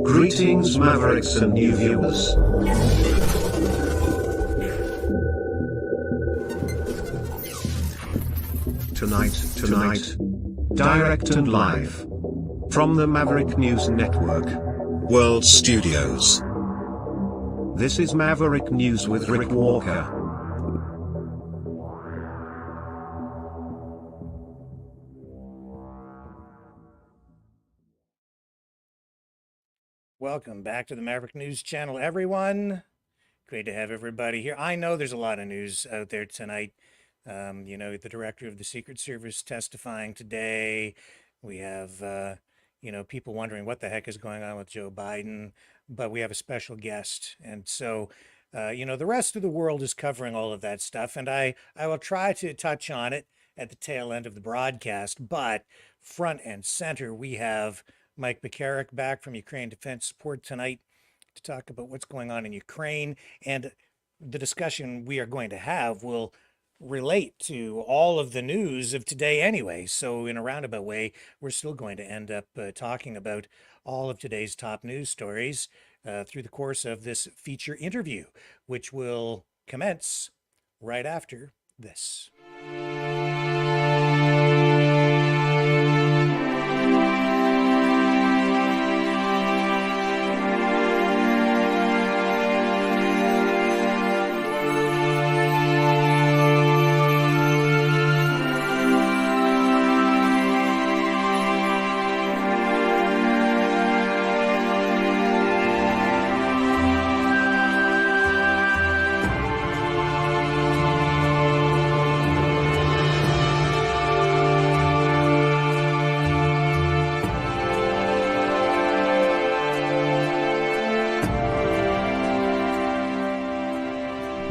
Greetings, Mavericks and new viewers. Tonight, direct and live from the Maverick News Network World Studios. This is Maverick News with Rick Walker. Welcome back to the Maverick News Channel, everyone. Great to have everybody here. I know there's a lot of news out there tonight. The director of the Secret Service testifying today. We have, people wondering what the heck is going on with Joe Biden. But we have a special guest. And so, the rest of the world is covering all of that stuff. And I will try to touch on it at the tail end of the broadcast. But front and center, we have Mike Pekarek back from Ukraine Defense Support tonight to talk about what's going on in Ukraine. And the discussion we are going to have will relate to all of the news of today anyway. So in a roundabout way, we're still going to end up talking about all of today's top news stories through the course of this feature interview, which will commence right after this.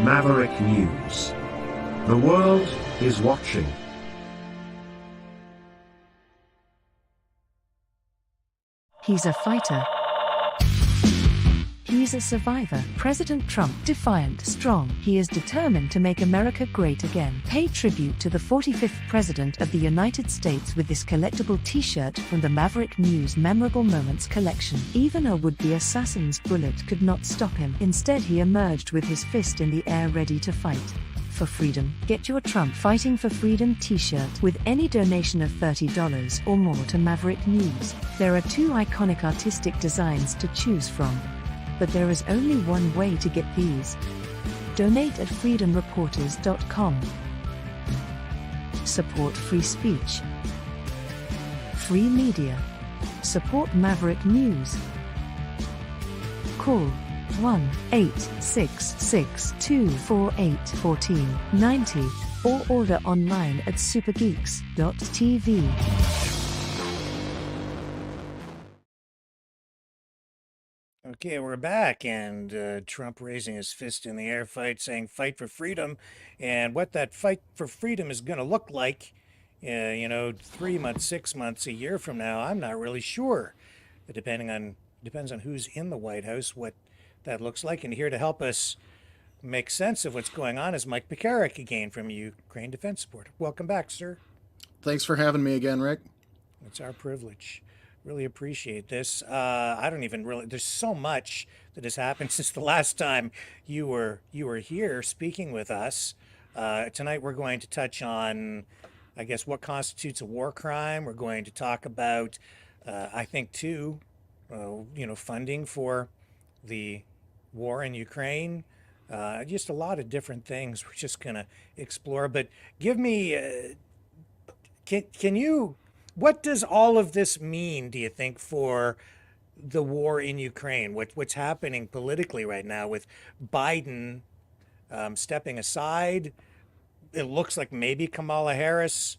Maverick News. The world is watching. He's a fighter. He's a survivor. President Trump, defiant, strong. He is determined to make America great again. Pay tribute to the 45th President of the United States with this collectible t-shirt from the Maverick News Memorable Moments collection. Even a would-be assassin's bullet could not stop him. Instead, he emerged with his fist in the air ready to fight for freedom. Get your Trump Fighting for Freedom t-shirt with any donation of $30 or more to Maverick News. There are two iconic artistic designs to choose from, but there is only one way to get these. Donate at freedomreporters.com. Support free speech, free media. Support Maverick News. Call 1-866-248-1490 or order online at supergeeks.tv. Okay, we're back, and Trump raising his fist in the air, saying fight for freedom, and what that fight for freedom is going to look like, 3 months, 6 months, a year from now, I'm not really sure. Depends on who's in the White House, what that looks like. And here to help us make sense of what's going on is Mike Pekarek again from Ukraine Defense Support. Welcome back, sir. Thanks for having me again, Rick. It's our privilege. Really appreciate this. There's so much that has happened since the last time you were here speaking with us. Tonight we're going to touch on, I guess, what constitutes a war crime. We're going to talk about, funding for the war in Ukraine. Just a lot of different things we're just going to explore. But give me, can you... What does all of this mean, do you think, for the war in Ukraine? What's happening politically right now with Biden stepping aside? It looks like maybe Kamala Harris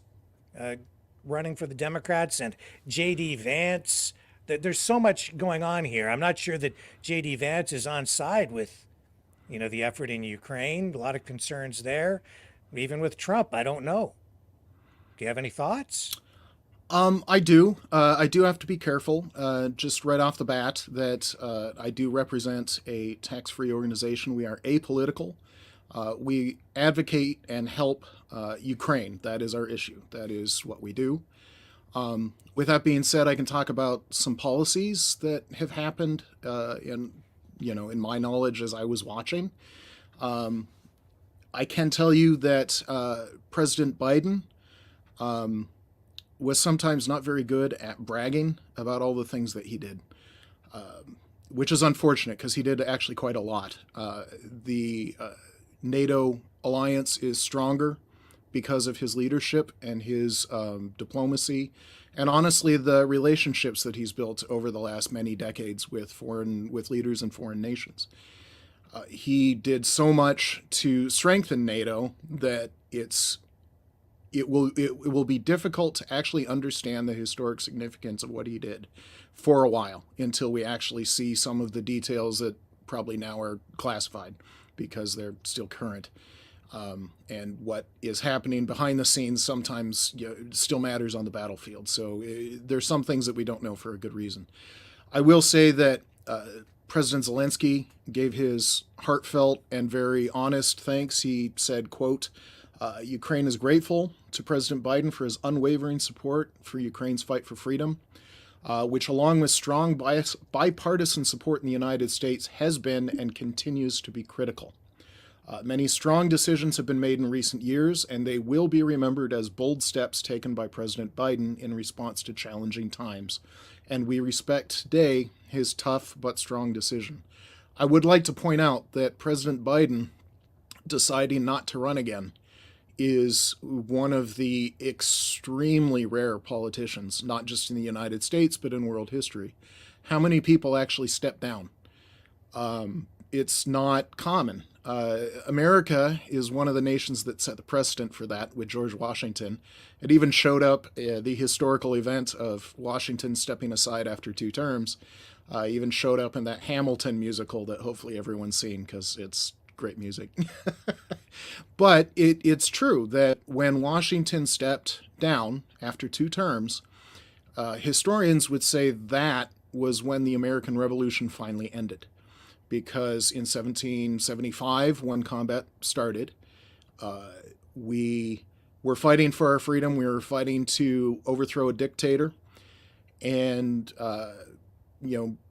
running for the Democrats and J.D. Vance. There's so much going on here. I'm not sure that J.D. Vance is on side with, the effort in Ukraine. A lot of concerns there. Even with Trump, I don't know. Do you have any thoughts? I do. I do have to be careful, just right off the bat, that I do represent a tax-free organization. We are apolitical. We advocate and help Ukraine. That is our issue. That is what we do. With that being said, I can talk about some policies that have happened in my knowledge as I was watching. I can tell you that President Biden was sometimes not very good at bragging about all the things that he did, which is unfortunate because he did actually quite a lot. The NATO alliance is stronger because of his leadership and his diplomacy, and honestly, the relationships that he's built over the last many decades with leaders in foreign nations. He did so much to strengthen NATO that it will be difficult to actually understand the historic significance of what he did for a while until we actually see some of the details that probably now are classified because they're still current. And what is happening behind the scenes sometimes still matters on the battlefield. So there's some things that we don't know for a good reason. I will say that President Zelensky gave his heartfelt and very honest thanks. He said, quote, Ukraine is grateful to President Biden for his unwavering support for Ukraine's fight for freedom, which along with strong bipartisan support in the United States has been and continues to be critical. Many strong decisions have been made in recent years, and they will be remembered as bold steps taken by President Biden in response to challenging times. And we respect today his tough but strong decision. I would like to point out that President Biden deciding not to run again is one of the extremely rare politicians, not just in the United States, but in world history. How many people actually step down? It's not common. America is one of the nations that set the precedent for that with George Washington. It even showed up the historical event of Washington stepping aside after 2 terms. Even showed up in that Hamilton musical that hopefully everyone's seen because it's great music. But it's true that when Washington stepped down after 2 terms, historians would say that was when the American Revolution finally ended. Because in 1775, when combat started, we were fighting for our freedom. We were fighting to overthrow a dictator, and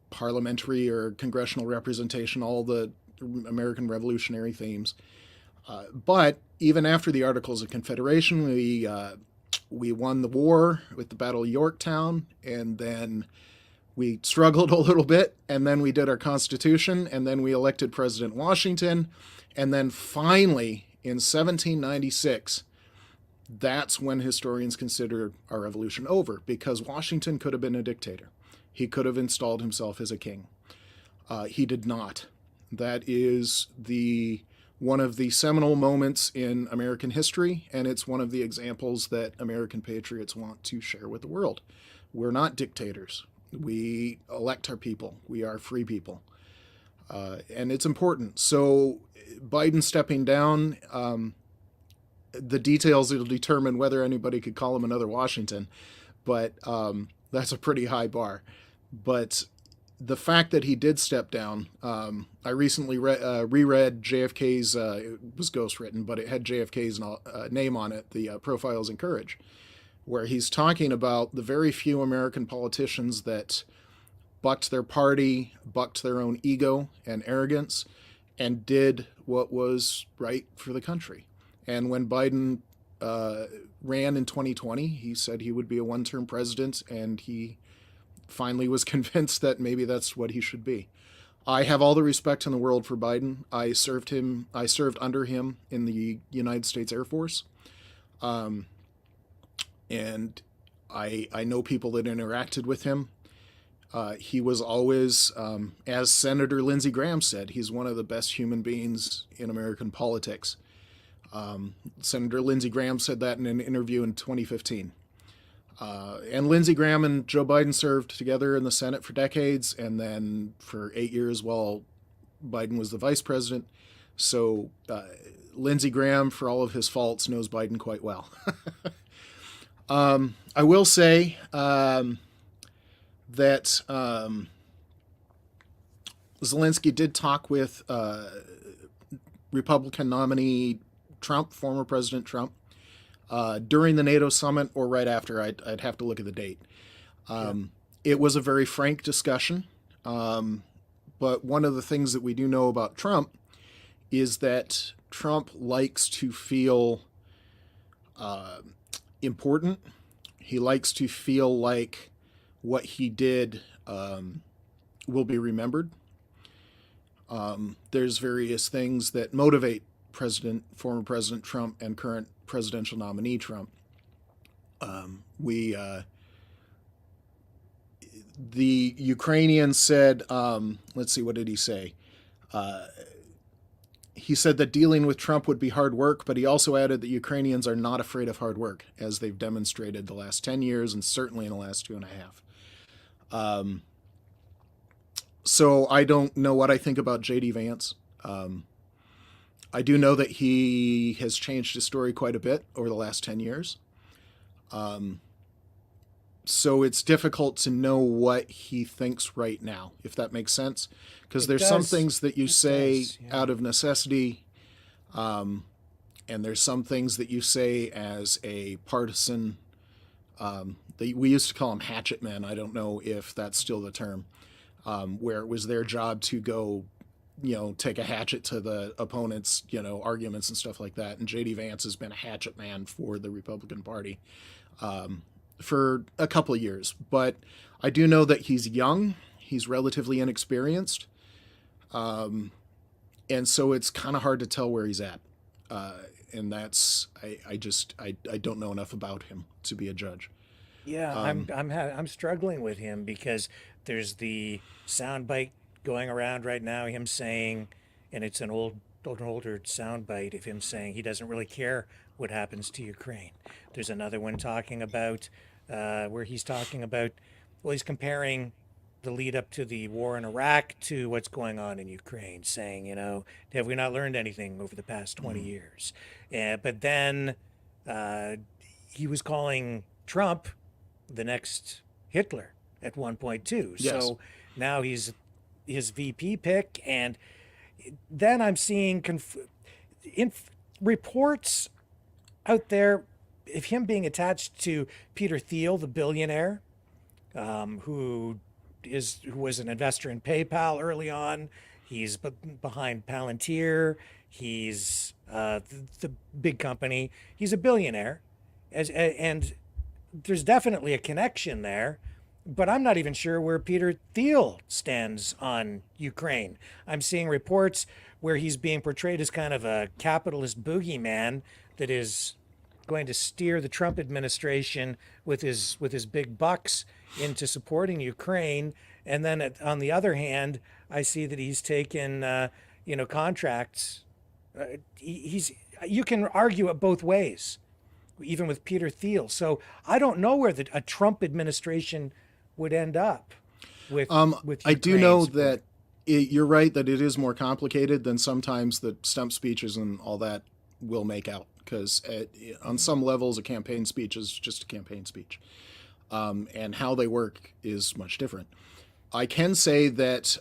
parliamentary or congressional representation, all the American Revolutionary themes. But even after the Articles of Confederation, we won the war with the Battle of Yorktown, and then we struggled a little bit, and then we did our Constitution, and then we elected President Washington, and then finally, in 1796, that's when historians consider our revolution over, because Washington could have been a dictator. He could have installed himself as a king. He did not. That is one of the seminal moments in American history, and it's one of the examples that American patriots want to share with the world. We're not dictators. We elect our people. We are free people. And it's important. So Biden stepping down, the details will determine whether anybody could call him another Washington, but that's a pretty high bar. But the fact that he did step down, I recently reread JFK's, it was ghostwritten, but it had JFK's name on it, the Profiles in Courage, where he's talking about the very few American politicians that bucked their party, bucked their own ego and arrogance, and did what was right for the country. And when Biden ran in 2020, he said he would be a one-term president, and he finally was convinced that maybe that's what he should be. I have all the respect in the world for Biden. I served under him in the United States Air Force. And I know people that interacted with him. He was always, as Senator Lindsey Graham said, he's one of the best human beings in American politics. Senator Lindsey Graham said that in an interview in 2015. And Lindsey Graham and Joe Biden served together in the Senate for decades, and then for 8 years while Biden was the vice president. So Lindsey Graham, for all of his faults, knows Biden quite well. I will say that Zelensky did talk with Republican nominee Trump, former President Trump. during the NATO summit or right after. I'd have to look at the date. It was a very frank discussion. But one of the things that we do know about Trump is that Trump likes to feel important. He likes to feel like what he did will be remembered. There's various things that motivate former President Trump and current presidential nominee Trump. The Ukrainian said, let's see, what did he say? He said that dealing with Trump would be hard work, but he also added that Ukrainians are not afraid of hard work, as they've demonstrated the last 10 years and certainly in the last 2.5. So I don't know what I think about J.D. Vance. I do know that he has changed his story quite a bit over the last 10 years. So it's difficult to know what he thinks right now, if that makes sense. Because there's some things that you say out of necessity, and there's some things that you say as a partisan. We used to call them hatchet men. I don't know if that's still the term, where it was their job to go, take a hatchet to the opponent's, arguments and stuff like that. And J.D. Vance has been a hatchet man for the Republican Party for a couple of years. But I do know that he's young. He's relatively inexperienced. And so it's kind of hard to tell where he's at. And that's, I don't know enough about him to be a judge. Yeah, I'm struggling with him because there's the soundbite going around right now, him saying, and it's an older soundbite of him saying he doesn't really care what happens to Ukraine. There's another one talking about where he's talking about, well, he's comparing the lead up to the war in Iraq to what's going on in Ukraine, saying, have we not learned anything over the past 20 years? But then he was calling Trump the next Hitler at one point too. Yes. So now he's his VP pick, and then I'm seeing reports out there of him being attached to Peter Thiel, the billionaire, who was an investor in PayPal early on. He's behind Palantir. He's the big company. He's a billionaire, and there's definitely a connection there. But I'm not even sure where Peter Thiel stands on Ukraine. I'm seeing reports where he's being portrayed as kind of a capitalist boogeyman that is going to steer the Trump administration with his big bucks into supporting Ukraine. And then on the other hand, I see that he's taken contracts. You can argue it both ways, even with Peter Thiel. So I don't know where a Trump administration would end up with I do know that you're right that it is more complicated than sometimes the stump speeches and all that will make out, because on some levels a campaign speech is just a campaign speech, and how they work is much different. I can say that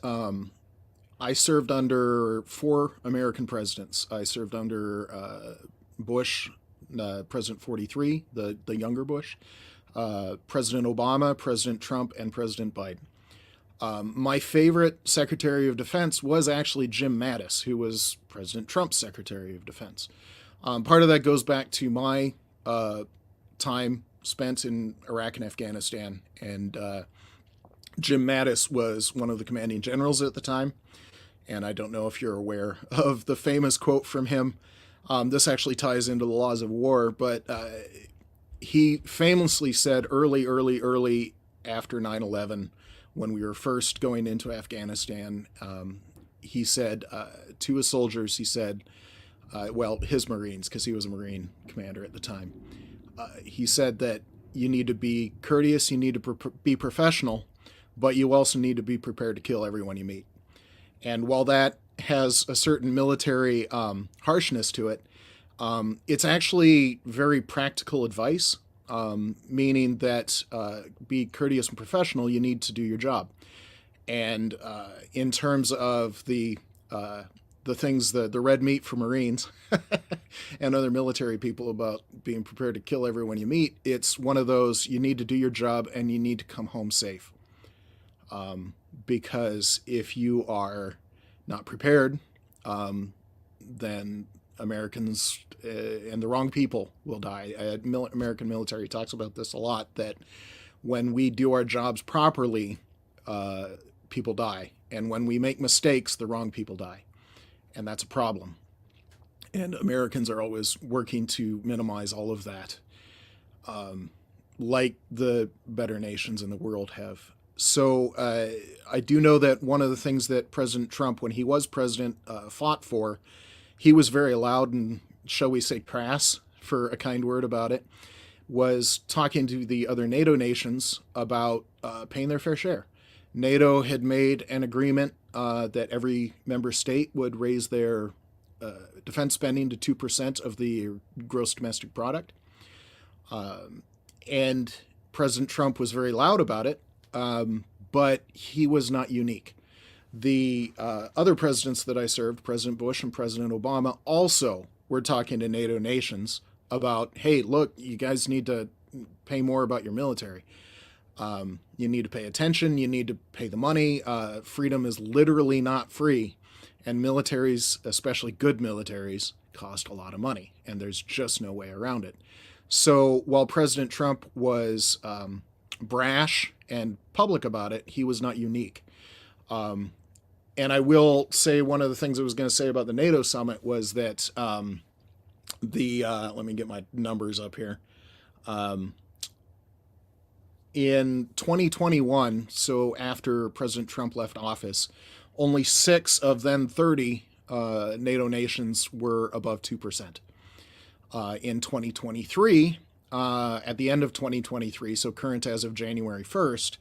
I served under 4 American presidents. I served under Bush, President 43, the younger Bush, President Obama, President Trump, and President Biden. My favorite Secretary of Defense was actually Jim Mattis, who was President Trump's Secretary of Defense. Part of that goes back to my time spent in Iraq and Afghanistan, and Jim Mattis was one of the commanding generals at the time. And I don't know if you're aware of the famous quote from him. This actually ties into the laws of war, but he famously said early after 9/11, when we were first going into Afghanistan, he said to his soldiers, he said, his Marines, because he was a Marine commander at the time, he said that you need to be courteous, you need to be professional, but you also need to be prepared to kill everyone you meet. And while that has a certain military harshness to it, it's actually very practical advice, meaning that be courteous and professional, you need to do your job. And in terms of the the things, the red meat for Marines and other military people about being prepared to kill everyone you meet. It's one of those, you need to do your job and you need to come home safe. Because if you are not prepared, then Americans and the wrong people will die. American military talks about this a lot, that when we do our jobs properly, people die. And when we make mistakes, the wrong people die. And that's a problem. And Americans are always working to minimize all of that, like the better nations in the world have. So I do know that one of the things that President Trump, when he was president, fought for, he was very loud and, shall we say, crass, for a kind word about it, was talking to the other NATO nations about paying their fair share. NATO had made an agreement that every member state would raise their defense spending to 2% of the gross domestic product. And President Trump was very loud about it, but he was not unique. The other presidents that I served, President Bush and President Obama, also were talking to NATO nations about, hey, look, you guys need to pay more about your military. You need to pay attention. You need to pay the money. Freedom is literally not free. And militaries, especially good militaries, cost a lot of money. And there's just no way around it. So while President Trump was brash and public about it, he was not unique. And I will say one of the things I was going to say about the NATO summit was that let me get my numbers up here. In 2021, so after President Trump left office, only 6 of then 30 NATO nations were above 2%. In 2023, at the end of 2023, so current as of January 1st,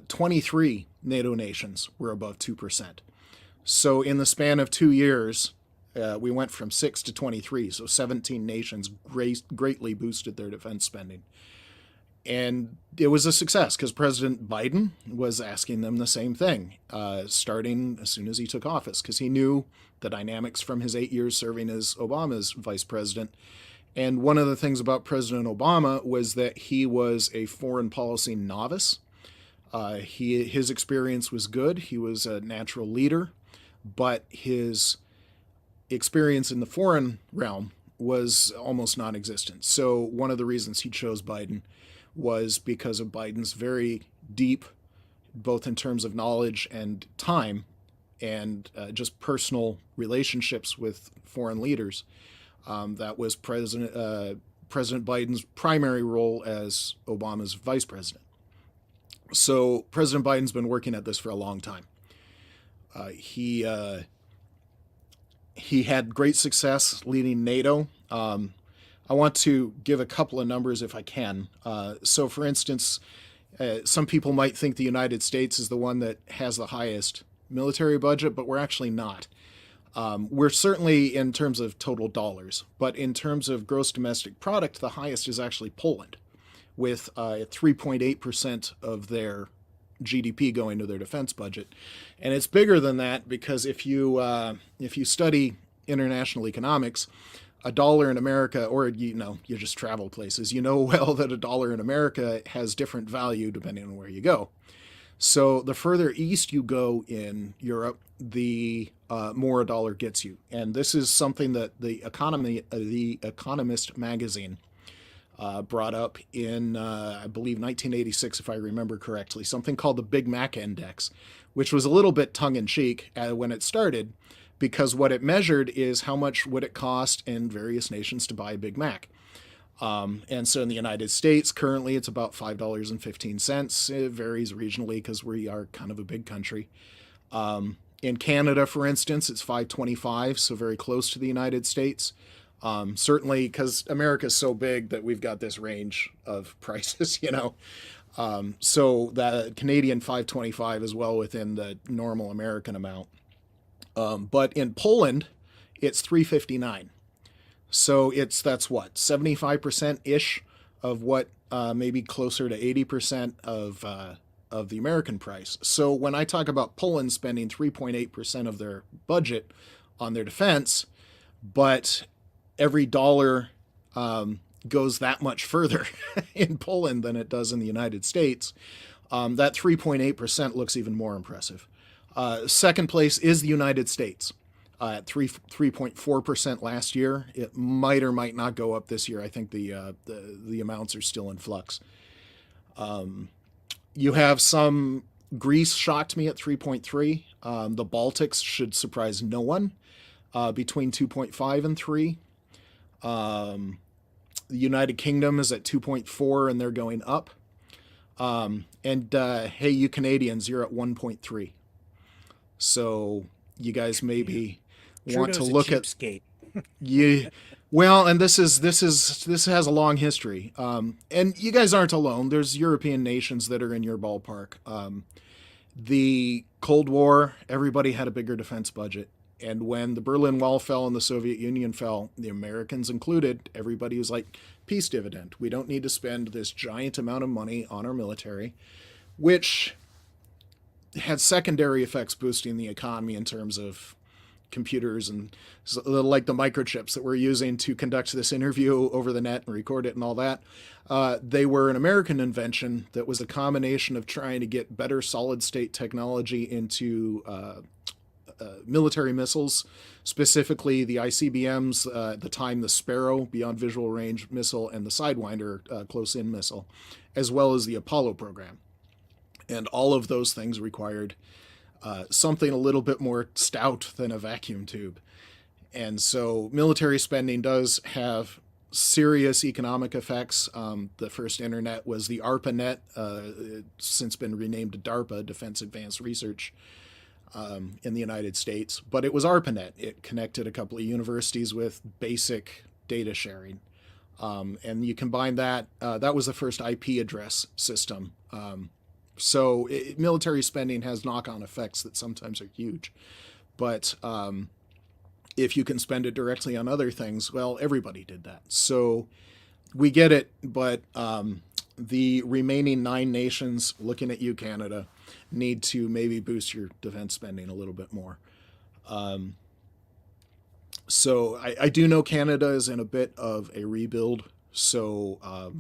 23 NATO nations were above 2%. So in the span of 2 years, we went from 6 to 23, so 17 nations greatly boosted their defense spending. And it was a success because President Biden was asking them the same thing, starting as soon as he took office, because he knew the dynamics from his 8 years serving as Obama's vice president. And one of the things about President Obama was that he was a foreign policy novice. His experience was good. He was a natural leader, but his experience in the foreign realm was almost non-existent. So one of the reasons he chose Biden was because of Biden's very deep, both in terms of knowledge and time, and just personal relationships with foreign leaders. That was President Biden's primary role as Obama's vice president. So President Biden's been working at this for a long time. He had great success leading NATO. I want to give a couple of numbers if I can. So for instance, some people might think the United States is the one that has the highest military budget, but we're actually not. We're certainly in terms of total dollars, but in terms of gross domestic product, the highest is actually Poland, with 3.8% of their GDP going to their defense budget. And it's bigger than that because if you study international economics, a dollar in America, or you just travel places, you know well that a dollar in America has different value depending on where you go. So the further east you go in Europe, the more a dollar gets you. And this is something that the Economist magazine brought up in, I believe, 1986, if I remember correctly, something called the Big Mac Index, which was a little bit tongue-in-cheek when it started, because what it measured is how much would it cost in various nations to buy a Big Mac. And so in the United States, currently it's about $5.15. It varies regionally because we are kind of a big country. In Canada, for instance, it's $5.25, so very close to the United States. Certainly because America is so big that we've got this range of prices, So the Canadian $5.25 is well within the normal American amount. But in Poland, it's $3.59. So that's what, 75%-ish of what, maybe closer to 80% of of the American price. So when I talk about Poland spending 3.8% of their budget on their defense, but every dollar goes that much further in Poland than it does in the United States, that 3.8% looks even more impressive. Second place is the United States at 3.4% last year. It might or might not go up this year. I think the amounts are still in flux. You have some. Greece shocked me at 3.3. The Baltics should surprise no one, between 2.5 and 3. The United Kingdom is at 2.4 and they're going up. Hey, you Canadians, you're at 1.3. So you guys maybe want to look at yeah. Well, and this has a long history. And you guys aren't alone. There's European nations that are in your ballpark. The Cold War, everybody had a bigger defense budget. And when the Berlin Wall fell and the Soviet Union fell, the Americans included, everybody was like, peace dividend. We don't need to spend this giant amount of money on our military, which had secondary effects boosting the economy in terms of computers and like the microchips that we're using to conduct this interview over the net and record it and all that. They were an American invention that was a combination of trying to get better solid state technology into military missiles, specifically the ICBMs, at the time the Sparrow Beyond Visual Range missile and the Sidewinder close-in missile, as well as the Apollo program. And all of those things required something a little bit more stout than a vacuum tube. And so military spending does have serious economic effects. The first internet was the ARPANET, since been renamed to DARPA, Defense Advanced Research, in the United States. But it was ARPANET. It connected a couple of universities with basic data sharing. And you combine that, that was the first IP address system. So military spending has knock-on effects that sometimes are huge. But if you can spend it directly on other things, well, everybody did that. So we get it, but the remaining 9 nations, looking at you, Canada, need to maybe boost your defense spending a little bit more. So I do know Canada is in a bit of a rebuild, so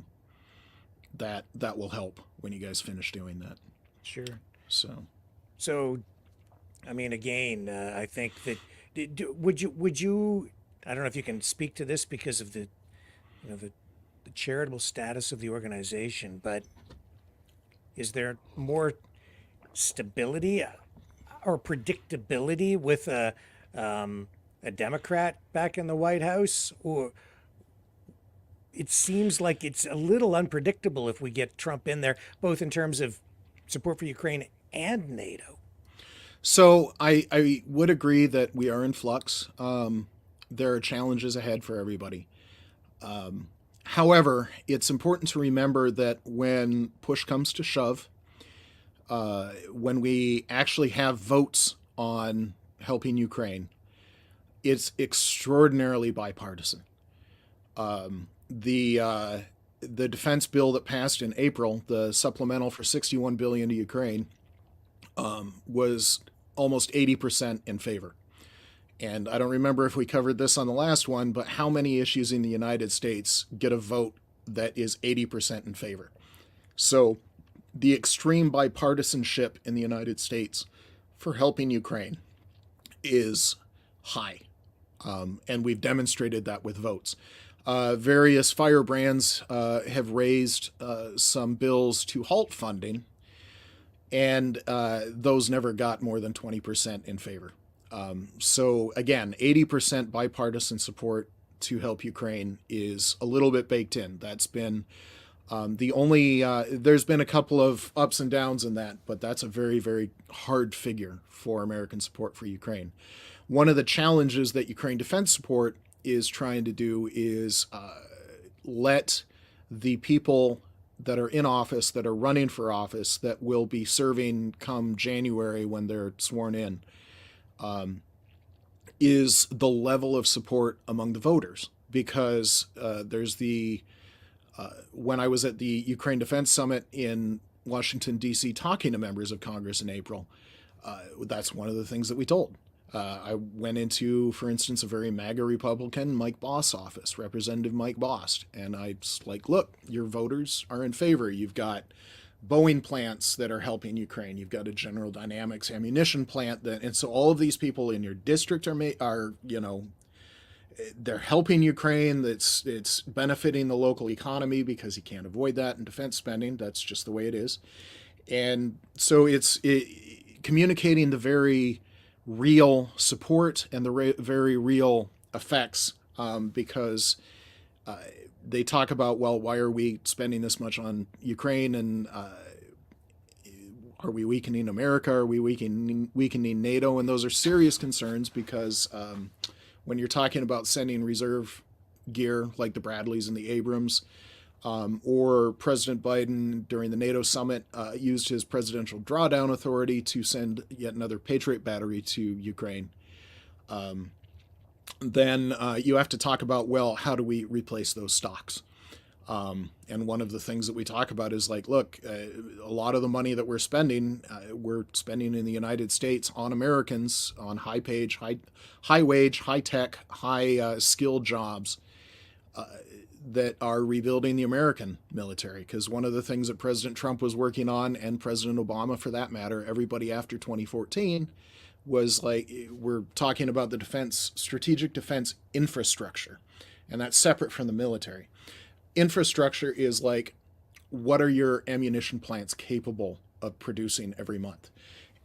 that will help when you guys finish doing that. Sure. So, I mean, again, I think that would you? I don't know if you can speak to this because of the charitable status of the organization, but is there more stability or predictability with a Democrat back in the White House, or it seems like it's a little unpredictable if we get Trump in there, both in terms of support for Ukraine and NATO? So I would agree that we are in flux. There are challenges ahead for everybody. However, it's important to remember that when push comes to shove, when we actually have votes on helping Ukraine, it's extraordinarily bipartisan. The defense bill that passed in April, the supplemental for $61 billion to Ukraine, was almost 80% in favor. And I don't remember if we covered this on the last one, but how many issues in the United States get a vote that is 80% in favor? So the extreme bipartisanship in the United States for helping Ukraine is high. And we've demonstrated that with votes. Various firebrands have raised some bills to halt funding, and those never got more than 20% in favor. So again, 80% bipartisan support to help Ukraine is a little bit baked in. That's been the only, there's been a couple of ups and downs in that, but that's a very, very hard figure for American support for Ukraine. One of the challenges that Ukraine Defense Support is trying to do is let the people that are in office, that are running for office, that will be serving come January when they're sworn in, is the level of support among the voters. Because there's the, when I was at the Ukraine Defense Summit in Washington, D.C., talking to members of Congress in April, that's one of the things that we told. I went into, for instance, a very MAGA Republican, Mike Boss office, Representative Mike Boss, and I was like, look, your voters are in favor. You've got Boeing plants that are helping Ukraine. You've got a General Dynamics ammunition plant and so all of these people in your district are they're helping Ukraine. It's benefiting the local economy because you can't avoid that in defense spending. That's just the way it is. And so it's communicating the very real support and the very real effects, because they talk about, well, why are we spending this much on Ukraine, and are we weakening America? Are we weakening NATO? And those are serious concerns because when you're talking about sending reserve gear like the Bradleys and the Abrams, or President Biden during the NATO summit used his presidential drawdown authority to send yet another Patriot battery to Ukraine, then you have to talk about, well, how do we replace those stocks? And one of the things that we talk about is like, look, a lot of the money that we're spending in the United States on Americans, on high wage, high tech, high skilled jobs that are rebuilding the American military. Because one of the things that President Trump was working on, and President Obama for that matter, everybody after 2014, was like, we're talking about the strategic defense infrastructure. And that's separate from the military. Infrastructure is like, what are your ammunition plants capable of producing every month?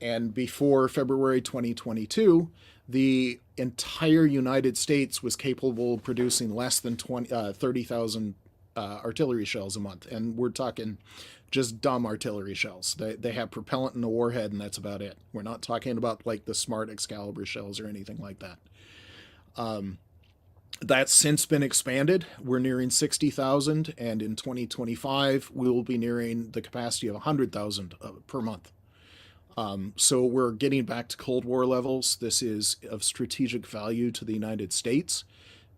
And before February 2022, the entire United States was capable of producing less than 30,000 artillery shells a month. And we're talking just dumb artillery shells. They have propellant and a warhead, and that's about it. We're not talking about like the smart Excalibur shells or anything like that. That's since been expanded. We're nearing 60,000, and in 2025, we will be nearing the capacity of 100,000 per month. So we're getting back to Cold War levels. This is of strategic value to the United States,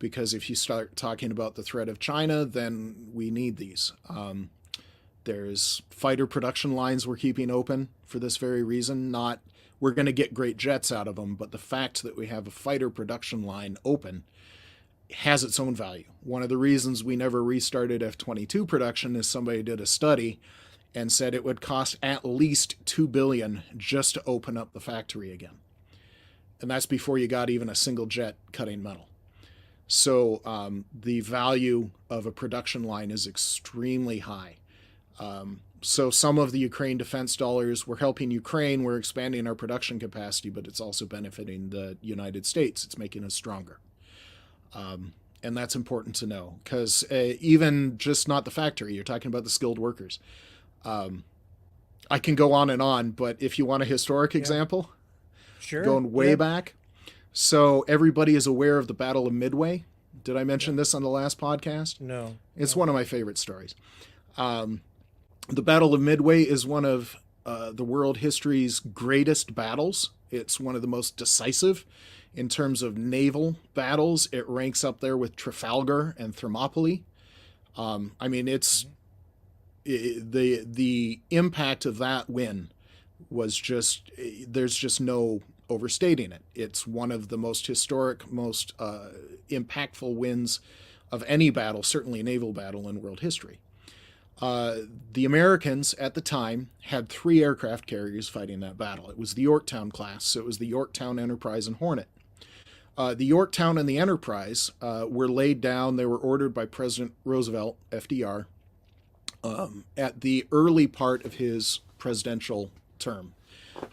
because if you start talking about the threat of China, then we need these. There's fighter production lines we're keeping open for this very reason. Not we're going to get great jets out of them, but the fact that we have a fighter production line open has its own value. One of the reasons we never restarted F-22 production is somebody did a study and said it would cost at least $2 billion just to open up the factory again. And that's before you got even a single jet cutting metal. So the value of a production line is extremely high. So some of the Ukraine defense dollars, we're helping Ukraine, we're expanding our production capacity, but it's also benefiting the United States. It's making us stronger. And that's important to know, because even just not the factory, you're talking about the skilled workers. I can go on, but if you want a historic example, sure, going way back. So everybody is aware of the Battle of Midway. Did I mention this on the last podcast? No. It's one of my favorite stories. The Battle of Midway is one of the world history's greatest battles. It's one of the most decisive in terms of naval battles. It ranks up there with Trafalgar and Thermopylae. I mean, it's the impact of that win was just, there's just no overstating it. It's one of the most historic, most impactful wins of any battle, certainly a naval battle in world history. The Americans at the time had 3 aircraft carriers fighting that battle. It was the Yorktown class, so it was the Yorktown, Enterprise, and Hornet. The Yorktown and the Enterprise were laid down. They were ordered by President Roosevelt, FDR, at the early part of his presidential term.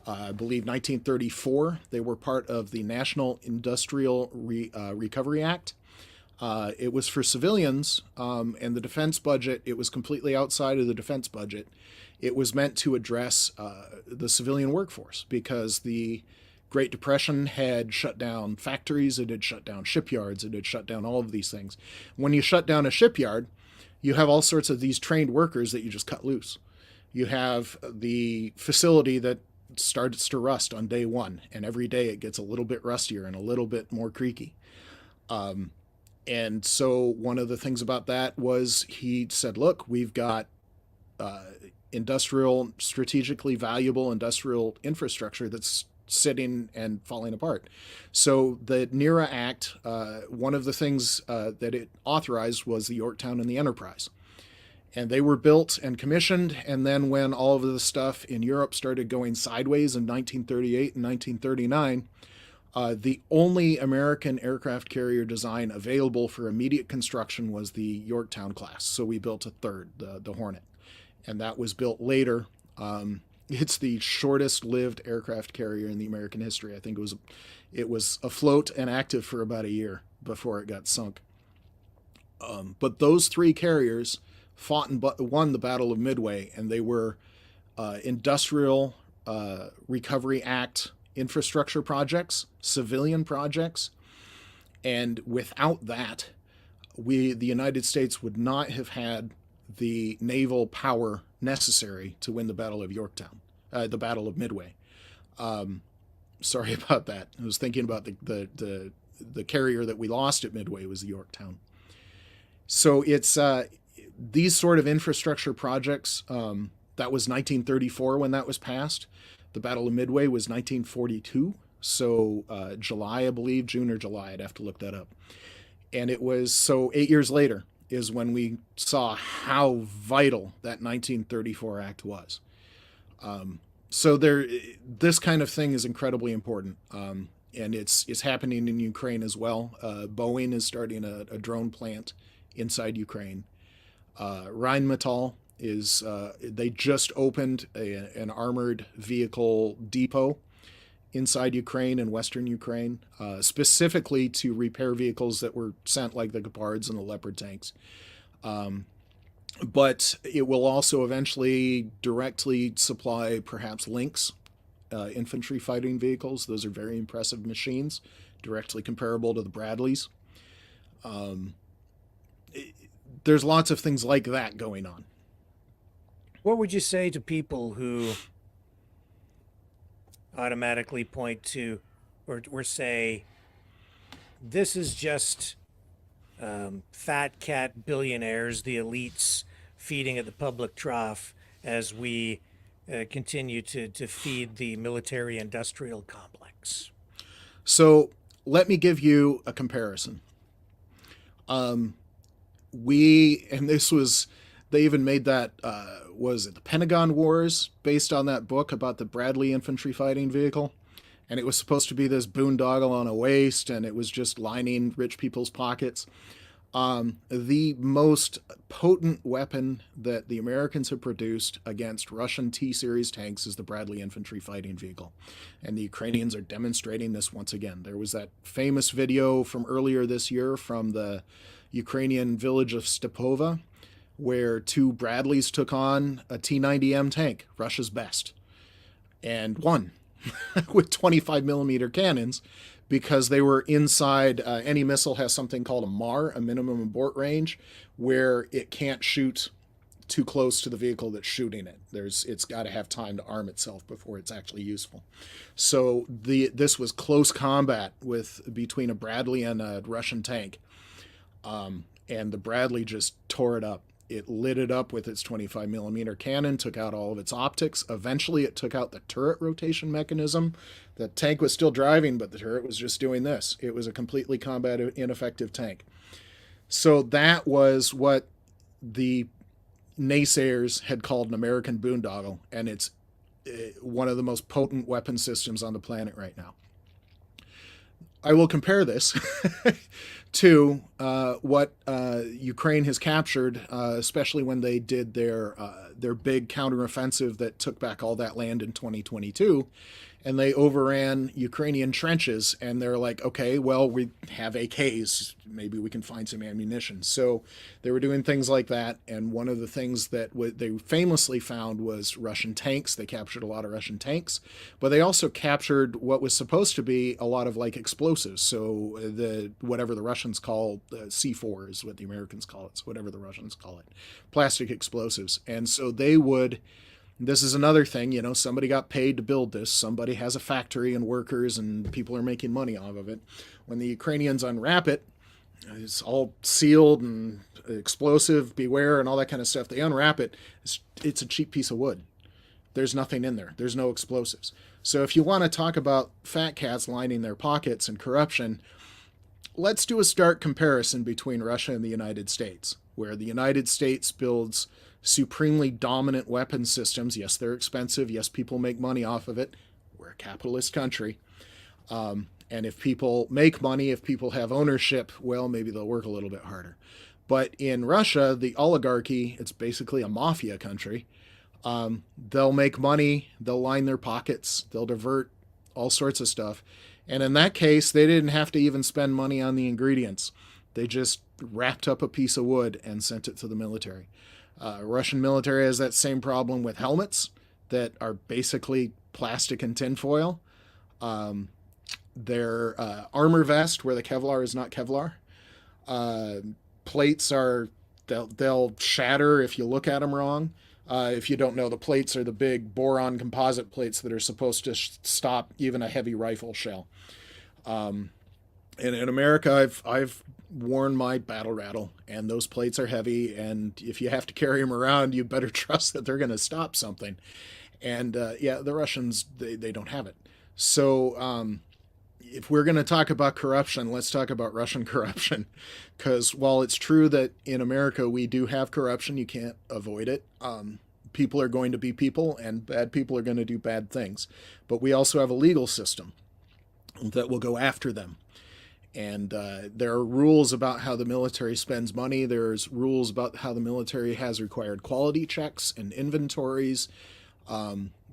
I believe 1934, they were part of the National Industrial Recovery Act. It was for civilians, and the defense budget, it was completely outside of the defense budget. It was meant to address the civilian workforce, because the Great Depression had shut down factories, it had shut down shipyards, it had shut down all of these things. When you shut down a shipyard, you have all sorts of these trained workers that you just cut loose. You have the facility that starts to rust on day one, and every day it gets a little bit rustier and a little bit more creaky. And so one of the things about that was he said, look, we've got strategically valuable industrial infrastructure that's sitting and falling apart. So the NERA Act, one of the things that it authorized was the Yorktown and the Enterprise. And they were built and commissioned, and then when all of the stuff in Europe started going sideways in 1938 and 1939, the only American aircraft carrier design available for immediate construction was the Yorktown class. So we built a third, the Hornet. And that was built later. It's the shortest lived aircraft carrier in the American history. I think it was afloat and active for about a year before it got sunk. But those three carriers fought and won the Battle of Midway, and they were Industrial Recovery Act infrastructure projects, civilian projects, and without that, the United States would not have had the naval power necessary to win the Battle of Yorktown, the Battle of Midway. Sorry about that. I was thinking about the carrier that we lost at Midway was the Yorktown. So it's these sort of infrastructure projects. That was 1934 when that was passed. The Battle of Midway was 1942. So July, I believe, June or July. I'd have to look that up. And it was, so 8 years later is when we saw how vital that 1934 Act was. So this kind of thing is incredibly important. And it's happening in Ukraine as well. Boeing is starting a drone plant inside Ukraine. Rheinmetall is, they just opened an armored vehicle depot inside Ukraine and Western Ukraine, specifically to repair vehicles that were sent, like the Gepards and the Leopard tanks. But it will also eventually directly supply perhaps Lynx infantry fighting vehicles. Those are very impressive machines, directly comparable to the Bradleys. There's lots of things like that going on. What would you say to people who automatically point to or say this is just fat cat billionaires, the elites feeding at the public trough as we continue to feed the military industrial complex? So let me give you a comparison. They even made that, was it the Pentagon Wars, based on that book about the Bradley infantry fighting vehicle? And it was supposed to be this boondoggle on a waist, and it was just lining rich people's pockets. The most potent weapon that the Americans have produced against Russian T-series tanks is the Bradley infantry fighting vehicle. And the Ukrainians are demonstrating this once again. There was that famous video from earlier this year from the Ukrainian village of Stepova, where two Bradleys took on a T-90M tank, Russia's best, and won with 25 millimeter cannons, because they were inside, any missile has something called a MAR, a minimum abort range, where it can't shoot too close to the vehicle that's shooting it. It's got to have time to arm itself before it's actually useful. So this was close combat between a Bradley and a Russian tank. And the Bradley just tore it up. It lit it up with its 25 millimeter cannon, took out all of its optics. Eventually, it took out the turret rotation mechanism. The tank was still driving, but the turret was just doing this. It was a completely combat ineffective tank. So that was what the naysayers had called an American boondoggle, and it's one of the most potent weapon systems on the planet right now. I will compare this to what Ukraine has captured, especially when they did their big counteroffensive that took back all that land in 2022, and they overran Ukrainian trenches, and they're like, okay, well, we have AKs, maybe we can find some ammunition. So they were doing things like that, and one of the things that they famously found was Russian tanks. They captured a lot of Russian tanks, but they also captured what was supposed to be a lot of like explosives. So whatever the Russians call C4 is what the Americans call it. So whatever the Russians call it, plastic explosives. And so they would. This is another thing, somebody got paid to build this. Somebody has a factory and workers, and people are making money off of it. When the Ukrainians unwrap it, It's all sealed and explosive, beware, and all that kind of stuff. They unwrap it. It's a cheap piece of wood. There's nothing in there. There's no explosives. So if you want to talk about fat cats lining their pockets and corruption, let's do a stark comparison between Russia and the United States, where the United States builds supremely dominant weapon systems. Yes, they're expensive. Yes, people make money off of it. We're a capitalist country. And if people make money, if people have ownership, well, maybe they'll work a little bit harder. But in Russia, the oligarchy, it's basically a mafia country. They'll make money, they'll line their pockets, they'll divert all sorts of stuff. And in that case, they didn't have to even spend money on the ingredients. They just wrapped up a piece of wood and sent it to the military. Russian military has that same problem with helmets that are basically plastic and tinfoil. Their armor vest, where the Kevlar is not Kevlar. Plates are, they'll shatter if you look at them wrong. If you don't know, the plates are the big boron composite plates that are supposed to stop even a heavy rifle shell. And in America, I've worn my battle rattle, and those plates are heavy, and if you have to carry them around, you better trust that they're going to stop something. And yeah, the Russians, they don't have it. So if we're going to talk about corruption, let's talk about Russian corruption. Because while it's true that in America we do have corruption, you can't avoid it. People are going to be people, and bad people are going to do bad things. But we also have a legal system that will go after them. And there are rules about how the military spends money. There's rules about how the military has required quality checks and inventories.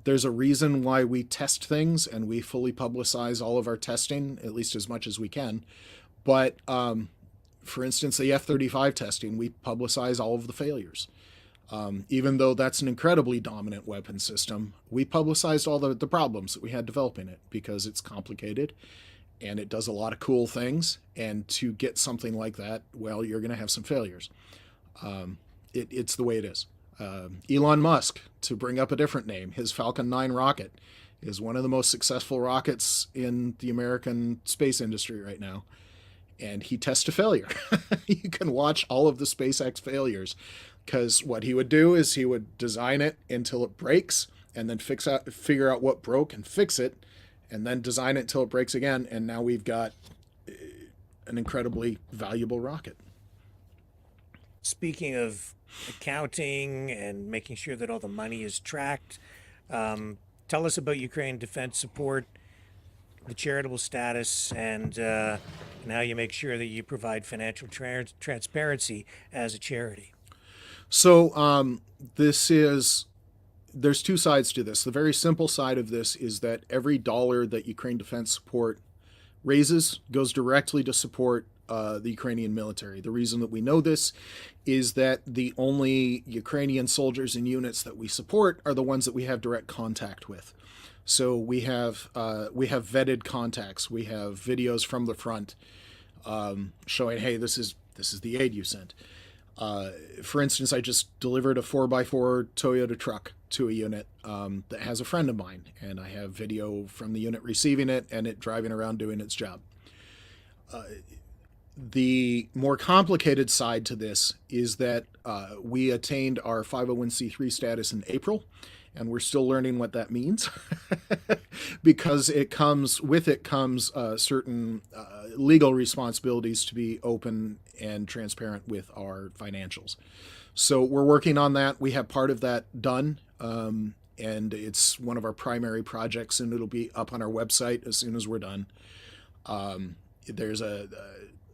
There's a reason why we test things, and we fully publicize all of our testing, at least as much as we can. But for instance, the F-35 testing, we publicize all of the failures. Even though that's an incredibly dominant weapon system, we publicized all the problems that we had developing it because it's complicated and it does a lot of cool things. And to get something like that, well, you're going to have some failures. It's the way it is. Elon Musk, to bring up a different name, his Falcon 9 rocket is one of the most successful rockets in the American space industry right now. And he tests to failure. You can watch all of the SpaceX failures, because what he would do is he would design it until it breaks and then figure out what broke and fix it, and then design it until it breaks again. And now we've got an incredibly valuable rocket. Speaking of accounting and making sure that all the money is tracked, tell us about Ukraine Defense Support, the charitable status, and how you make sure that you provide financial transparency as a charity. So there's two sides to this. The very simple side of this is that every dollar that Ukraine Defense Support raises goes directly to support the Ukrainian military. The reason that we know this is that the only Ukrainian soldiers and units that we support are the ones that we have direct contact with. So we have vetted contacts. We have videos from the front showing, hey, this is the aid you sent. For instance, I just delivered a 4x4 Toyota truck to a unit that has a friend of mine, and I have video from the unit receiving it and it driving around doing its job. The more complicated side to this is that we attained our 501c3 status in April, and we're still learning what that means because with it comes certain legal responsibilities to be open and transparent with our financials. So we're working on that. We have part of that done, and it's one of our primary projects, and it'll be up on our website as soon as we're done.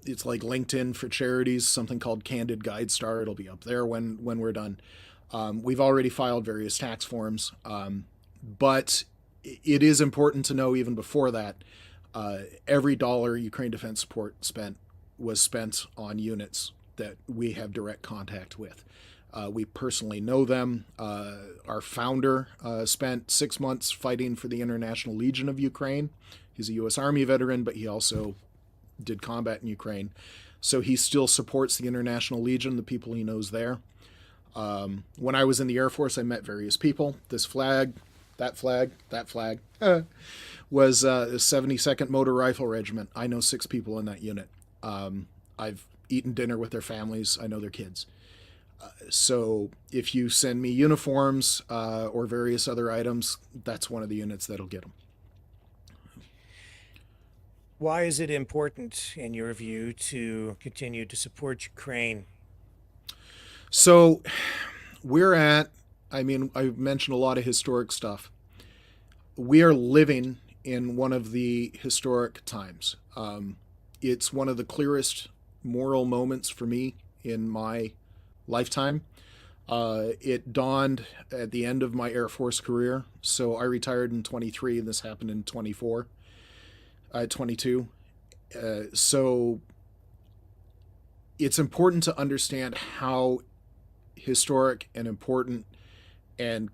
It's like LinkedIn for charities, something called Candid Guide Star. It'll be up there when we're done. We've already filed various tax forms, but it is important to know even before that, every dollar Ukraine Defense Support was spent on units that we have direct contact with. We personally know them. Our founder spent 6 months fighting for the International Legion of Ukraine. He's a U.S. Army veteran, but he also did combat in Ukraine. So he still supports the International Legion, the people he knows there. When I was in the Air Force, I met various people. This flag, that flag was the 72nd Motor Rifle Regiment. I know 6 people in that unit. I've eaten dinner with their families. I know their kids. So if you send me uniforms or various other items, that's one of the units that'll get them. Why is it important, in your view, to continue to support Ukraine? So I mentioned a lot of historic stuff. We are living in one of the historic times. It's one of the clearest moral moments for me in my lifetime. It dawned at the end of my Air Force career. So I retired in 23 and this happened in 22. So it's important to understand how historic and important and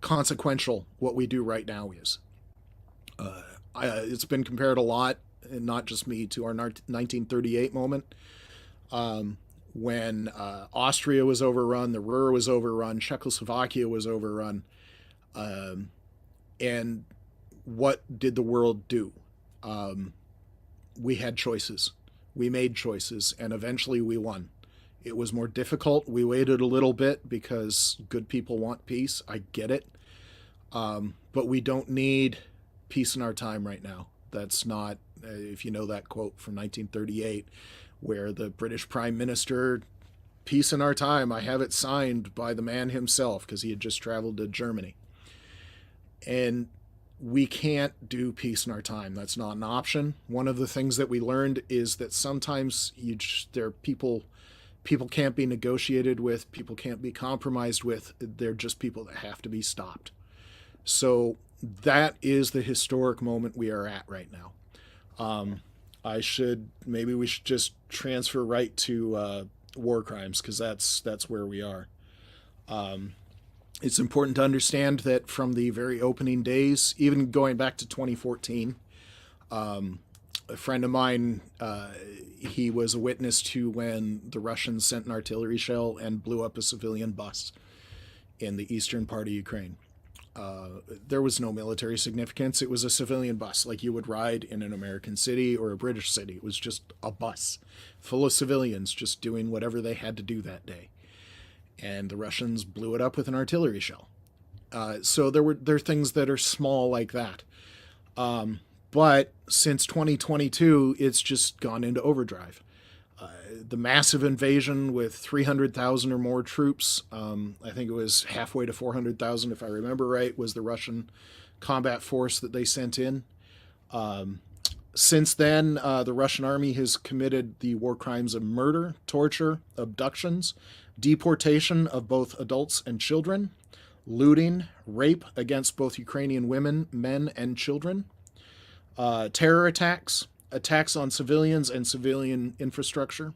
consequential what we do right now is. It's been compared a lot, and not just me, to our 1938 moment when Austria was overrun, the Ruhr was overrun, Czechoslovakia was overrun, and what did the world do? We had choices. We made choices, and eventually we won. It was more difficult. We waited a little bit because good people want peace. I get it. But we don't need peace in our time right now. That's not, if you know that quote from 1938, where the British Prime Minister, peace in our time, I have it signed by the man himself, because he had just traveled to Germany. And we can't do peace in our time. That's not an option. One of the things that we learned is that sometimes there are people can't be negotiated with, people can't be compromised with. They're just people that have to be stopped. So that is the historic moment we are at right now. Maybe we should just transfer right to war crimes, because that's where we are. It's important to understand that from the very opening days, even going back to 2014, a friend of mine, he was a witness to when the Russians sent an artillery shell and blew up a civilian bus in the eastern part of Ukraine. There was no military significance. It was a civilian bus, like you would ride in an American city or a British city. It was just a bus full of civilians just doing whatever they had to do that day. And the Russians blew it up with an artillery shell. So there are things that are small like that. But since 2022, it's just gone into overdrive. The massive invasion with 300,000 or more troops, I think it was halfway to 400,000, if I remember right, was the Russian combat force that they sent in. Since then, the Russian army has committed the war crimes of murder, torture, abductions, deportation of both adults and children, looting, rape against both Ukrainian women, men, and children, terror attacks, attacks on civilians and civilian infrastructure,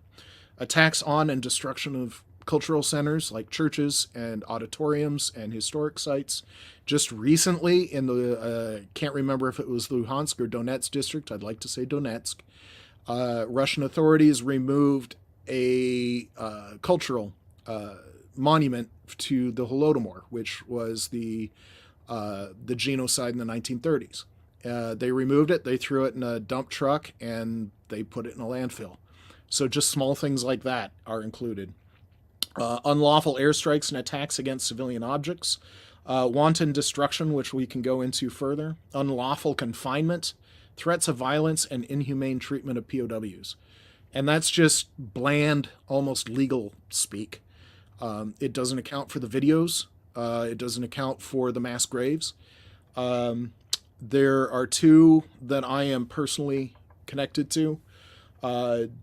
attacks on and destruction of cultural centers like churches and auditoriums and historic sites. Just recently in the, can't remember if it was Luhansk or Donetsk district, I'd like to say Donetsk, Russian authorities removed a cultural monument to the Holodomor, which was the genocide in the 1930s. They removed it, they threw it in a dump truck, and they put it in a landfill. So just small things like that are included. Unlawful airstrikes and attacks against civilian objects, wanton destruction, which we can go into further, unlawful confinement, threats of violence, and inhumane treatment of POWs. And that's just bland, almost legal speak. It doesn't account for the videos. It doesn't account for the mass graves. There are two that I am personally connected to.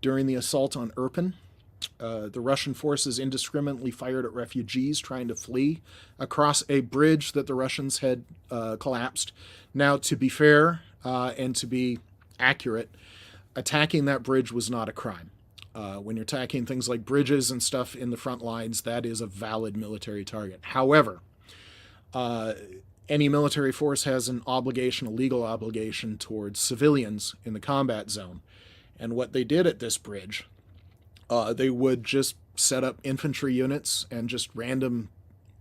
During the assault on Irpin, the Russian forces indiscriminately fired at refugees trying to flee across a bridge that the Russians had collapsed. Now, to be fair and to be accurate, attacking that bridge was not a crime. When you're attacking things like bridges and stuff in the front lines, that is a valid military target. However, any military force has an obligation, a legal obligation towards civilians in the combat zone. And what they did at this bridge, they would just set up infantry units and just random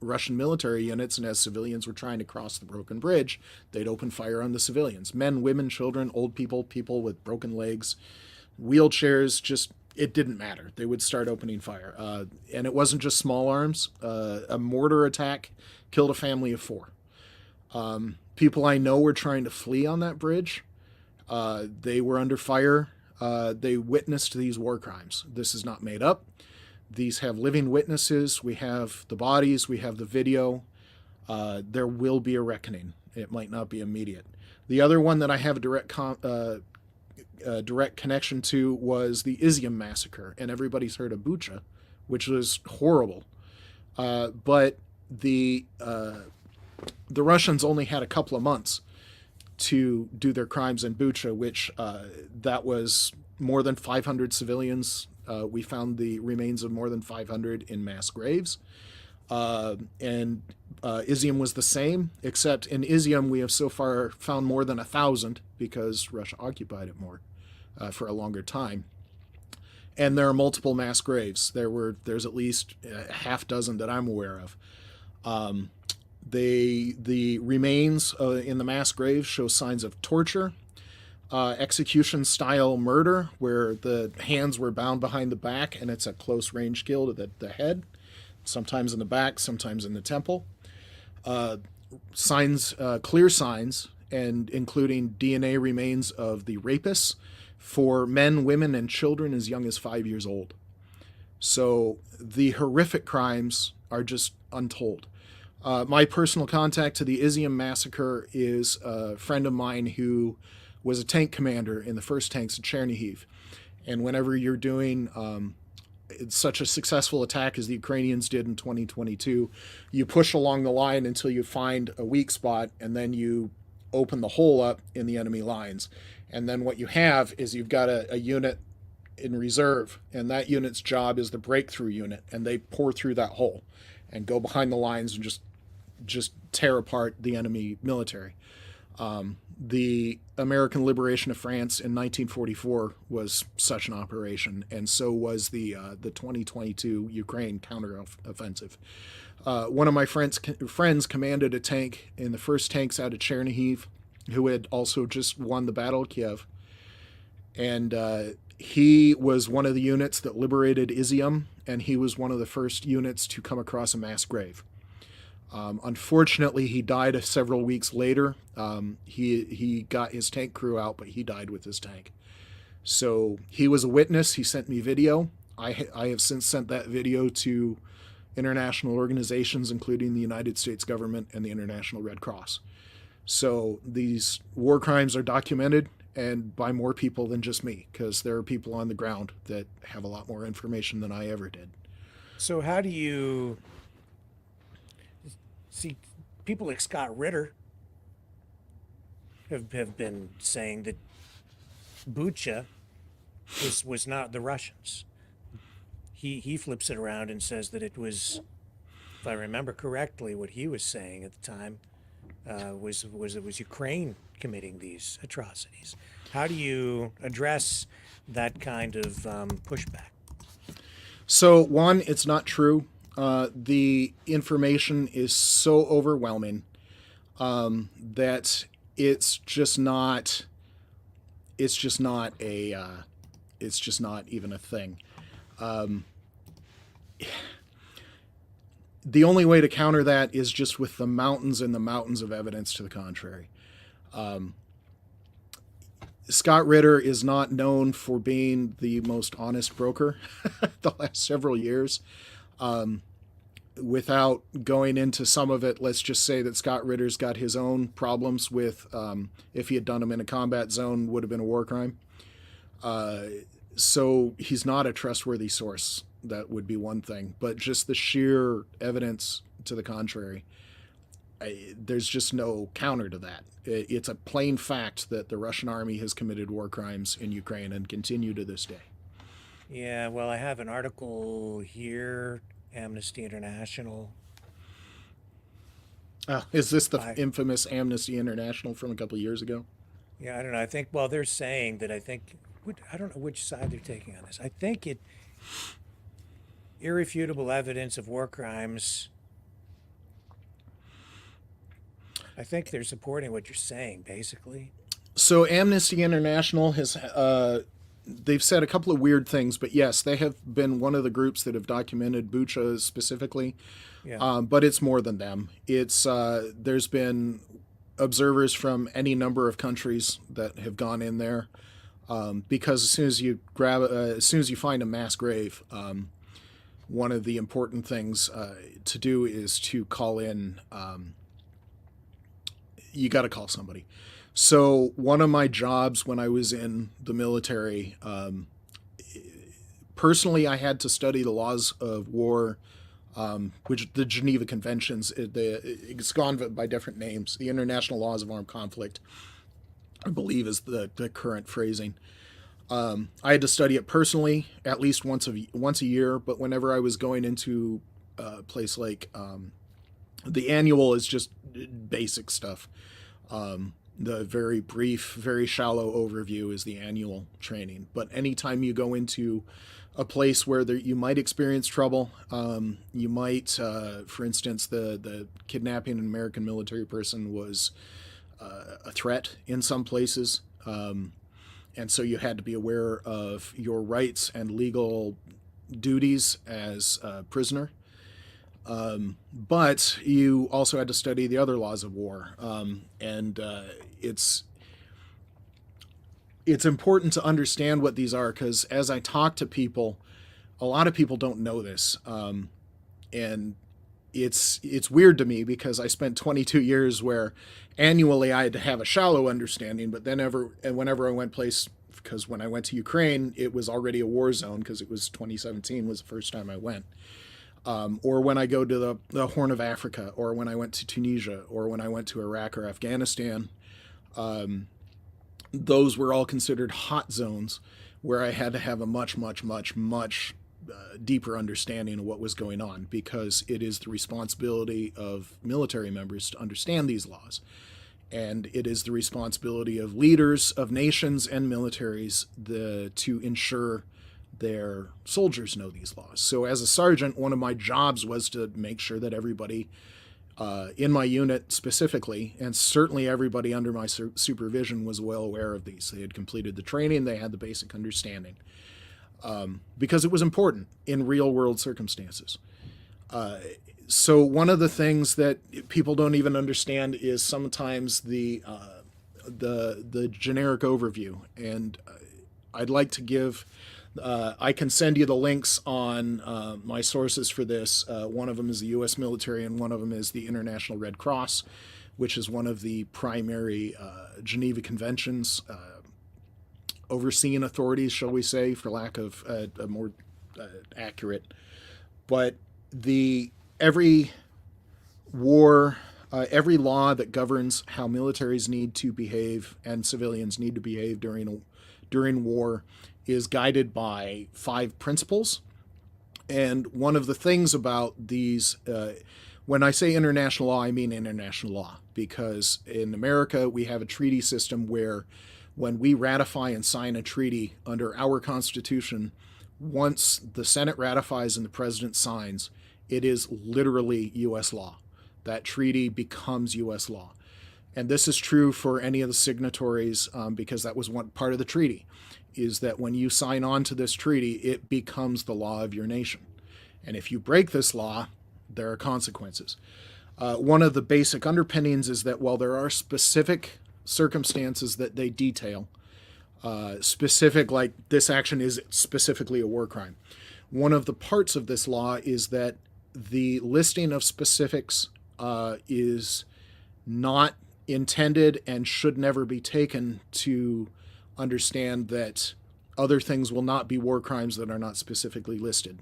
Russian military units, and as civilians were trying to cross the broken bridge, they'd open fire on the civilians. Men, women, children, old people, people with broken legs, wheelchairs, just, it didn't matter. They would start opening fire. And it wasn't just small arms. A mortar attack killed a family of 4. People I know were trying to flee on that bridge. They were under fire. They witnessed these war crimes. This is not made up. These have living witnesses. We have the bodies. We have the video. There will be a reckoning. It might not be immediate. The other one that I have a direct connection to was the Izium massacre, and everybody's heard of Bucha, which was horrible. But the Russians only had a couple of months to do their crimes in Bucha, which that was more than 500 civilians. We found the remains of more than 500 in mass graves. And Izium was the same, except in Izium we have so far found more than 1,000 because Russia occupied it more for a longer time. And there are multiple mass graves. There's at least a half dozen that I'm aware of. The remains in the mass graves show signs of torture, execution-style murder, where the hands were bound behind the back and it's a close-range kill to the head, sometimes in the back, sometimes in the temple. Clear signs, and including DNA remains of the rapists for men, women, and children as young as 5 years old. So the horrific crimes are just untold. My personal contact to the Izium massacre is a friend of mine who was a tank commander in the first tanks at Chernihiv. And whenever you're doing such a successful attack as the Ukrainians did in 2022, you push along the line until you find a weak spot, and then you open the hole up in the enemy lines. And then what you have is you've got a unit in reserve, and that unit's job is the breakthrough unit, and they pour through that hole and go behind the lines and just tear apart the enemy military. The American liberation of France in 1944 was such an operation, and so was the 2022 Ukraine counteroffensive. One of my friends commanded a tank in the first tanks out of Chernihiv, who had also just won the Battle of Kiev, and he was one of the units that liberated Izium, and he was one of the first units to come across a mass grave. Unfortunately, he died several weeks later. He got his tank crew out, but he died with his tank. So he was a witness. He sent me video. I have since sent that video to international organizations, including the United States government and the International Red Cross. So these war crimes are documented, and by more people than just me, because there are people on the ground that have a lot more information than I ever did. So how do you see people like Scott Ritter have been saying that Bucha was not the Russians. He flips it around and says that it was, if I remember correctly, what he was saying at the time was it was Ukraine committing these atrocities. How do you address that kind of pushback? So one, it's not true. The information is so overwhelming that it's just not even a thing. The only way to counter that is just with the mountains and the mountains of evidence to the contrary. Scott Ritter is not known for being the most honest broker the last several years. Without going into some of it, let's just say that Scott Ritter's got his own problems with, if he had done them in a combat zone, would have been a war crime. So he's not a trustworthy source. That would be one thing. But just the sheer evidence to the contrary, there's just no counter to that. It's a plain fact that the Russian army has committed war crimes in Ukraine and continue to this day. Yeah, well, I have an article here, Amnesty International. Is this the infamous Amnesty International from a couple of years ago? Yeah, I don't know. I think, well, they're saying that I don't know which side they're taking on this. I think irrefutable evidence of war crimes. I think they're supporting what you're saying, basically. So Amnesty International has they've said a couple of weird things, but yes, they have been one of the groups that have documented Bucha specifically. Yeah. But it's more than them. It's there's been observers from any number of countries that have gone in there, because as soon as you as soon as you find a mass grave, one of the important things to do is to call in. You got to call somebody. So one of my jobs when I was in the military, personally, I had to study the laws of war, which the Geneva Conventions, it's gone by different names. The International Laws of Armed Conflict, I believe, is the current phrasing. I had to study it personally at least once a year, but whenever I was going into a place like the annual is just basic stuff. The very brief, very shallow overview is the annual training. But anytime you go into a place where you might experience trouble, you might, for instance, the kidnapping an American military person was a threat in some places. And so you had to be aware of your rights and legal duties as a prisoner. But you also had to study the other laws of war. And it's important to understand what these are, because as I talk to people, a lot of people don't know this. And it's weird to me because I spent 22 years where annually I had to have a shallow understanding, but then whenever I went because when I went to Ukraine, it was already a war zone because it was 2017 was the first time I went. Or when I go to the Horn of Africa, or when I went to Tunisia, or when I went to Iraq or Afghanistan, those were all considered hot zones where I had to have a much, much, much, much deeper understanding of what was going on, because it is the responsibility of military members to understand these laws. And it is the responsibility of leaders of nations and militaries to ensure their soldiers know these laws. So as a sergeant, one of my jobs was to make sure that everybody in my unit specifically, and certainly everybody under my supervision, was well aware of these. They had completed the training, they had the basic understanding, because it was important in real world circumstances. So one of the things that people don't even understand is sometimes the generic overview, and I'd like to give. I can send you the links on my sources for this. One of them is the U.S. military, and one of them is the International Red Cross, which is one of the primary Geneva Conventions overseeing authorities, shall we say, for lack of a more accurate. But every war, every law that governs how militaries need to behave and civilians need to behave during war is guided by 5 principles. And one of the things about these, when I say international law, I mean international law, because in America we have a treaty system where when we ratify and sign a treaty under our Constitution, once the Senate ratifies and the President signs, it is literally U.S. law. That treaty becomes U.S. law. And this is true for any of the signatories, because that was one part of the treaty, is that when you sign on to this treaty, it becomes the law of your nation. And if you break this law, there are consequences. One of the basic underpinnings is that while there are specific circumstances that they detail, specific, like this action is specifically a war crime, one of the parts of this law is that the listing of specifics is not intended and should never be taken to understand that other things will not be war crimes that are not specifically listed.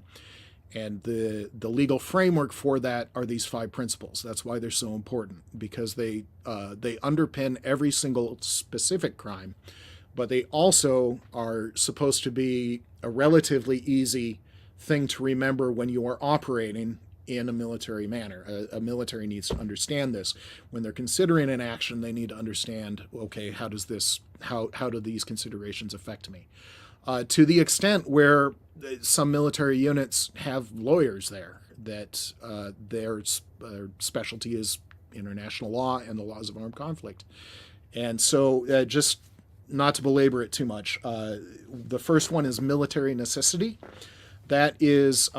And the legal framework for that are these 5 principles. That's why they're so important, because they underpin every single specific crime, but they also are supposed to be a relatively easy thing to remember when you are operating in a military manner. A military needs to understand this. When they're considering an action, they need to understand, okay, how do these considerations affect me? To the extent where some military units have lawyers there, that their specialty is international law and the laws of armed conflict. And so just not to belabor it too much, the first one is military necessity. That is,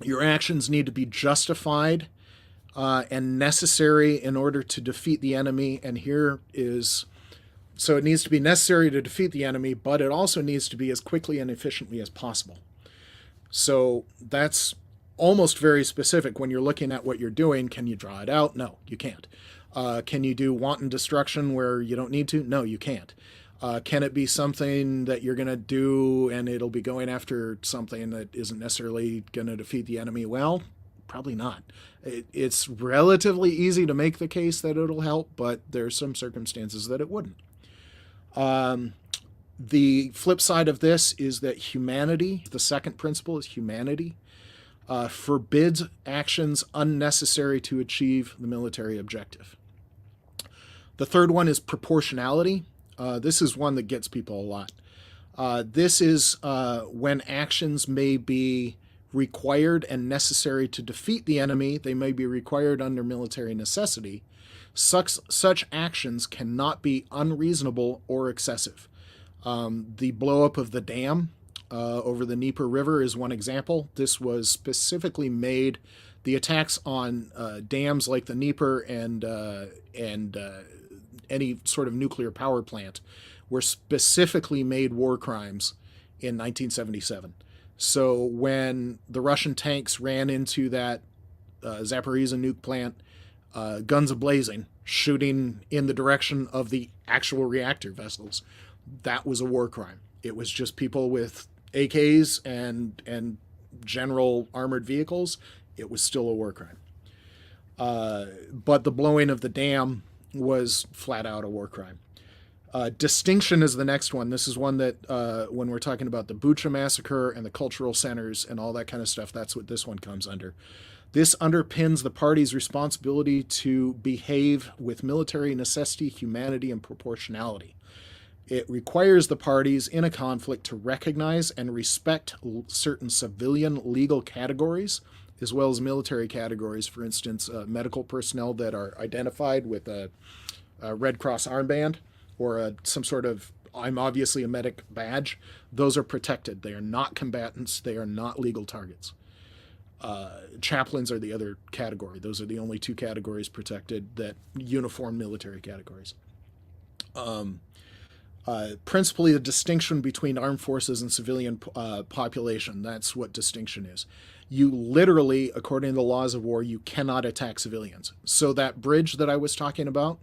your actions need to be justified and necessary in order to defeat the enemy. And here is, so it needs to be necessary to defeat the enemy, but it also needs to be as quickly and efficiently as possible. So that's almost very specific when you're looking at what you're doing. Can you draw it out? No, you can't. Can you do wanton destruction where you don't need to? No, you can't. Can it be something that you're going to do and it'll be going after something that isn't necessarily going to defeat the enemy? Well, probably not. It's relatively easy to make the case that it'll help, but there's some circumstances that it wouldn't. The flip side of this is that humanity, the second principle is humanity, forbids actions unnecessary to achieve the military objective. The third one is proportionality. This is one that gets people a lot. This is when actions may be required and necessary to defeat the enemy. They may be required under military necessity. Such actions cannot be unreasonable or excessive. The blow-up of the dam over the Dnieper River is one example. This was specifically made, the attacks on dams like the Dnieper and any sort of nuclear power plant were specifically made war crimes in 1977. So when the Russian tanks ran into that Zaporizhzhia nuke plant, guns a-blazing, shooting in the direction of the actual reactor vessels, that was a war crime. It was just people with AKs and general armored vehicles. It was still a war crime. But the blowing of the dam was flat out a war crime. Distinction is the next one. This is one that when we're talking about the Bucha massacre and the cultural centers and all that kind of stuff, that's what this one comes under. This underpins the party's responsibility to behave with military necessity, humanity, and proportionality. It requires the parties in a conflict to recognize and respect certain civilian legal categories as well as military categories. For instance, medical personnel that are identified with a Red Cross armband or some sort of I'm obviously a medic badge. Those are protected. They are not combatants. They are not legal targets. Chaplains are the other category. Those are the only two categories protected, that uniform military categories. Principally, the distinction between armed forces and civilian population. That's what distinction is. You literally, according to the laws of war, you cannot attack civilians. So that bridge that I was talking about,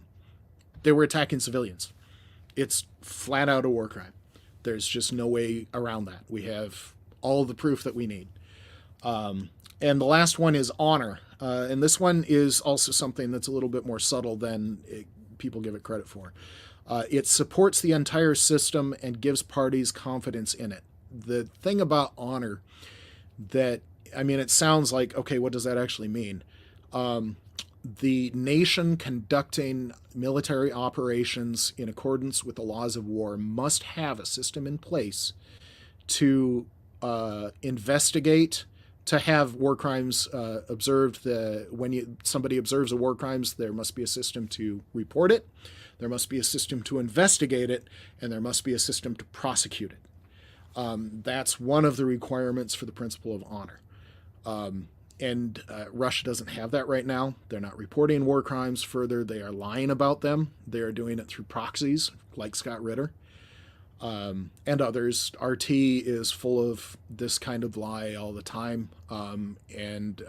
they were attacking civilians. It's flat out a war crime. There's just no way around that. We have all the proof that we need. And the last one is honor. And this one is also something that's a little bit more subtle than people give it credit for. It supports the entire system and gives parties confidence in it. The thing about honor that, I mean, it sounds like, okay, what does that actually mean? The nation conducting military operations in accordance with the laws of war must have a system in place to investigate, to have war crimes observed. When somebody observes a war crimes, there must be a system to report it, there must be a system to investigate it, and there must be a system to prosecute it. That's one of the requirements for the principle of honor. And Russia doesn't have that right now. They're not reporting war crimes further. They are lying about them. They are doing it through proxies like Scott Ritter and others. RT is full of this kind of lie all the time. And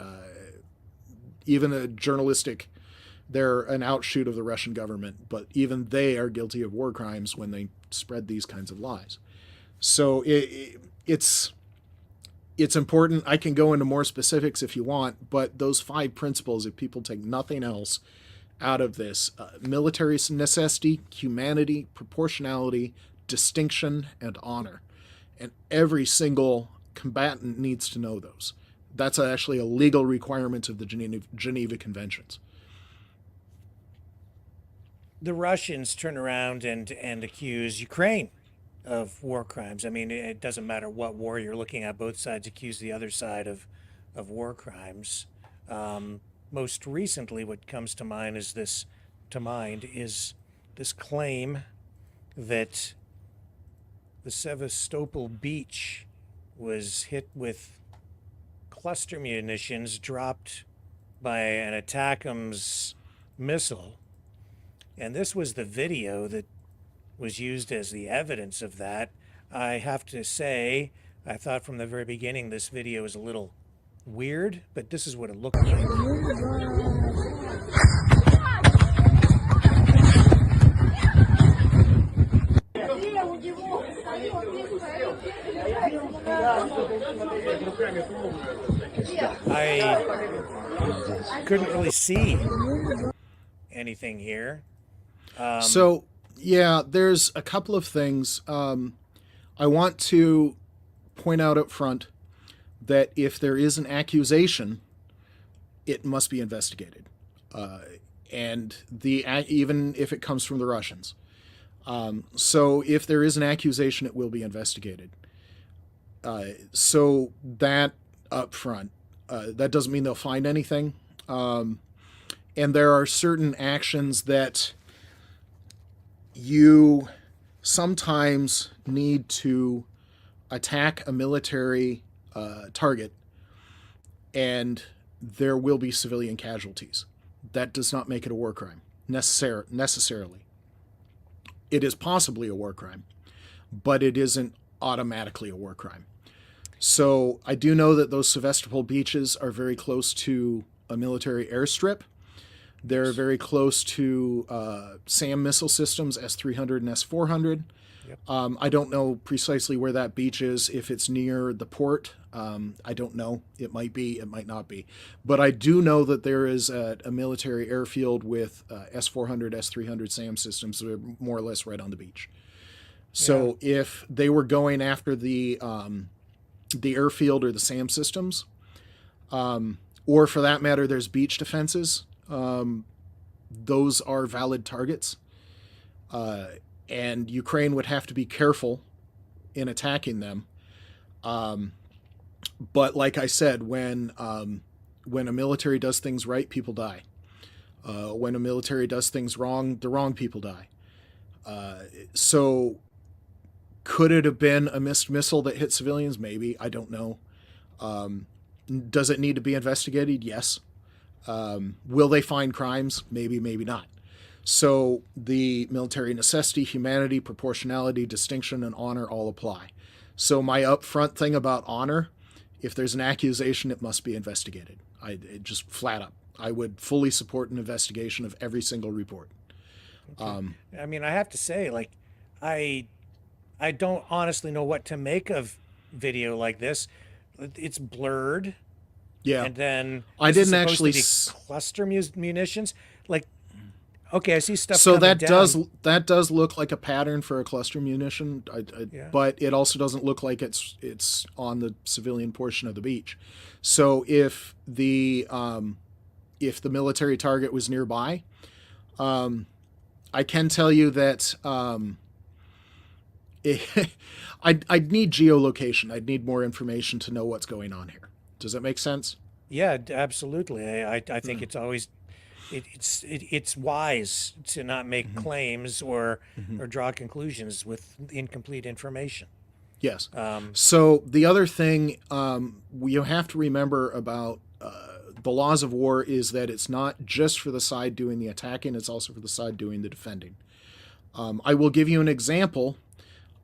even a journalistic, they're an outshoot of the Russian government, but even they are guilty of war crimes when they spread these kinds of lies. So it's important. I can go into more specifics if you want, but those 5 principles, if people take nothing else out of this, military necessity, humanity, proportionality, distinction, and honor. And every single combatant needs to know those. That's actually a legal requirement of the Geneva Conventions. The Russians turn around and accuse Ukraine of war crimes. I mean, it doesn't matter what war you're looking at. Both sides accuse the other side of war crimes. Most recently, what comes to mind is this claim that the Sevastopol beach was hit with cluster munitions dropped by an ATACMS missile. And this was the video that was used as the evidence of that. I have to say, I thought from the very beginning this video was a little weird, but this is what it looked like. I couldn't really see anything here. So, yeah, there's a couple of things. I want to point out up front that if there is an accusation, it must be investigated. And even if it comes from the Russians. So if there is an accusation, it will be investigated. So that up front, that doesn't mean they'll find anything. And there are certain actions that you sometimes need to attack a military target, and there will be civilian casualties. That does not make it a war crime necessarily. It is possibly a war crime, but it isn't automatically a war crime. So I do know that those Sevastopol beaches are very close to a military airstrip. They're very close to SAM missile systems, S-300 and S-400. Yep. I don't know precisely where that beach is, if it's near the port. I don't know. It might be, it might not be. But I do know that there is a military airfield with S-400, S-300 SAM systems that are more or less right on the beach. So if they were going after the airfield or the SAM systems, or for that matter, there's beach defenses, those are valid targets. And Ukraine would have to be careful in attacking them. But like I said, when a military does things right, people die. When a military does things wrong, the wrong people die. So could it have been a missed missile that hit civilians? Maybe. I don't know. Does it need to be investigated? Yes. Will they find crimes? Maybe, maybe not. So the military necessity, humanity, proportionality, distinction, and honor all apply. So my upfront thing about honor, if there's an accusation, it must be investigated. It just flat up. I would fully support an investigation of every single report. Okay. I mean, I have to say, like, I don't honestly know what to make of video like this. It's blurred. Yeah. And then I didn't actually cluster munitions. Like, okay, I see stuff. So that does look like a pattern for a cluster munition, but it also doesn't look like it's on the civilian portion of the beach. So if the military target was nearby, I can tell you that I'd need geolocation. I'd need more information to know what's going on here. Does that make sense? Yeah, absolutely. I think it's always it's wise to not make claims or draw conclusions with incomplete information. Yes. So the other thing you have to remember about the laws of war is that it's not just for the side doing the attacking, it's also for the side doing the defending. I will give you an example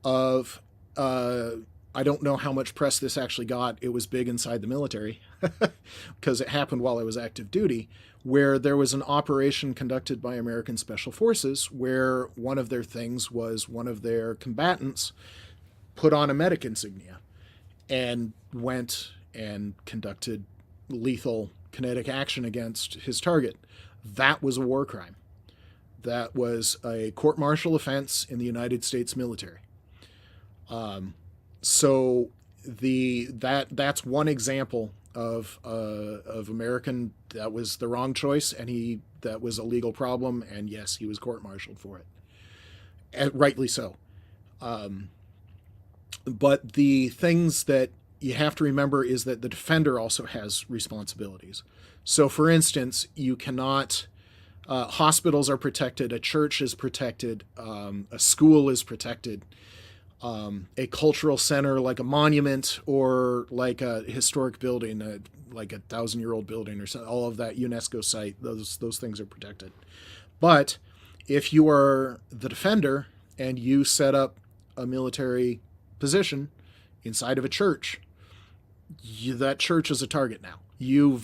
of, I don't know how much press this actually got. It was big inside the military because it happened while I was active duty, where there was an operation conducted by American Special Forces where one of their things was one of their combatants put on a medic insignia and went and conducted lethal kinetic action against his target. That was a war crime. That was a court-martial offense in the United States military. So that's one example of American, that was the wrong choice, and that was a legal problem, and yes, he was court-martialed for it, and rightly so. But the things that you have to remember is that the defender also has responsibilities. So, for instance, you cannot Hospitals are protected. A church is protected. A school is protected. A cultural center like a monument or like a historic building, like a 1,000-year-old building or something, all of that UNESCO site, those things are protected. But if you are the defender and you set up a military position inside of a church, that church is a target now. You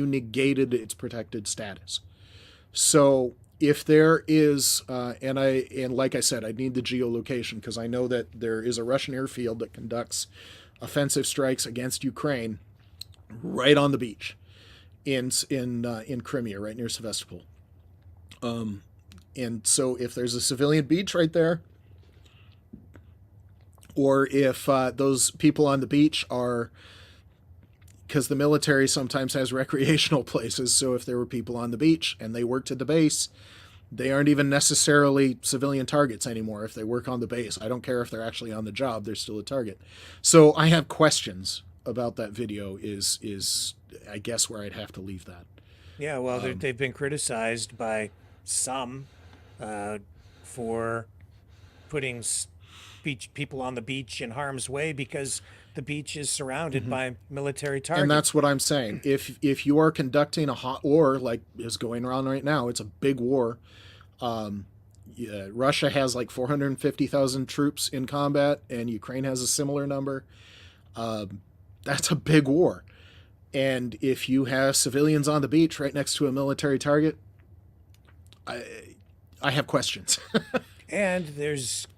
negated its protected status. So if there is, and like I said, I need the geolocation because I know that there is a Russian airfield that conducts offensive strikes against Ukraine right on the beach in Crimea, right near Sevastopol. And so if there's a civilian beach right there, or if those people on the beach are, because the military sometimes has recreational places, so if there were people on the beach and they worked at the base, they aren't even necessarily civilian targets anymore if they work on the base. I don't care if they're actually on the job, they're still a target. So I have questions about that video is I guess where I'd have to leave that. Yeah, well, they've been criticized by some for putting people on the beach in harm's way because the beach is surrounded by military targets. And that's what I'm saying. If you are conducting a hot war like is going on right now, it's a big war. Russia has like 450,000 troops in combat, and Ukraine has a similar number. That's a big war. And if you have civilians on the beach right next to a military target, I have questions. And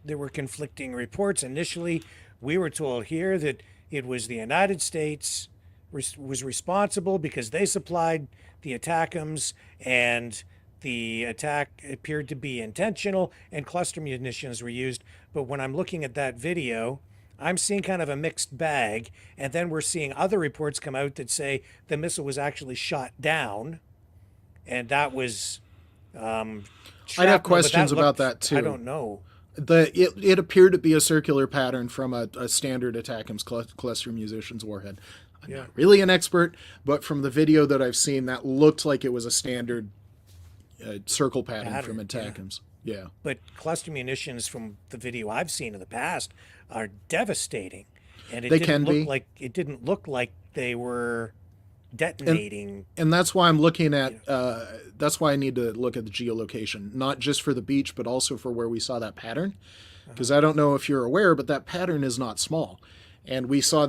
there were conflicting reports. Initially, we were told here that it was the United States was responsible because they supplied the ATACMS, and the attack appeared to be intentional and cluster munitions were used. But when I'm looking at that video, I'm seeing kind of a mixed bag. And then we're seeing other reports come out that say the missile was actually shot down, and that was I'd have questions about that too. I don't know. It appeared to be a circular pattern from a standard ATACMS cluster munitions warhead. I'm not really an expert, but from the video that I've seen, that looked like it was a standard circle pattern from ATACMS. Yeah. But cluster munitions from the video I've seen in the past are devastating, and it didn't look like they were detonating. And that's why I'm looking at that's why I need to look at the geolocation, not just for the beach but also for where we saw that pattern, because I don't know if you're aware, but that pattern is not small, and we saw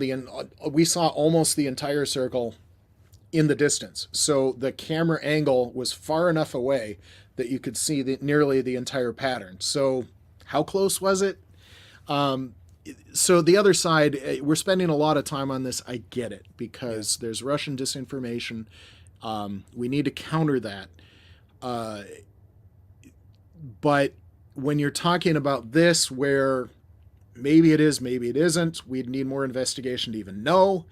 almost the entire circle in the distance, so the camera angle was far enough away that you could see nearly the entire pattern. So how close was it? So the other side, we're spending a lot of time on this. I get it, because there's Russian disinformation. We need to counter that. But when you're talking about this, where maybe it is, maybe it isn't, we'd need more investigation to even know.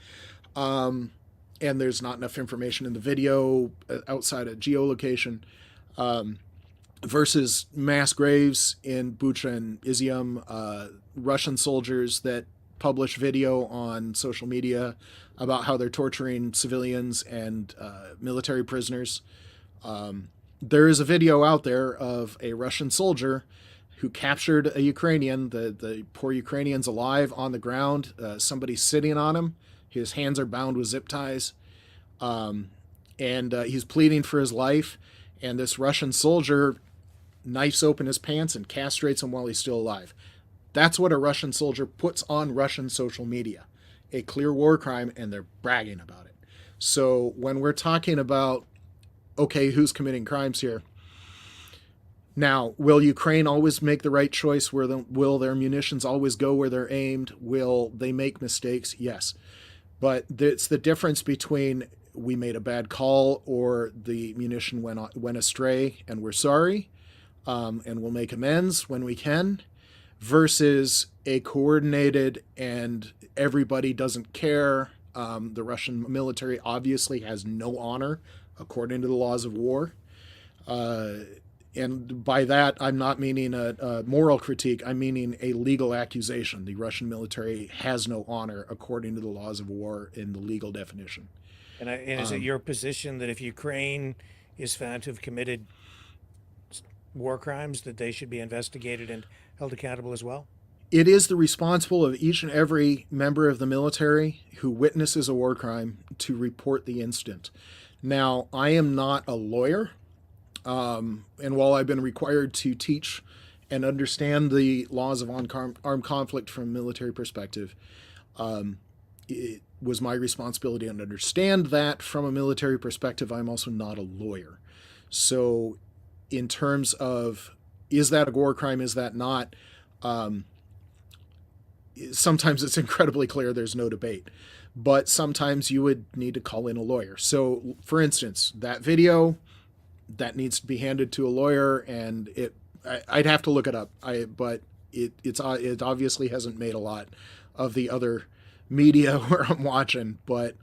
And there's not enough information in the video outside of geolocation. Versus mass graves in Bucha and Izium, Russian soldiers that publish video on social media about how they're torturing civilians and military prisoners. There is a video out there of a Russian soldier who captured a Ukrainian, the poor Ukrainian's alive on the ground, somebody sitting on him. His hands are bound with zip ties, and he's pleading for his life, and this Russian soldier knifes open his pants and castrates him while he's still alive. That's what a Russian soldier puts on Russian social media. A clear war crime, and they're bragging about it. So when we're talking about, okay, who's committing crimes here? Now, will Ukraine always make the right choice? Will their munitions always go where they're aimed? Will they make mistakes? Yes. But it's the difference between we made a bad call or the munition went astray and we're sorry, and we'll make amends when we can, versus a coordinated and everybody doesn't care. The Russian military obviously has no honor according to the laws of war. And by that, I'm not meaning a moral critique. I'm meaning a legal accusation. The Russian military has no honor according to the laws of war in the legal definition. And is it your position that if Ukraine is found to have committed war crimes that they should be investigated and held accountable as well? It is the responsible of each and every member of the military who witnesses a war crime to report the incident. Now, I am not a lawyer, and while I've been required to teach and understand the laws of armed conflict from a military perspective, it was my responsibility to understand that from a military perspective. I'm also not a lawyer. So in terms of, is that a war crime, is that not, sometimes it's incredibly clear, there's no debate. But sometimes you would need to call in a lawyer. So, for instance, that video, that needs to be handed to a lawyer, and I'd have to look it up. But it obviously hasn't made a lot of the other media where I'm watching. But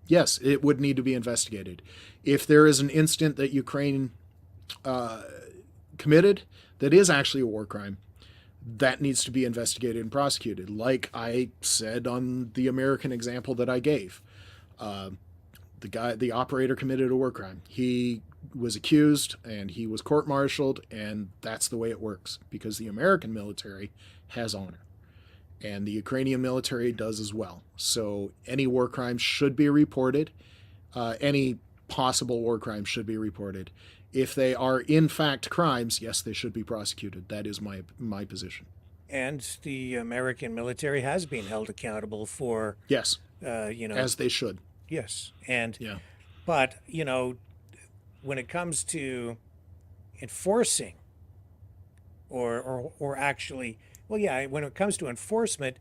yes, it would need to be investigated. If there is an incident that Ukraine committed that is actually a war crime, that needs to be investigated and prosecuted. Like I said on the American example that I gave, the operator committed a war crime. He was accused and he was court-martialed, and that's the way it works, because the American military has honor and the Ukrainian military does as well. So any war crimes should be reported. Any possible war crimes should be reported. If they are in fact crimes, yes, they should be prosecuted. That is my position. And the American military has been held accountable for, yes, as they should. Yes, and yeah, but when it comes to enforcing, or actually, well, yeah, when it comes to enforcement,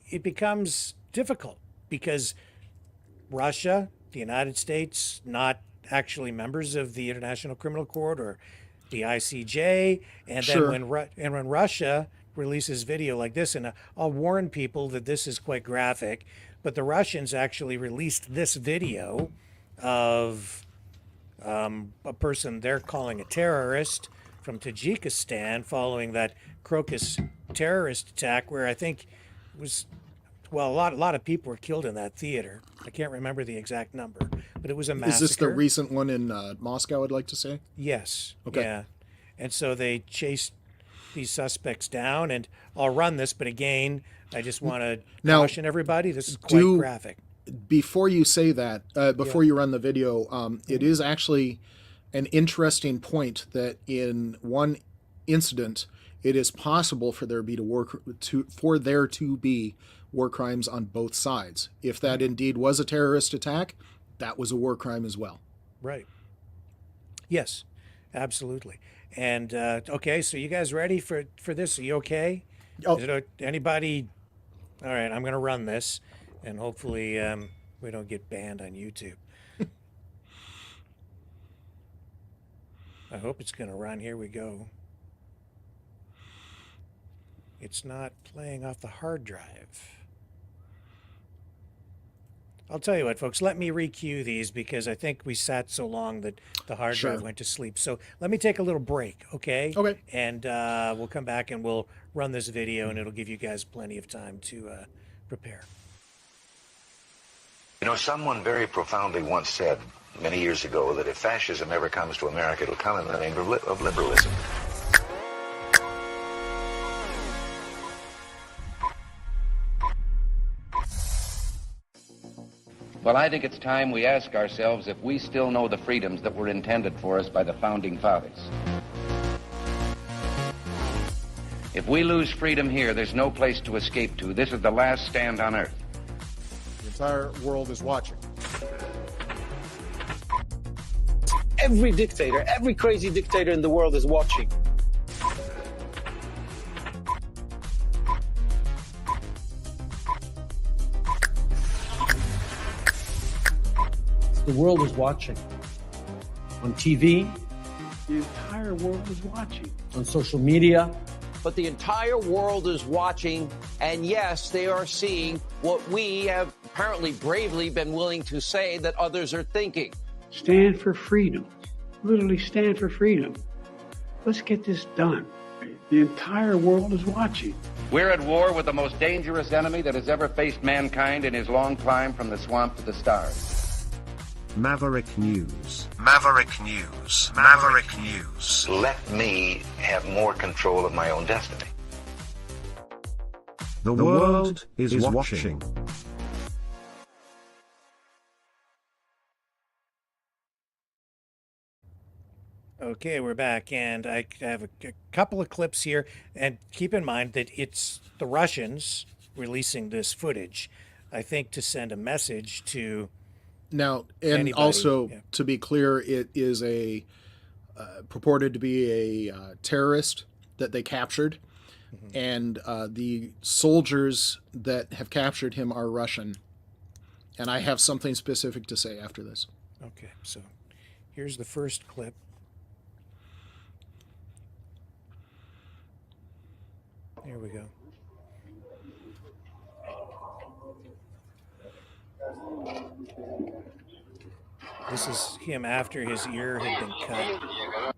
it becomes difficult because Russia, the United States, not actually members of the International Criminal Court or the ICJ, and sure. then when Russia releases video like this, and I'll warn people that this is quite graphic, but the Russians actually released this video of a person they're calling a terrorist from Tajikistan following that Crocus terrorist attack, where I think it was, well, a lot of people were killed in that theater. I can't remember the exact number, but it was a massacre. Is this the recent one in Moscow, I'd like to say? Yes. Okay. Yeah. And so they chased these suspects down, and I'll run this, but again, I just want to caution everybody, this is quite graphic. Before you say that, you run the video, it is actually an interesting point that in one incident, it is possible for there to be war crimes on both sides. If that indeed was a terrorist attack, that was a war crime as well. Right. Yes, absolutely. And okay, so you guys ready for this? Are you okay? Oh. Anybody? All right, I'm going to run this, and hopefully we don't get banned on YouTube. I hope it's going to run. Here we go. It's not playing off the hard drive. I'll tell you what, folks, let me re-cue these because I think we sat so long that the hard drive went to sleep. So let me take a little break, okay? Okay. And we'll come back and we'll run this video, and it'll give you guys plenty of time to prepare. You know, someone very profoundly once said many years ago that if fascism ever comes to America, it'll come in the name of liberalism. Well, I think it's time we ask ourselves if we still know the freedoms that were intended for us by the Founding Fathers. If we lose freedom here, there's no place to escape to. This is the last stand on Earth. The entire world is watching. Every dictator, every crazy dictator in the world is watching. The world is watching. On TV, the entire world is watching. On social media. But the entire world is watching, and yes, they are seeing what we have apparently bravely been willing to say that others are thinking. Stand for freedom. Literally stand for freedom. Let's get this done. The entire world is watching. We're at war with the most dangerous enemy that has ever faced mankind in his long climb from the swamp to the stars. Maverick News. Maverick News. Maverick News. Let me have more control of my own destiny. The world is watching. Okay, we're back, and I have a couple of clips here, and keep in mind that it's the Russians releasing this footage, I think, to send a message to Now, and anybody. also, Yeah. to be clear, it is a purported to be a terrorist that they captured, and the soldiers that have captured him are Russian. And I have something specific to say after this. Okay, so here's the first clip. Here we go. This is him after his ear had been cut.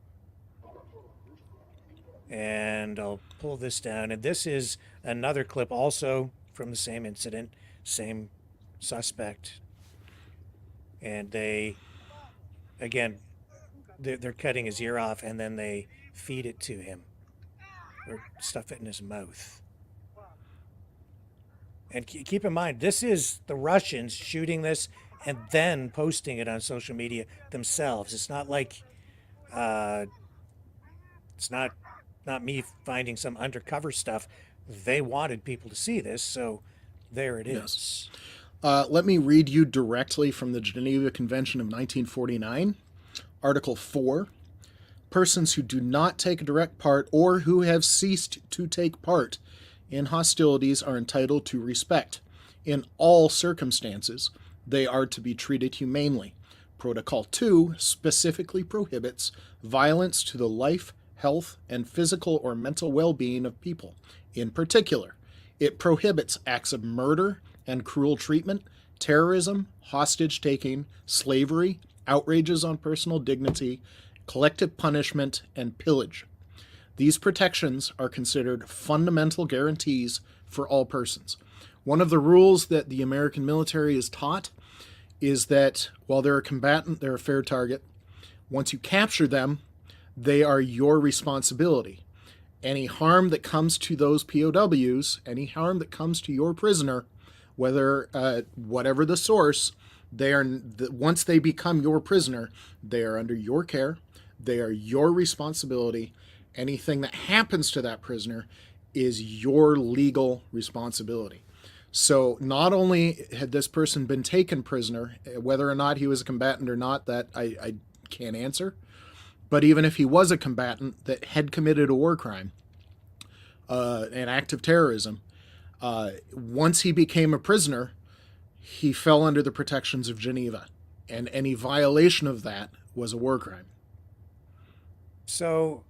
And I'll pull this down. And this is another clip also from the same incident, same suspect. And they, again, they're cutting his ear off, and then they feed it to him or stuff it in his mouth. And keep in mind, this is the Russians shooting this and then posting it on social media themselves. It's not like, it's not me finding some undercover stuff. They wanted people to see this, so there it is. Let me read you directly from the Geneva Convention of 1949, Article 4. Persons who do not take a direct part or who have ceased to take part in hostilities are entitled to respect. In all circumstances, they are to be treated humanely. Protocol 2 specifically prohibits violence to the life, health, and physical or mental well-being of people. In particular, it prohibits acts of murder and cruel treatment, terrorism, hostage-taking, slavery, outrages on personal dignity, collective punishment, and pillage. These protections are considered fundamental guarantees for all persons. One of the rules that the American military is taught is that while they're a combatant, they're a fair target. Once you capture them, they are your responsibility. Any harm that comes to those POWs, any harm that comes to your prisoner, whether whatever the source, once they become your prisoner, they are under your care. They are your responsibility. Anything that happens to that prisoner is your legal responsibility. So not only had this person been taken prisoner, whether or not he was a combatant or not, that I can't answer, but even if he was a combatant that had committed a war crime, an act of terrorism, once he became a prisoner, he fell under the protections of Geneva, and any violation of that was a war crime. So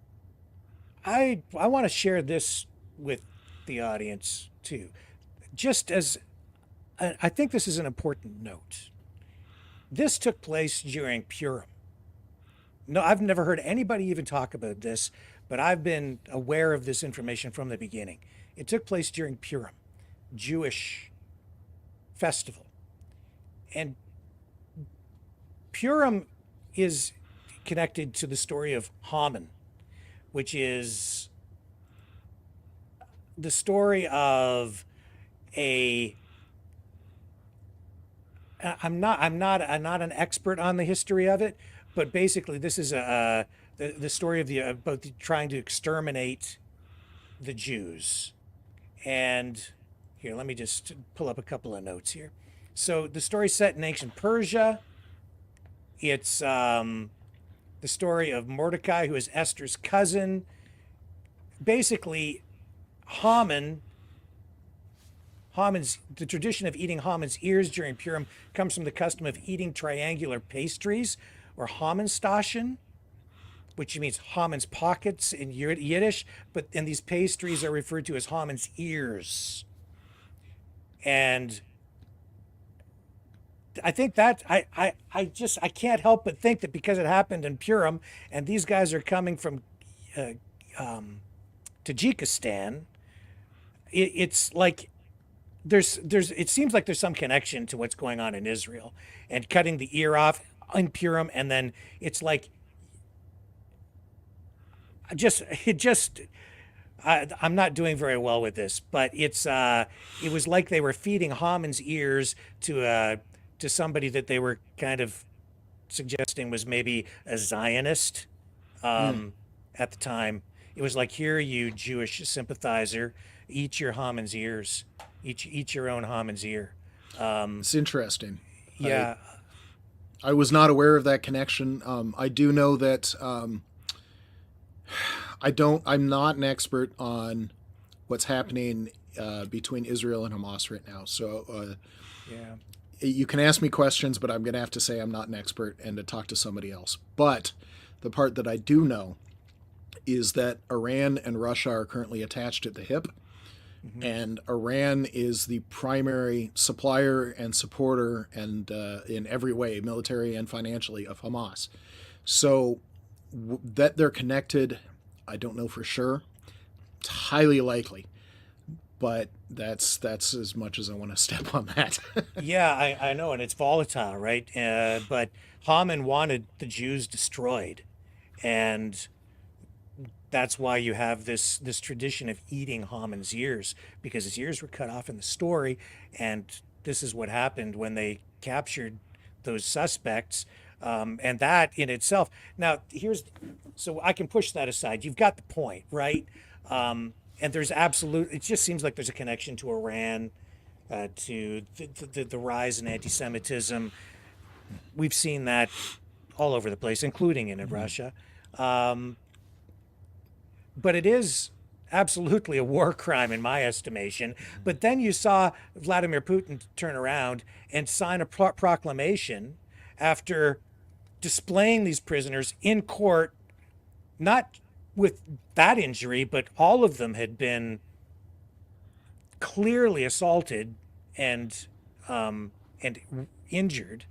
I want to share this with the audience too. Just as I think this is an important note. This took place during Purim. No, I've never heard anybody even talk about this, but I've been aware of this information from the beginning. It took place during Purim, Jewish festival. And Purim is connected to the story of Haman, which is the story of I'm not an expert on the history of it, but basically this is the story of about trying to exterminate the Jews. And here, let me just pull up a couple of notes here. So the story's set in ancient Persia. It's the story of Mordecai, who is Esther's cousin. Basically, the tradition of eating Haman's ears during Purim comes from the custom of eating triangular pastries, or Hamanstaschen, which means Haman's pockets in Yiddish, and these pastries are referred to as Haman's ears. And I think that I can't help but think that because it happened in Purim, and these guys are coming from Tajikistan, it's like it seems like there's some connection to what's going on in Israel, and cutting the ear off in Purim, and then it's like I'm not doing very well with this, but it was like they were feeding Haman's ears to somebody that they were kind of suggesting was maybe a Zionist at the time. It was like, here, you Jewish sympathizer, eat your Haman's ears, eat your own Haman's ear. It's interesting. Yeah. I was not aware of that connection. I do know that I'm not an expert on what's happening between Israel and Hamas right now. So Yeah. you can ask me questions, but I'm going to have to say I'm not an expert and to talk to somebody else. But the part that I do know is that Iran and Russia are currently attached at the hip. And Iran is the primary supplier and supporter and in every way, military and financially, of Hamas. So that they're connected, I don't know for sure. It's highly likely, but that's as much as I want to step on that. Yeah, I know, and it's volatile, right? But Haman wanted the Jews destroyed, and that's why you have this tradition of eating Haman's ears, because his ears were cut off in the story, and this is what happened when they captured those suspects. And that in itself. Now, so I can push that aside. You've got the point, right? And there's it just seems like there's a connection to Iran, to the rise in anti-Semitism. We've seen that all over the place, including in Russia. But it is absolutely a war crime in my estimation. But then you saw Vladimir Putin turn around and sign a proclamation after displaying these prisoners in court, not with that injury, but all of them had been clearly assaulted and injured.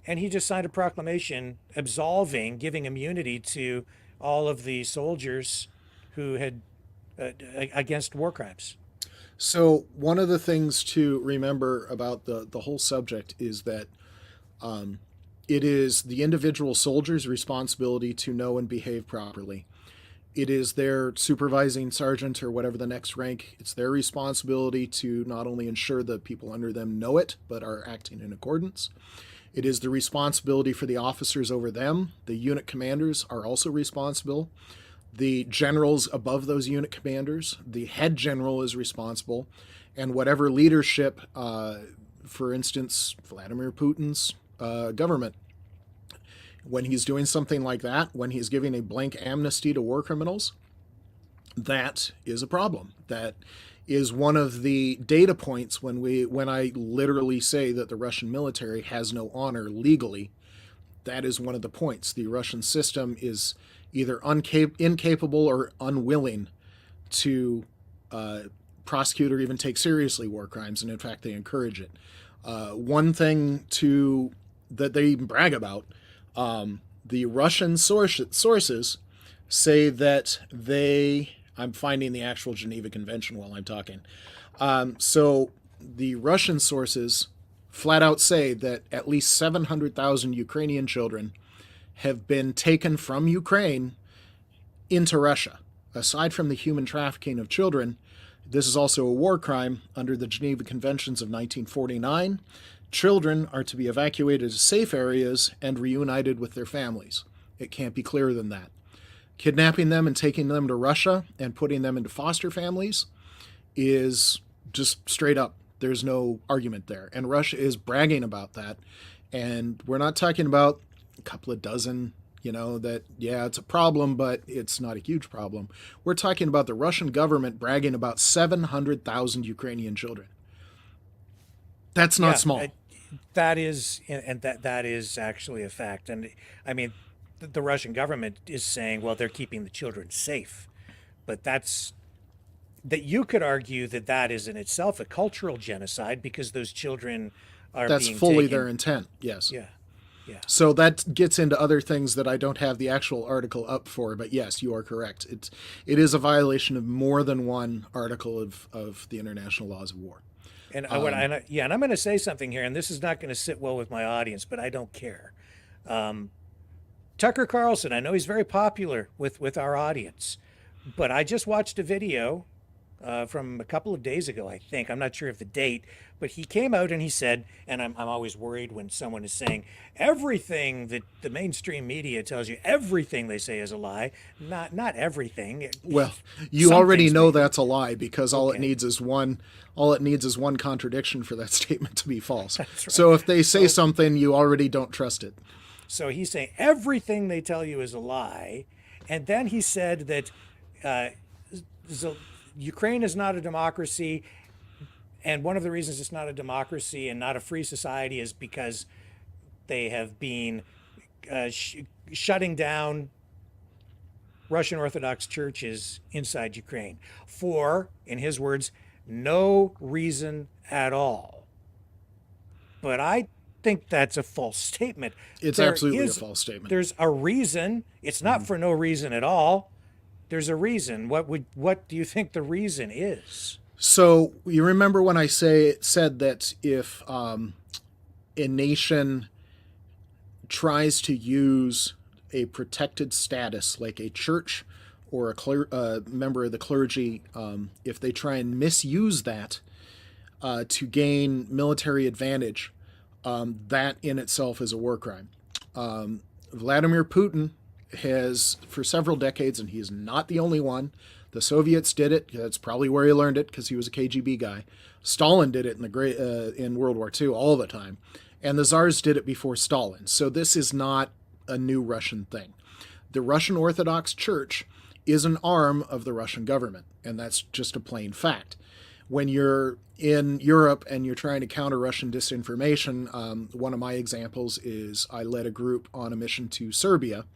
And he just signed a proclamation absolving, giving immunity to all of the soldiers who had against war crimes. So one of the things to remember about the whole subject is that it is the individual soldier's responsibility to know and behave properly. It is their supervising sergeant or whatever the next rank, it's their responsibility to not only ensure that people under them know it, but are acting in accordance. It is the responsibility for the officers over them. The unit commanders are also responsible. The generals above those unit commanders, the head general is responsible. And whatever leadership, for instance, Vladimir Putin's government, when he's doing something like that, when he's giving a blank amnesty to war criminals, that is a problem. That is one of the data points when I literally say that the Russian military has no honor legally. That is one of the points. The Russian system is either incapable or unwilling to prosecute or even take seriously war crimes, and in fact they encourage it. One thing that they even brag about, the Russian sources say that I'm finding the actual Geneva Convention while I'm talking. So the Russian sources flat out say that at least 700,000 Ukrainian children have been taken from Ukraine into Russia. Aside from the human trafficking of children, this is also a war crime under the Geneva Conventions of 1949. Children are to be evacuated to safe areas and reunited with their families. It can't be clearer than that. Kidnapping them and taking them to Russia and putting them into foster families is just straight up. There's no argument there. And Russia is bragging about that. And we're not talking about a couple of dozen, it's a problem, but it's not a huge problem. We're talking about the Russian government bragging about 700,000 Ukrainian children. That's not small. That is actually a fact. And I mean, the Russian government is saying, well, they're keeping the children safe. But you could argue that is in itself a cultural genocide, because those children are That's being fully taken. their intent, yes. Yeah. Yeah. So that gets into other things that I don't have the actual article up for, but yes, you are correct. It is a violation of more than one article of the International Laws of War. And and I'm going to say something here, and this is not going to sit well with my audience, but I don't care. Tucker Carlson, I know he's very popular with our audience, but I just watched a video from a couple of days ago, I think. I'm not sure of the date, but he came out and he said, and I'm always worried when someone is saying everything that the mainstream media tells you, everything they say is a lie. Not everything. Well, you already know maybe. That's a lie, because all it Okay. needs is one contradiction for that statement to be false. That's right. So if they say something, you already don't trust it. So he's saying everything they tell you is a lie. And then he said that Ukraine is not a democracy. And one of the reasons it's not a democracy and not a free society is because they have been shutting down Russian Orthodox churches inside Ukraine for, in his words, no reason at all. But I think that's a false statement. It's There absolutely a is- false statement. There's a reason. It's not for no reason at all. There's a reason. What do you think the reason is? So you remember when I said that if a nation tries to use a protected status like a church or a member of the clergy, if they try and misuse that to gain military advantage, that in itself is a war crime. Vladimir Putin has, for several decades, and he's not the only one. The Soviets did it. That's probably where he learned it, because he was a KGB guy. Stalin did it in World War II all the time, and the Tsars did it before Stalin. So this is not a new Russian thing. The Russian Orthodox Church is an arm of the Russian government, and that's just a plain fact. When you're in Europe and you're trying to counter Russian disinformation, one of my examples is I led a group on a mission to Serbia,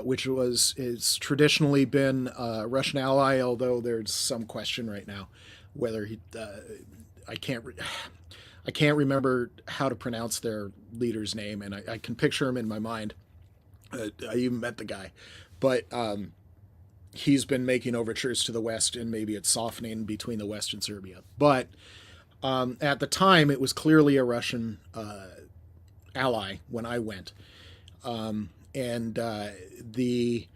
which is traditionally been a Russian ally, although there's some question right now whether I can't remember how to pronounce their leader's name, and I can picture him in my mind. I even met the guy, but he's been making overtures to the West, and maybe it's softening between the West and Serbia. But at the time, it was clearly a Russian ally when I went. And the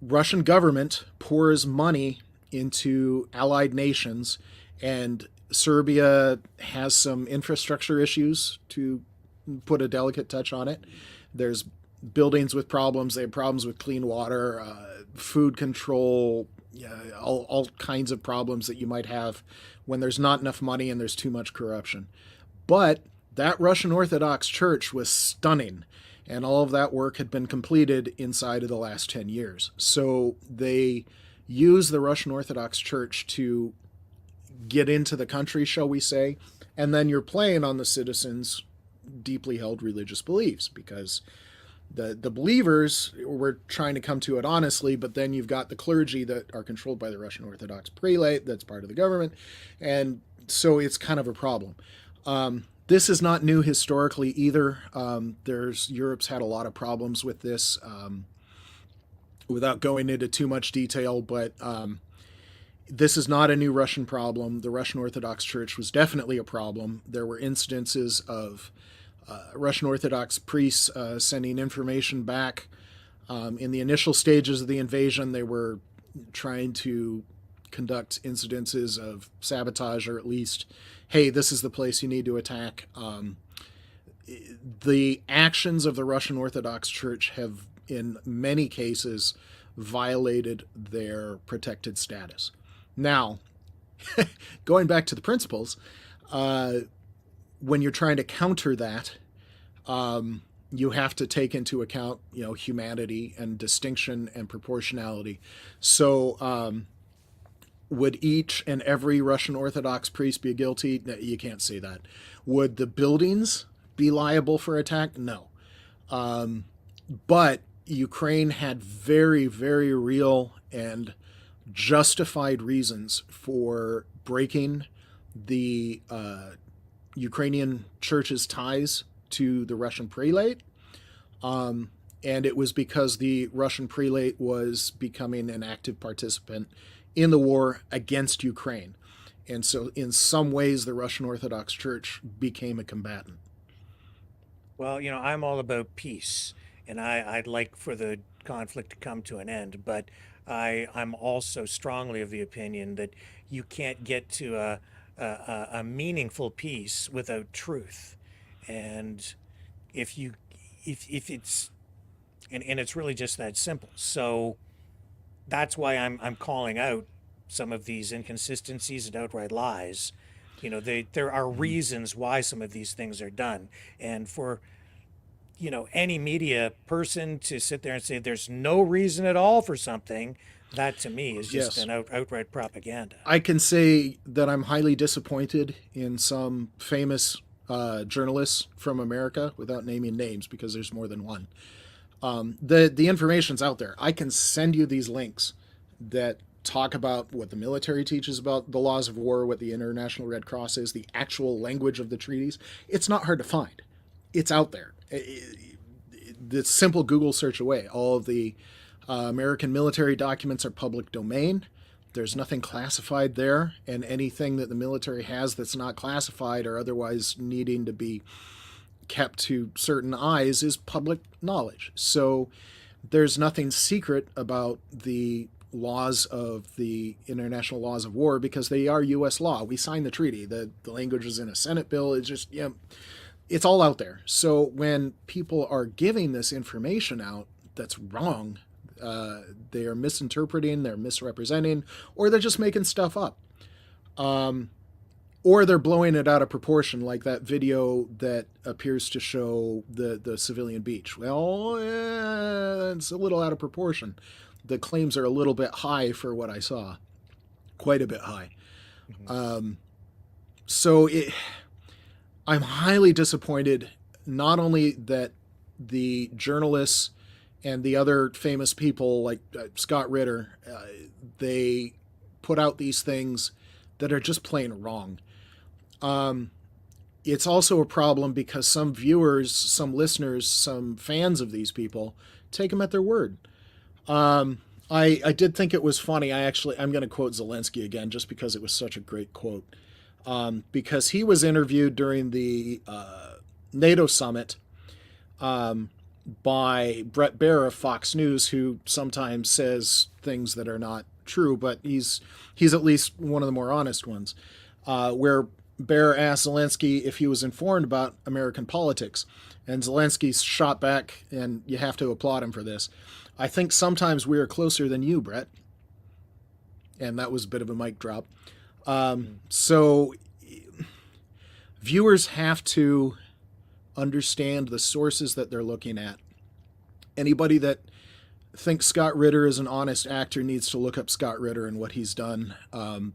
Russian government pours money into allied nations, and Serbia has some infrastructure issues, to put a delicate touch on it. There's buildings with problems. They have problems with clean water, food control, all kinds of problems that you might have when there's not enough money and there's too much corruption. But that Russian Orthodox Church was stunning, and all of that work had been completed inside of the last 10 years. So they use the Russian Orthodox Church to get into the country, shall we say, and then you're playing on the citizens' deeply held religious beliefs, because the believers were trying to come to it honestly, but then you've got the clergy that are controlled by the Russian Orthodox prelate that's part of the government, and so it's kind of a problem. This is not new historically either. Europe's had a lot of problems with this, without going into too much detail, but this is not a new Russian problem. The Russian Orthodox Church was definitely a problem. There were incidences of Russian Orthodox priests sending information back. In the initial stages of the invasion, they were trying to conduct incidences of sabotage, or at least, hey, this is the place you need to attack. The actions of the Russian Orthodox Church have, in many cases, violated their protected status. Now, going back to the principles, when you're trying to counter that, you have to take into account, humanity and distinction and proportionality. So, would each and every Russian Orthodox priest be guilty? No, you can't say that. Would the buildings be liable for attack? No. But Ukraine had very, very real and justified reasons for breaking the Ukrainian church's ties to the Russian prelate. And it was because the Russian prelate was becoming an active participant in the war against Ukraine. And so in some ways, the Russian Orthodox Church became a combatant. Well, I'm all about peace, and I'd like for the conflict to come to an end, but I'm also strongly of the opinion that you can't get to a meaningful peace without truth. And if you if it's and it's really just that simple. So that's why I'm calling out some of these inconsistencies and outright lies. There are reasons why some of these things are done, and for any media person to sit there and say there's no reason at all for something, that to me is just Yes. an outright propaganda. I can say that I'm highly disappointed in some famous journalists from America, without naming names because there's more than one. The information's out there. I can send you these links that talk about what the military teaches about the laws of war, what the International Red Cross is, the actual language of the treaties. It's not hard to find. It's out there. The simple Google search away. All of the American military documents are public domain. There's nothing classified there, and anything that the military has that's not classified or otherwise needing to be kept to certain eyes is public knowledge. So there's nothing secret about the laws of the international laws of war because they are U.S. law. We signed the treaty. The language is in a Senate bill. It's just, it's all out there. So when people are giving this information out that's wrong, they are misinterpreting, they're misrepresenting, or they're just making stuff up. Or they're blowing it out of proportion, like that video that appears to show the civilian beach. Well, it's a little out of proportion. The claims are a little bit high for what I saw. Quite a bit high. Mm-hmm. I'm highly disappointed, not only that the journalists and the other famous people like Scott Ritter, they put out these things that are just plain wrong. It's also a problem because some viewers, some listeners, some fans of these people take them at their word. I did think it was funny. I'm going to quote Zelensky again just because it was such a great quote. Because he was interviewed during the NATO summit by Brett Baer of Fox News, who sometimes says things that are not true, but he's at least one of the more honest ones, where Baer asked Zelensky if he was informed about American politics. And Zelensky shot back, and you have to applaud him for this. I think sometimes we are closer than you, Brett. And that was a bit of a mic drop. So viewers have to understand the sources that they're looking at. Anybody that thinks Scott Ritter is an honest actor needs to look up Scott Ritter and what he's done,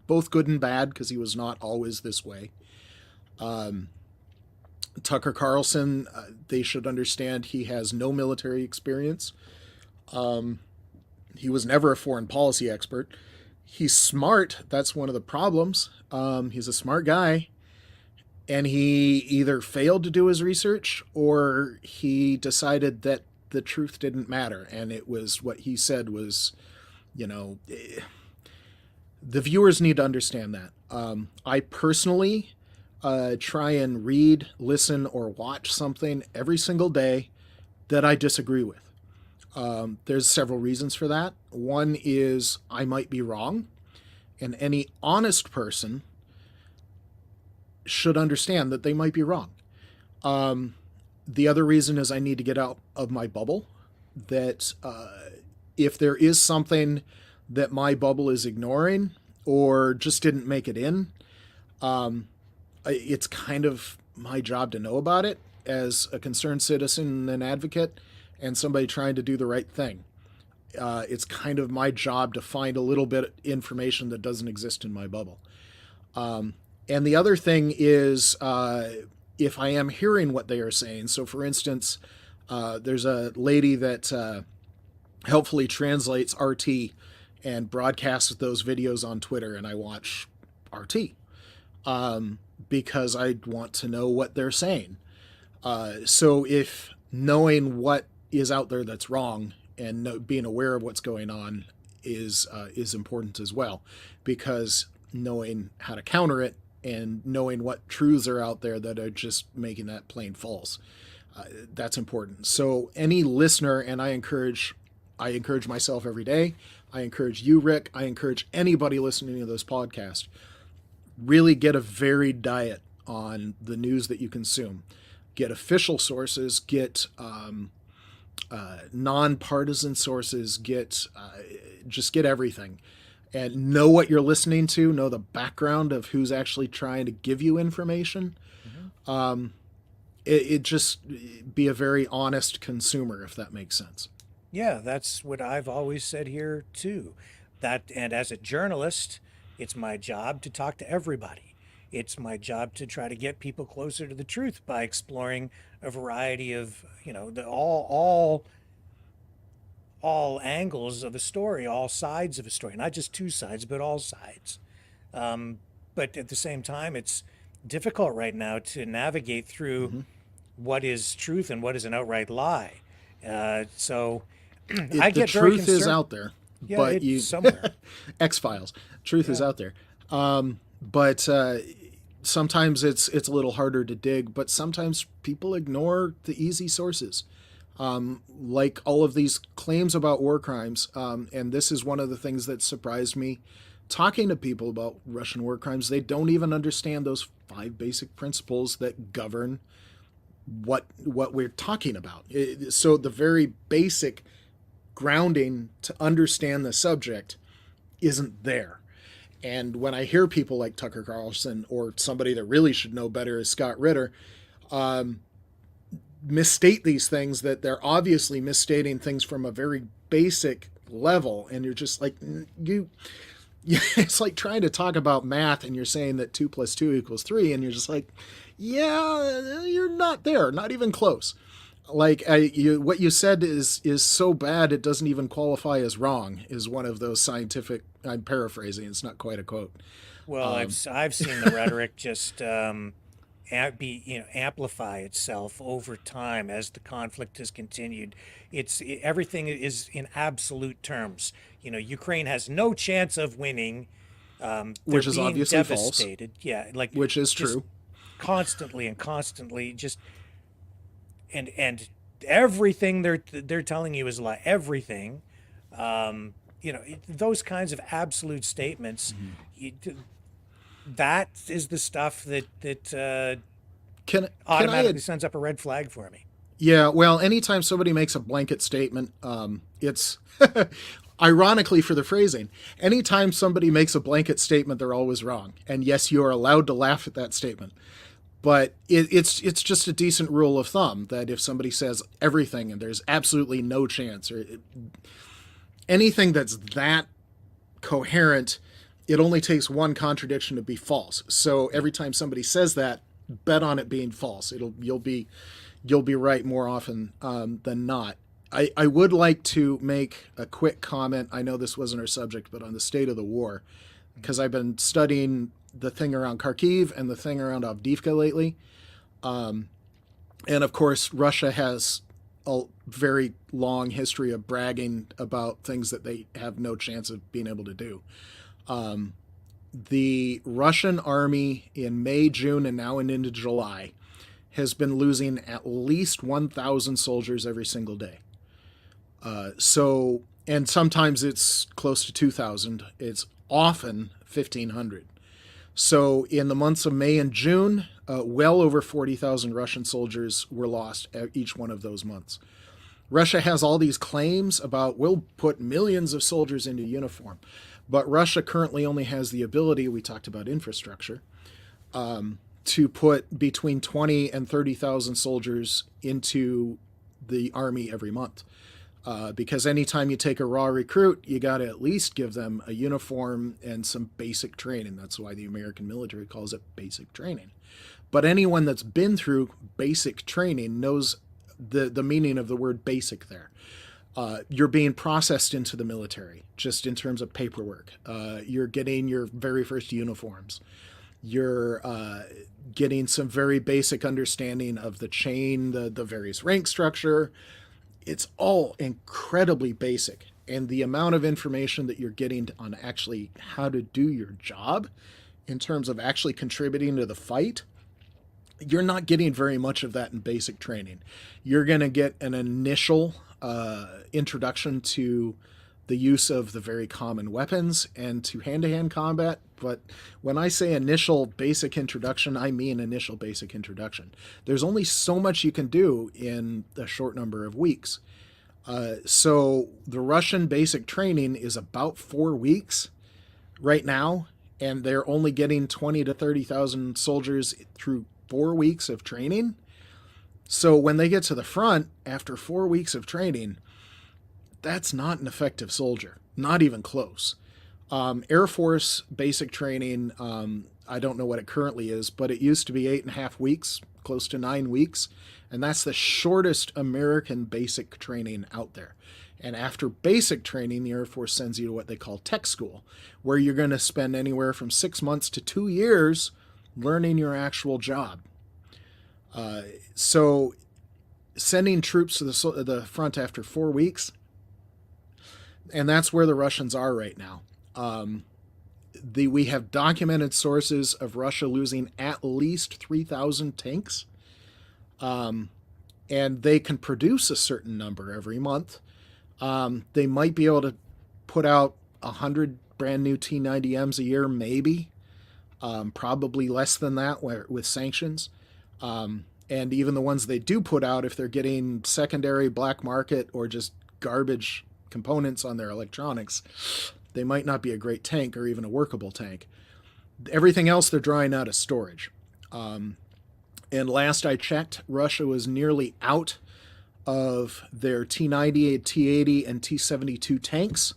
both good and bad, because he was not always this way. Tucker Carlson, they should understand he has no military experience. He was never a foreign policy expert. He's smart. That's one of the problems. He's a smart guy. And he either failed to do his research or he decided that the truth didn't matter. And it was what he said was, the viewers need to understand that. I personally try and read, listen, or watch something every single day that I disagree with. There's several reasons for that. One is I might be wrong, and any honest person should understand that they might be wrong. The other reason is I need to get out of my bubble, that if there is something that my bubble is ignoring or just didn't make it in, it's kind of my job to know about it as a concerned citizen and advocate and somebody trying to do the right thing. It's kind of my job to find a little bit of information that doesn't exist in my bubble. And the other thing is if I am hearing what they are saying. So, for instance, there's a lady that helpfully translates RT and broadcasts those videos on Twitter, and I watch RT because I want to know what they're saying. So if knowing what is out there that's wrong and being aware of what's going on is important as well, because knowing how to counter it and knowing what truths are out there that are just making that plain false, that's important. So any listener, and I encourage myself every day. I encourage you, Rick. I encourage anybody listening to this podcast, really get a varied diet on the news that you consume. Get official sources, get nonpartisan sources, just get everything. And know what you're listening to, know the background of who's actually trying to give you information. It just be a very honest consumer, if that makes sense. Yeah, that's what I've always said here too. And as a journalist, it's my job to talk to everybody. It's my job to try to get people closer to the truth by exploring a variety of, all angles of a story, all sides of a story, not just two sides, but all sides. But at the same time, it's difficult right now to navigate through what is truth and what is an outright lie. So I get very truth concerned. is out there, Yeah, but it's somewhere. X-Files. Truth is out there. But sometimes it's a little harder to dig, but sometimes people ignore the easy sources. Like all of these claims about war crimes. And this is one of the things that surprised me talking to people about Russian war crimes. They don't even understand those 5 basic principles that govern what we're talking about. So the very basic grounding to understand the subject isn't there. And when I hear people like Tucker Carlson or somebody that really should know better is Scott Ritter, misstate these things, that they're obviously misstating things from a very basic level. And you're just like, it's like trying to talk about math and you're saying that 2 + 2 = 3. And you're just like, yeah, you're not there, not even close. Like what you said is so bad it doesn't even qualify as wrong, is one of those scientific, I'm paraphrasing, it's not quite a quote. Well, I've seen the rhetoric just amplify itself over time as the conflict has continued. Everything is in absolute terms. Ukraine has no chance of winning. Which is obviously devastated. false. Yeah, like which is true. Constantly, just and everything they're telling you is a lie. Everything. Those kinds of absolute statements. That is the stuff that automatically sends up a red flag for me. Yeah, well, anytime somebody makes a blanket statement, it's ironically for the phrasing, anytime somebody makes a blanket statement, they're always wrong. And yes, you are allowed to laugh at that statement. But it's just a decent rule of thumb that if somebody says everything and there's absolutely no chance, or anything that's that coherent, it only takes one contradiction to be false. So every time somebody says that, bet on it being false. You'll be right more often than not. I would like to make a quick comment. I know this wasn't our subject, but on the state of the war, because I've been studying the thing around Kharkiv and the thing around Avdiivka lately. And of course, Russia has a very long history of bragging about things that they have no chance of being able to do. The Russian army in May, June, and now into July has been losing at least 1,000 soldiers every single day. And sometimes it's close to 2,000. It's often 1,500. So in the months of May and June, well over 40,000 Russian soldiers were lost each one of those months. Russia has all these claims about, we'll put millions of soldiers into uniform. But Russia currently only has the ability, we talked about infrastructure, to put between 20 and 30,000 soldiers into the army every month. Because anytime you take a raw recruit, you got to at least give them a uniform and some basic training. That's why the American military calls it basic training. But anyone that's been through basic training knows the meaning of the word basic there. You're being processed into the military, just in terms of paperwork. You're getting your very first uniforms. You're getting some very basic understanding of the chain, the various rank structure. It's all incredibly basic. And the amount of information that you're getting on actually how to do your job in terms of actually contributing to the fight, you're not getting very much of that in basic training. You're going to get an initial introduction to the use of the very common weapons and to hand-to-hand combat. But when I say initial basic introduction, I mean initial basic introduction. There's only so much you can do in a short number of weeks. So the Russian basic training is about 4 weeks right now, and they're only getting 20 to 30,000 soldiers through 4 weeks of training. So when they get to the front after 4 weeks of training, that's not an effective soldier, not even close. Air Force basic training, I don't know what it currently is, but it used to be 8.5 weeks, close to 9 weeks. And that's the shortest American basic training out there. And after basic training, the Air Force sends you to what they call tech school, where you're going to spend anywhere from 6 months to 2 years learning your actual job. So sending troops to the front after 4 weeks, and that's where the Russians are right now. We have documented sources of Russia losing at least 3,000 tanks. And they can produce a certain number every month. They might be able to put out 100 brand new T-90Ms a year, maybe. Probably less than that with sanctions. And even the ones they do put out, if they're getting secondary black market or just garbage components on their electronics, they might not be a great tank or even a workable tank. Everything else they're drawing out of storage. And last I checked, Russia was nearly out of their T-90, T-80, and T-72 tanks.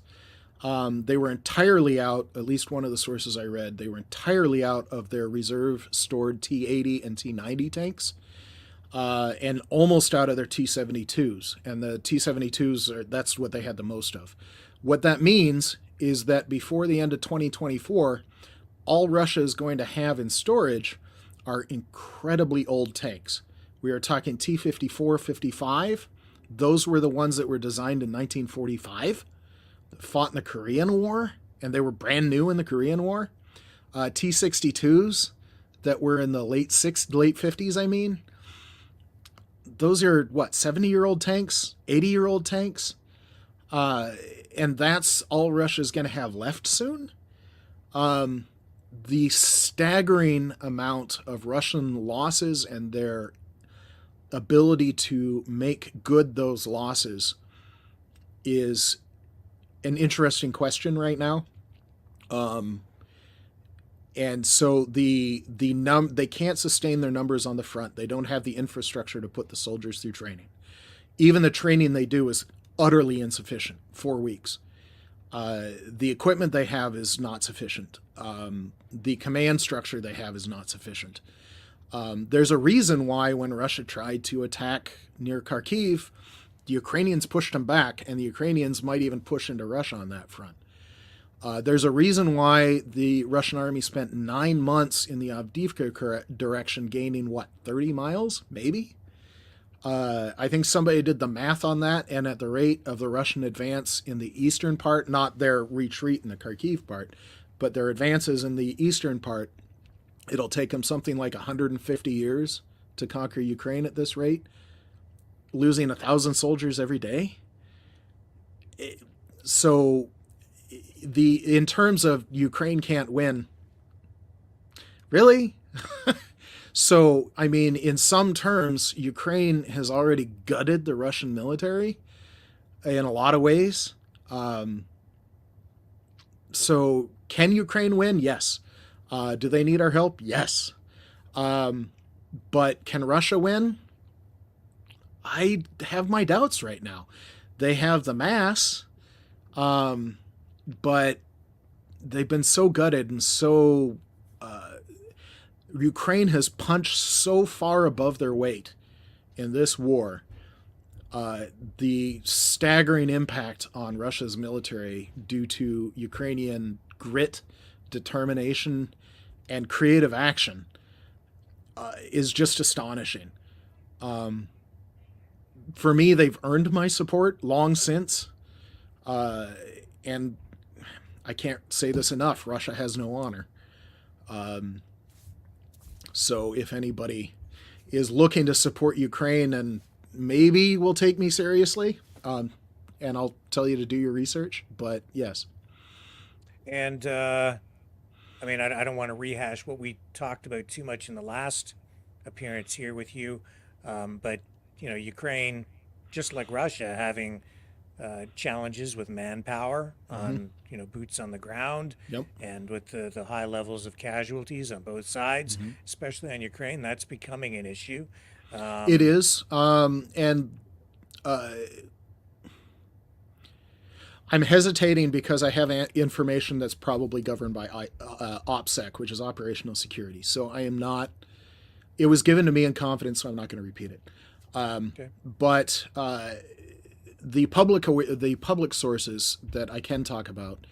They were entirely out, at least one of the sources I read, they were entirely out of their reserve stored T-80 and T-90 tanks. And almost out of their T-72s. And the T-72s, that's what they had the most of. What that means is that before the end of 2024, all Russia is going to have in storage are incredibly old tanks. We are talking T-54, 55. Those were the ones that were designed in 1945, fought in the Korean War, and they were brand new in the Korean War. T-62s that were in the late 50s, I mean. Those are, 70-year-old tanks, 80-year-old tanks? And that's all Russia's going to have left soon? The staggering amount of Russian losses and their ability to make good those losses is an interesting question right now. And so they can't sustain their numbers on the front. They don't have the infrastructure to put the soldiers through training. Even the training they do is utterly insufficient. 4 weeks. The equipment they have is not sufficient. The command structure they have is not sufficient. There's a reason why when Russia tried to attack near Kharkiv, the Ukrainians pushed them back, and the Ukrainians might even push into Russia on that front. There's a reason why the Russian army spent 9 months in the Avdiivka direction, gaining, 30 miles, maybe? I think somebody did the math on that, and at the rate of the Russian advance in the eastern part, not their retreat in the Kharkiv part, but their advances in the eastern part, it'll take them something like 150 years to conquer Ukraine at this rate, losing 1,000 soldiers every day. So in terms of Ukraine can't win, really? So, I mean, in some terms, Ukraine has already gutted the Russian military in a lot of ways. So can Ukraine win? Yes. Do they need our help? Yes. But can Russia win? I have my doubts right now. They have the mass, but they've been so gutted and so Ukraine has punched so far above their weight in this war. The staggering impact on Russia's military due to Ukrainian grit, determination, and creative action is just astonishing. For me, they've earned my support long since. And I can't say this enough, Russia has no honor. So if anybody is looking to support Ukraine and maybe will take me seriously, and I'll tell you to do your research, but yes. And I mean, I don't want to rehash what we talked about too much in the last appearance here with you, but Ukraine, just like Russia, having challenges with manpower on boots on the ground, and with the high levels of casualties on both sides, especially on Ukraine, that's becoming an issue. It is, and I'm hesitating because I have information that's probably governed by OPSEC, which is Operational Security. So I am not. It was given to me in confidence, so I'm not going to repeat it. Okay. But the public sources that I can talk about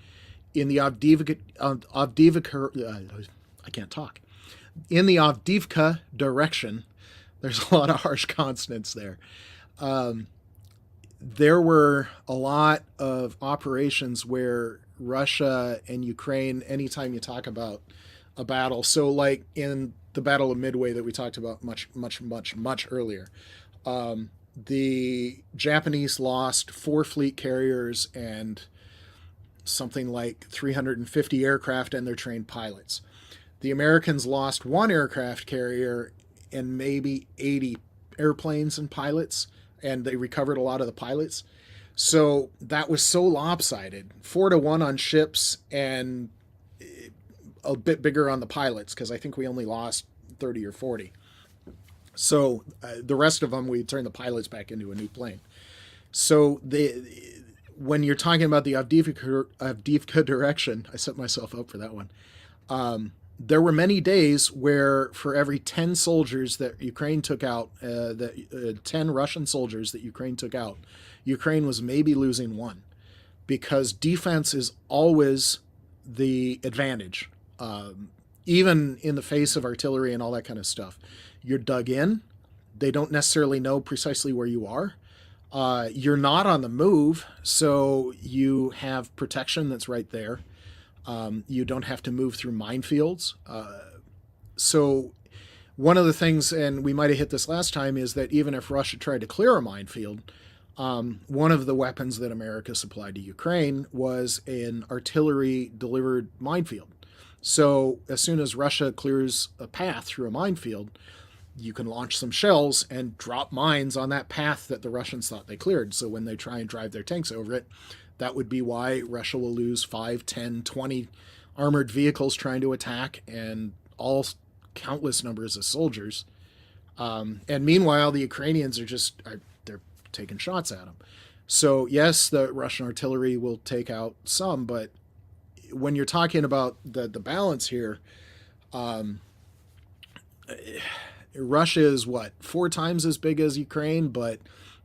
in the Avdiivka, I can't talk. In the Avdiivka direction, there's a lot of harsh consonants there. There were a lot of operations where Russia and Ukraine, anytime you talk about a battle, so like in the Battle of Midway that we talked about much earlier, the Japanese lost 4 fleet carriers and something like 350 aircraft and their trained pilots. The Americans lost 1 aircraft carrier and maybe 80 airplanes and pilots, and they recovered a lot of the pilots. So that was so lopsided, 4-1 on ships and a bit bigger on the pilots, because I think we only lost 30 or 40. So the rest of them, we turned the pilots back into a new plane. So when you're talking about the Avdiivka direction, I set myself up for that one. There were many days where for every 10 soldiers that Ukraine took out, 10 Russian soldiers that Ukraine took out, Ukraine was maybe losing 1, because defense is always the advantage, even in the face of artillery and all that kind of stuff. You're dug in. They don't necessarily know precisely where you are. You're not on the move, so you have protection that's right there. You don't have to move through minefields. So one of the things, and we might have hit this last time, is that even if Russia tried to clear a minefield, one of the weapons that America supplied to Ukraine was an artillery-delivered minefield. So as soon as Russia clears a path through a minefield, you can launch some shells and drop mines on that path that the Russians thought they cleared. So when they try and drive their tanks over it, that would be why Russia will lose 5, 10, 20 armored vehicles trying to attack, and all countless numbers of soldiers. And meanwhile, the Ukrainians they're taking shots at them. So yes, the Russian artillery will take out some, but when you're talking about the balance here, Russia is 4 times as big as Ukraine, but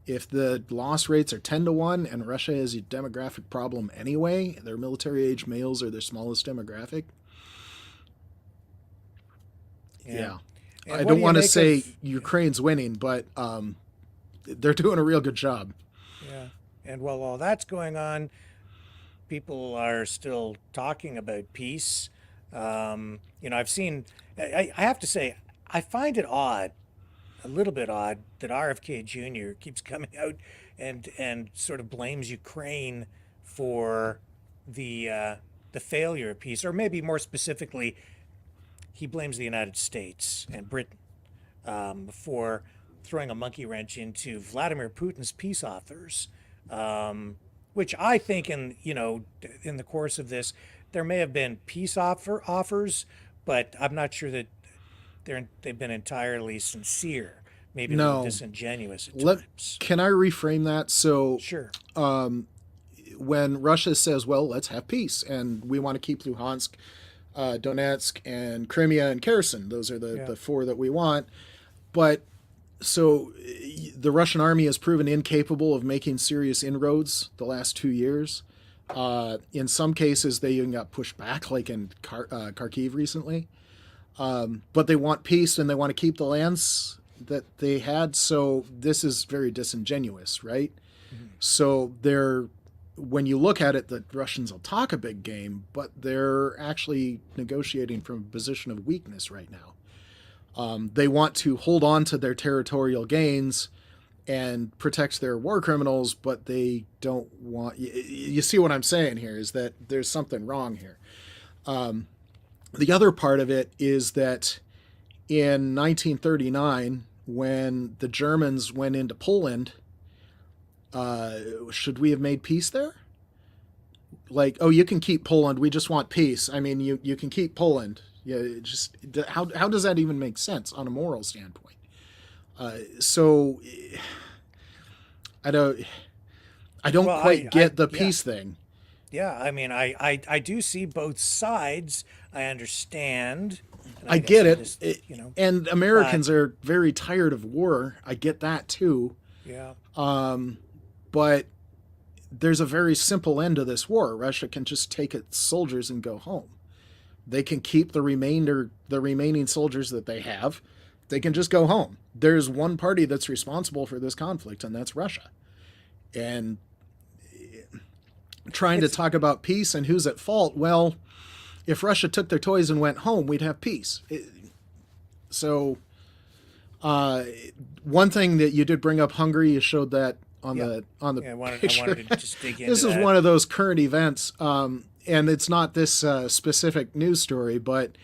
if the loss rates are 10-1 and Russia has a demographic problem anyway, their military age males are their smallest demographic. Yeah. I don't want to say Ukraine's winning, but they're doing a real good job. Yeah. And while all that's going on, people are still talking about peace. I've seen, I have to say, I find it odd, a little bit odd, that RFK Jr. keeps coming out and sort of blames Ukraine for the failure of peace, or maybe more specifically, he blames the United States and Britain for throwing a monkey wrench into Vladimir Putin's peace offers, which I think in the course of this, there may have been peace offers, but I'm not sure that they've been entirely sincere. Maybe a little disingenuous at times. Can I reframe that? So sure. When Russia says, well, let's have peace, and we want to keep Luhansk, Donetsk, and Crimea, and Kherson, those are the 4 that we want. But so the Russian army has proven incapable of making serious inroads the last 2 years. In some cases, they even got pushed back, like in Kharkiv recently. But they want peace and they want to keep the lands that they had. So this is very disingenuous, right? Mm-hmm. So when you look at it, the Russians will talk a big game, but they're actually negotiating from a position of weakness right now. They want to hold on to their territorial gains and protect their war criminals, but they don't want... You see what I'm saying here is that there's something wrong here. The other part of it is that in 1939, when the Germans went into Poland, should we have made peace there? Like, oh, you can keep Poland. We just want peace. I mean, you can keep Poland. Yeah, just how does that even make sense on a moral standpoint? So I don't quite get the peace thing. Yeah, I mean, I do see both sides. I understand. I get it. And Americans are very tired of war. I get that too. Yeah. But there's a very simple end to this war. Russia can just take its soldiers and go home. They can keep the remaining soldiers that they have. They can just go home. There's one party that's responsible for this conflict, and that's Russia. And trying to talk about peace and who's at fault, well, if Russia took their toys and went home, we'd have peace. One thing that you did bring up, Hungary, you showed that on the picture. I wanted to just dig into This is one of those current events, and it's not this specific news story, but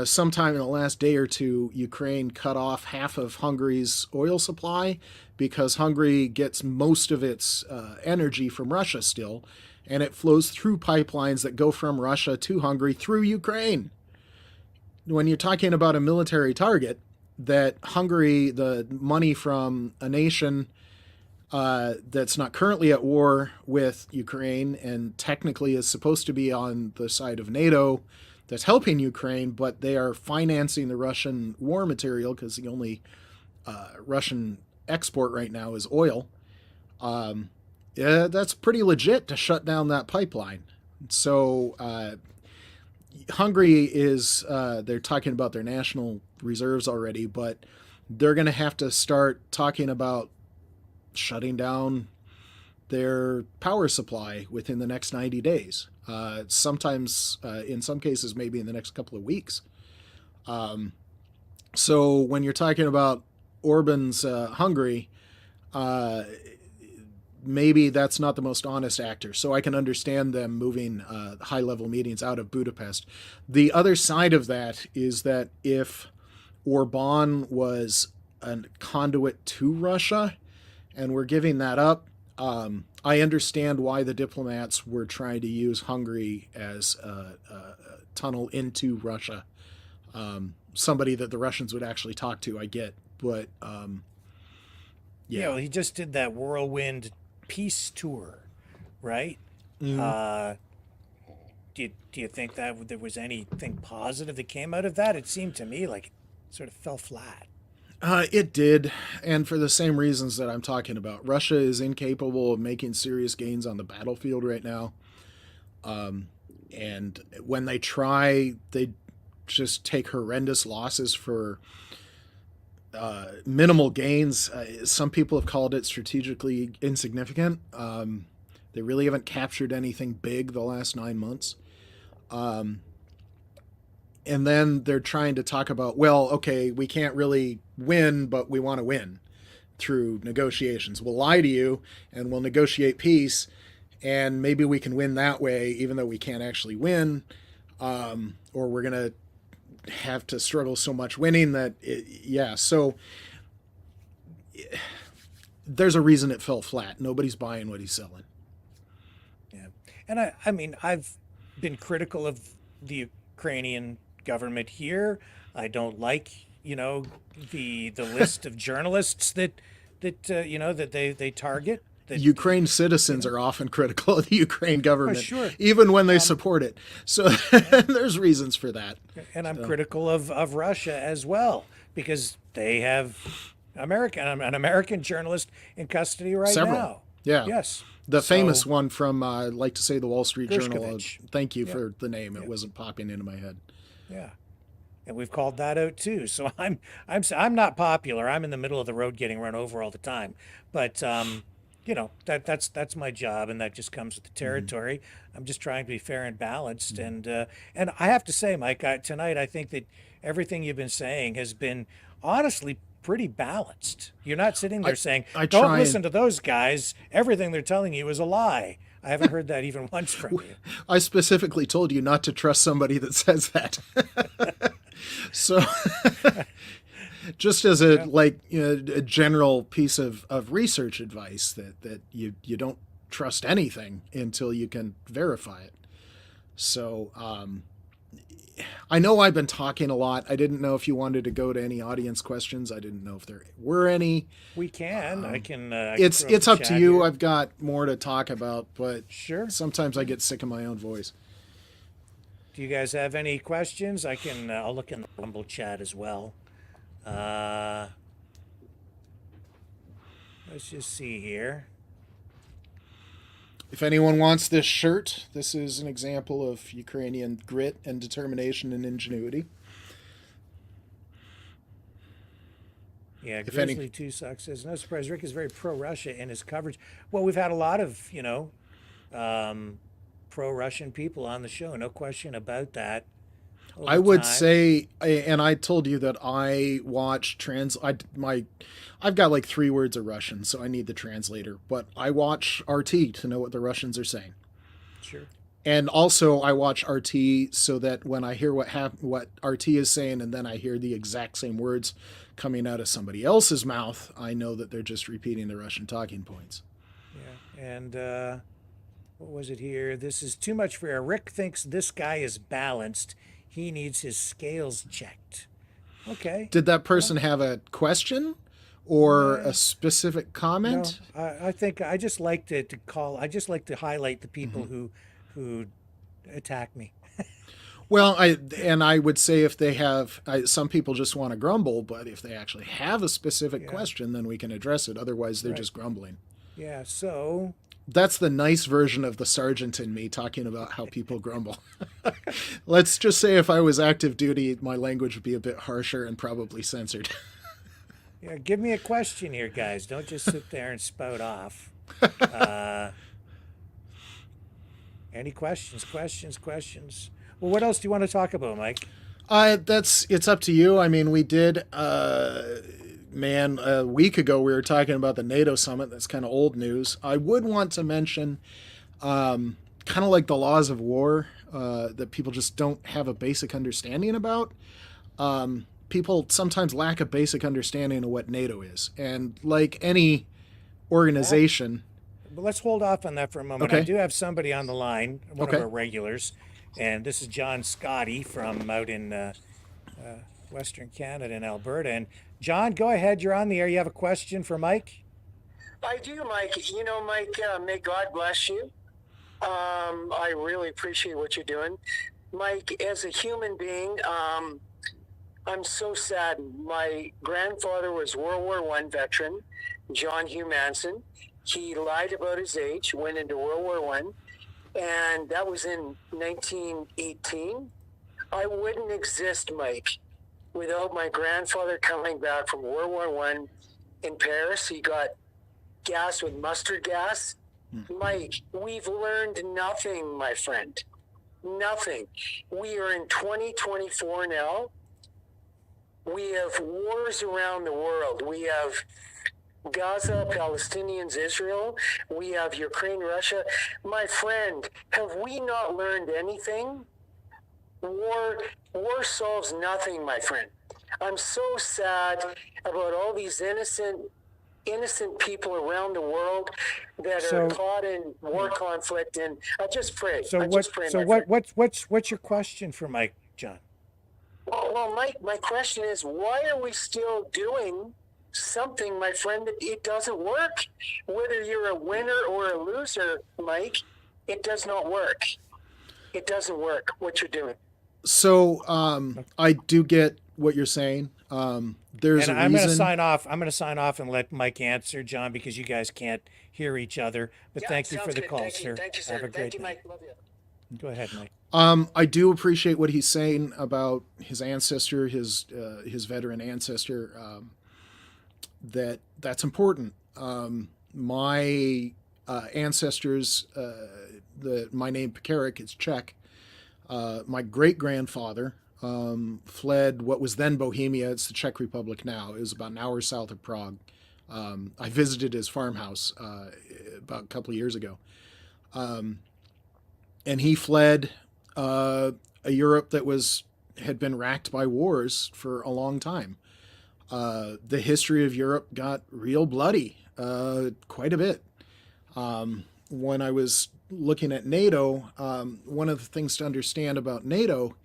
sometime in the last day or two, Ukraine cut off half of Hungary's oil supply because Hungary gets most of its energy from Russia still, and it flows through pipelines that go from Russia to Hungary through Ukraine. When you're talking about a military target, that Hungary, the money from a nation that's not currently at war with Ukraine and technically is supposed to be on the side of NATO, that's helping Ukraine, but they are financing the Russian war material because the only Russian export right now is oil. That's pretty legit to shut down that pipeline. So Hungary is, they're talking about their national reserves already, but they're going to have to start talking about shutting down their power supply within the next 90 days. Sometimes, in some cases, maybe in the next couple of weeks. So when you're talking about Orban's Hungary, maybe that's not the most honest actor. So I can understand them moving high-level meetings out of Budapest. The other side of that is that if Orban was a conduit to Russia, and we're giving that up, I understand why the diplomats were trying to use Hungary as a tunnel into Russia. Somebody that the Russians would actually talk to, I get. But, well, he just did that whirlwind peace tour, right? Mm-hmm. Do you think that there was anything positive that came out of that? It seemed to me like it sort of fell flat. It did, and for the same reasons that I'm talking about. Russia is incapable of making serious gains on the battlefield right now. And when they try, they just take horrendous losses for minimal gains. Some people have called it strategically insignificant. They really haven't captured anything big the last 9 months. And then they're trying to talk about, well, okay, we can't really win, but we want to win through negotiations. We'll lie to you and we'll negotiate peace, and maybe we can win that way, even though we can't actually win, or we're going to have to struggle so much winning that, so there's a reason it fell flat. Nobody's buying what he's selling. Yeah. And I mean, I've been critical of the Ukrainian government here. I don't like, the list of journalists that they target. Ukraine citizens are often critical of the Ukraine government, sure. even when they support it. So there's reasons for that. And I'm critical of Russia as well, because they have an American journalist in custody right now. Yeah. Yes. The famous one from, I like to say, the Wall Street Journal. Gershkovich. Thank you for the name. It wasn't popping into my head. Yeah. and we've called that out too. So I'm not popular. I'm in the middle of the road getting run over all the time. But you know, that's my job, and that just comes with the territory. I'm just trying to be fair and balanced, and I have to say, Mike, tonight I think that everything you've been saying has been honestly pretty balanced. You're not sitting there saying, I "Don't try listen and- to those guys. Everything they're telling you is a lie." I haven't heard that even once from you. I specifically told you not to trust somebody that says that. So, just as a a general piece of research advice that you don't trust anything until you can verify it. So, I know I've been talking a lot. I didn't know if you wanted to go to any audience questions. I didn't know if there were any. We can. I can. It's up to you. Here. I've got more to talk about, but sure. Sometimes I get sick of my own voice. Do you guys have any questions? I can. I'll look in the Rumble chat as well. Let's just see here. If anyone wants this shirt, this is an example of Ukrainian grit and determination and ingenuity. Yeah, Grizzly 2 Sucks says, no surprise, Rick is very pro-Russia in his coverage. Well, we've had a lot of, pro-Russian people on the show. No question about that. I would say, and I told you that I watch I've got like 3 words of Russian, so I need the translator, but I watch RT to know what the Russians are saying. Sure. And also I watch RT so that when I hear what RT is saying, and then I hear the exact same words coming out of somebody else's mouth, I know that they're just repeating the Russian talking points. Yeah. And what was it here? This is too much for air. Rick thinks this guy is balanced. He needs his scales checked. Okay. Did that person have a question or a specific comment? No, I think I just like to I just like to highlight the people who attack me. Well, I would say if they have, some people just want to grumble, but if they actually have a specific question, then we can address it. Otherwise, they're just grumbling. Yeah, so... That's the nice version of the sergeant in me talking about how people grumble. Let's just say if I was active duty, my language would be a bit harsher and probably censored. Yeah, give me a question here, guys. Don't just sit there and spout off. Any questions? Well, what else do you want to talk about, Mike? It's up to you. I mean, we did, a week ago we were talking about the NATO summit. That's kind of old news. I would want to mention, kind of like the laws of war, that people just don't have a basic understanding about. People sometimes lack a basic understanding of what NATO is. And like any organization... But let's hold off on that for a moment. Okay. I do have somebody on the line, one of our regulars, and this is John Scotty from out in Western Canada in Alberta. And John, go ahead. You're on the air. You have a question for Mike? I do, Mike. You know, Mike, may God bless you. I really appreciate what you're doing. Mike, as a human being, I'm so sad. My grandfather was World War I veteran, John Hugh Manson. He lied about his age, went into World War I, and that was in 1918. I wouldn't exist, Mike, without my grandfather coming back from World War I in Paris. He got gas with mustard gas. Mike, we've learned nothing, my friend. Nothing. We are in 2024 now. We have wars around the world. We have Gaza, Palestinians, Israel. We have Ukraine, Russia. My friend, have we not learned anything? War solves nothing, my friend. I'm so sad about all these innocent people around the world that are caught in war conflict. And I just pray. What's your question for Mike, John? Well, Mike, my question is, why are we still doing something, my friend, that it doesn't work? Whether you're a winner or a loser, Mike, it does not work. It doesn't work, what you're doing. So I do get what you're saying. There's and a I'm reason. I'm going to sign off and let Mike answer, John, because you guys can't hear each other. But thank you for the call, sir. Thank you, sir. Have a great Thank you, night. Mike. Love you. Go ahead, Mike. I do appreciate what he's saying about his ancestor, his veteran ancestor. That's important. My ancestors, my name Pekarek is Czech. My great-grandfather fled what was then Bohemia. It's the Czech Republic now. It was about an hour south of Prague. I visited his farmhouse about a couple of years ago. And he fled a Europe that had been racked by wars for a long time. The history of Europe got real bloody quite a bit. When I was looking at NATO, one of the things to understand about NATO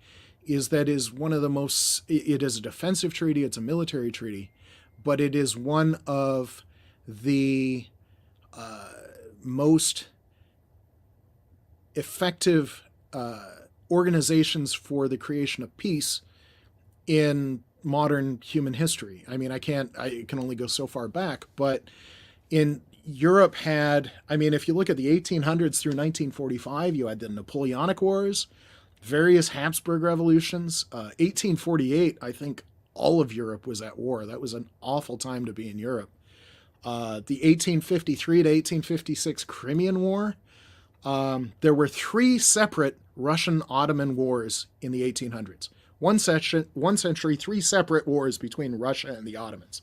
is that it is a defensive treaty, it's a military treaty, but it is one of the most effective organizations for the creation of peace in modern human history. I mean, I can only go so far back, but Europe had, if you look at the 1800s through 1945, you had the Napoleonic Wars, various Habsburg revolutions. 1848, I think all of Europe was at war. That was an awful time to be in Europe. The 1853 to 1856 Crimean War. There were 3 separate Russian-Ottoman wars in the 1800s. One century, 3 separate wars between Russia and the Ottomans.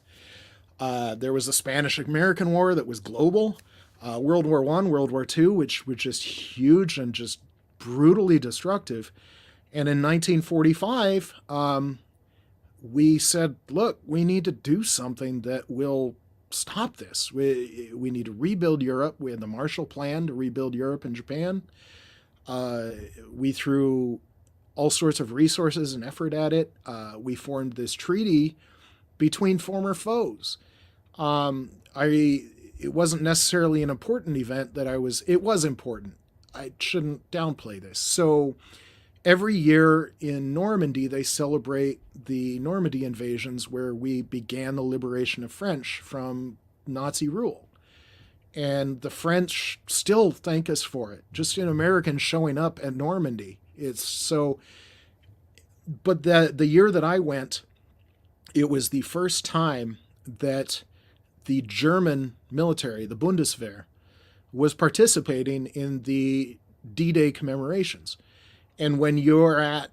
There was the Spanish-American War that was global. World War I, World War II, which was just huge and just brutally destructive. And in 1945, we said, look, we need to do something that will stop this. We need to rebuild Europe. We had the Marshall Plan to rebuild Europe and Japan. We threw all sorts of resources and effort at it. We formed this treaty between former foes. It wasn't necessarily an important event it was important. I shouldn't downplay this. So every year in Normandy, they celebrate the Normandy invasions where we began the liberation of French from Nazi rule. And the French still thank us for it. Just an American showing up at Normandy. But the year that I went, it was the first time that the German military, the Bundeswehr, was participating in the D-Day commemorations. And when you're at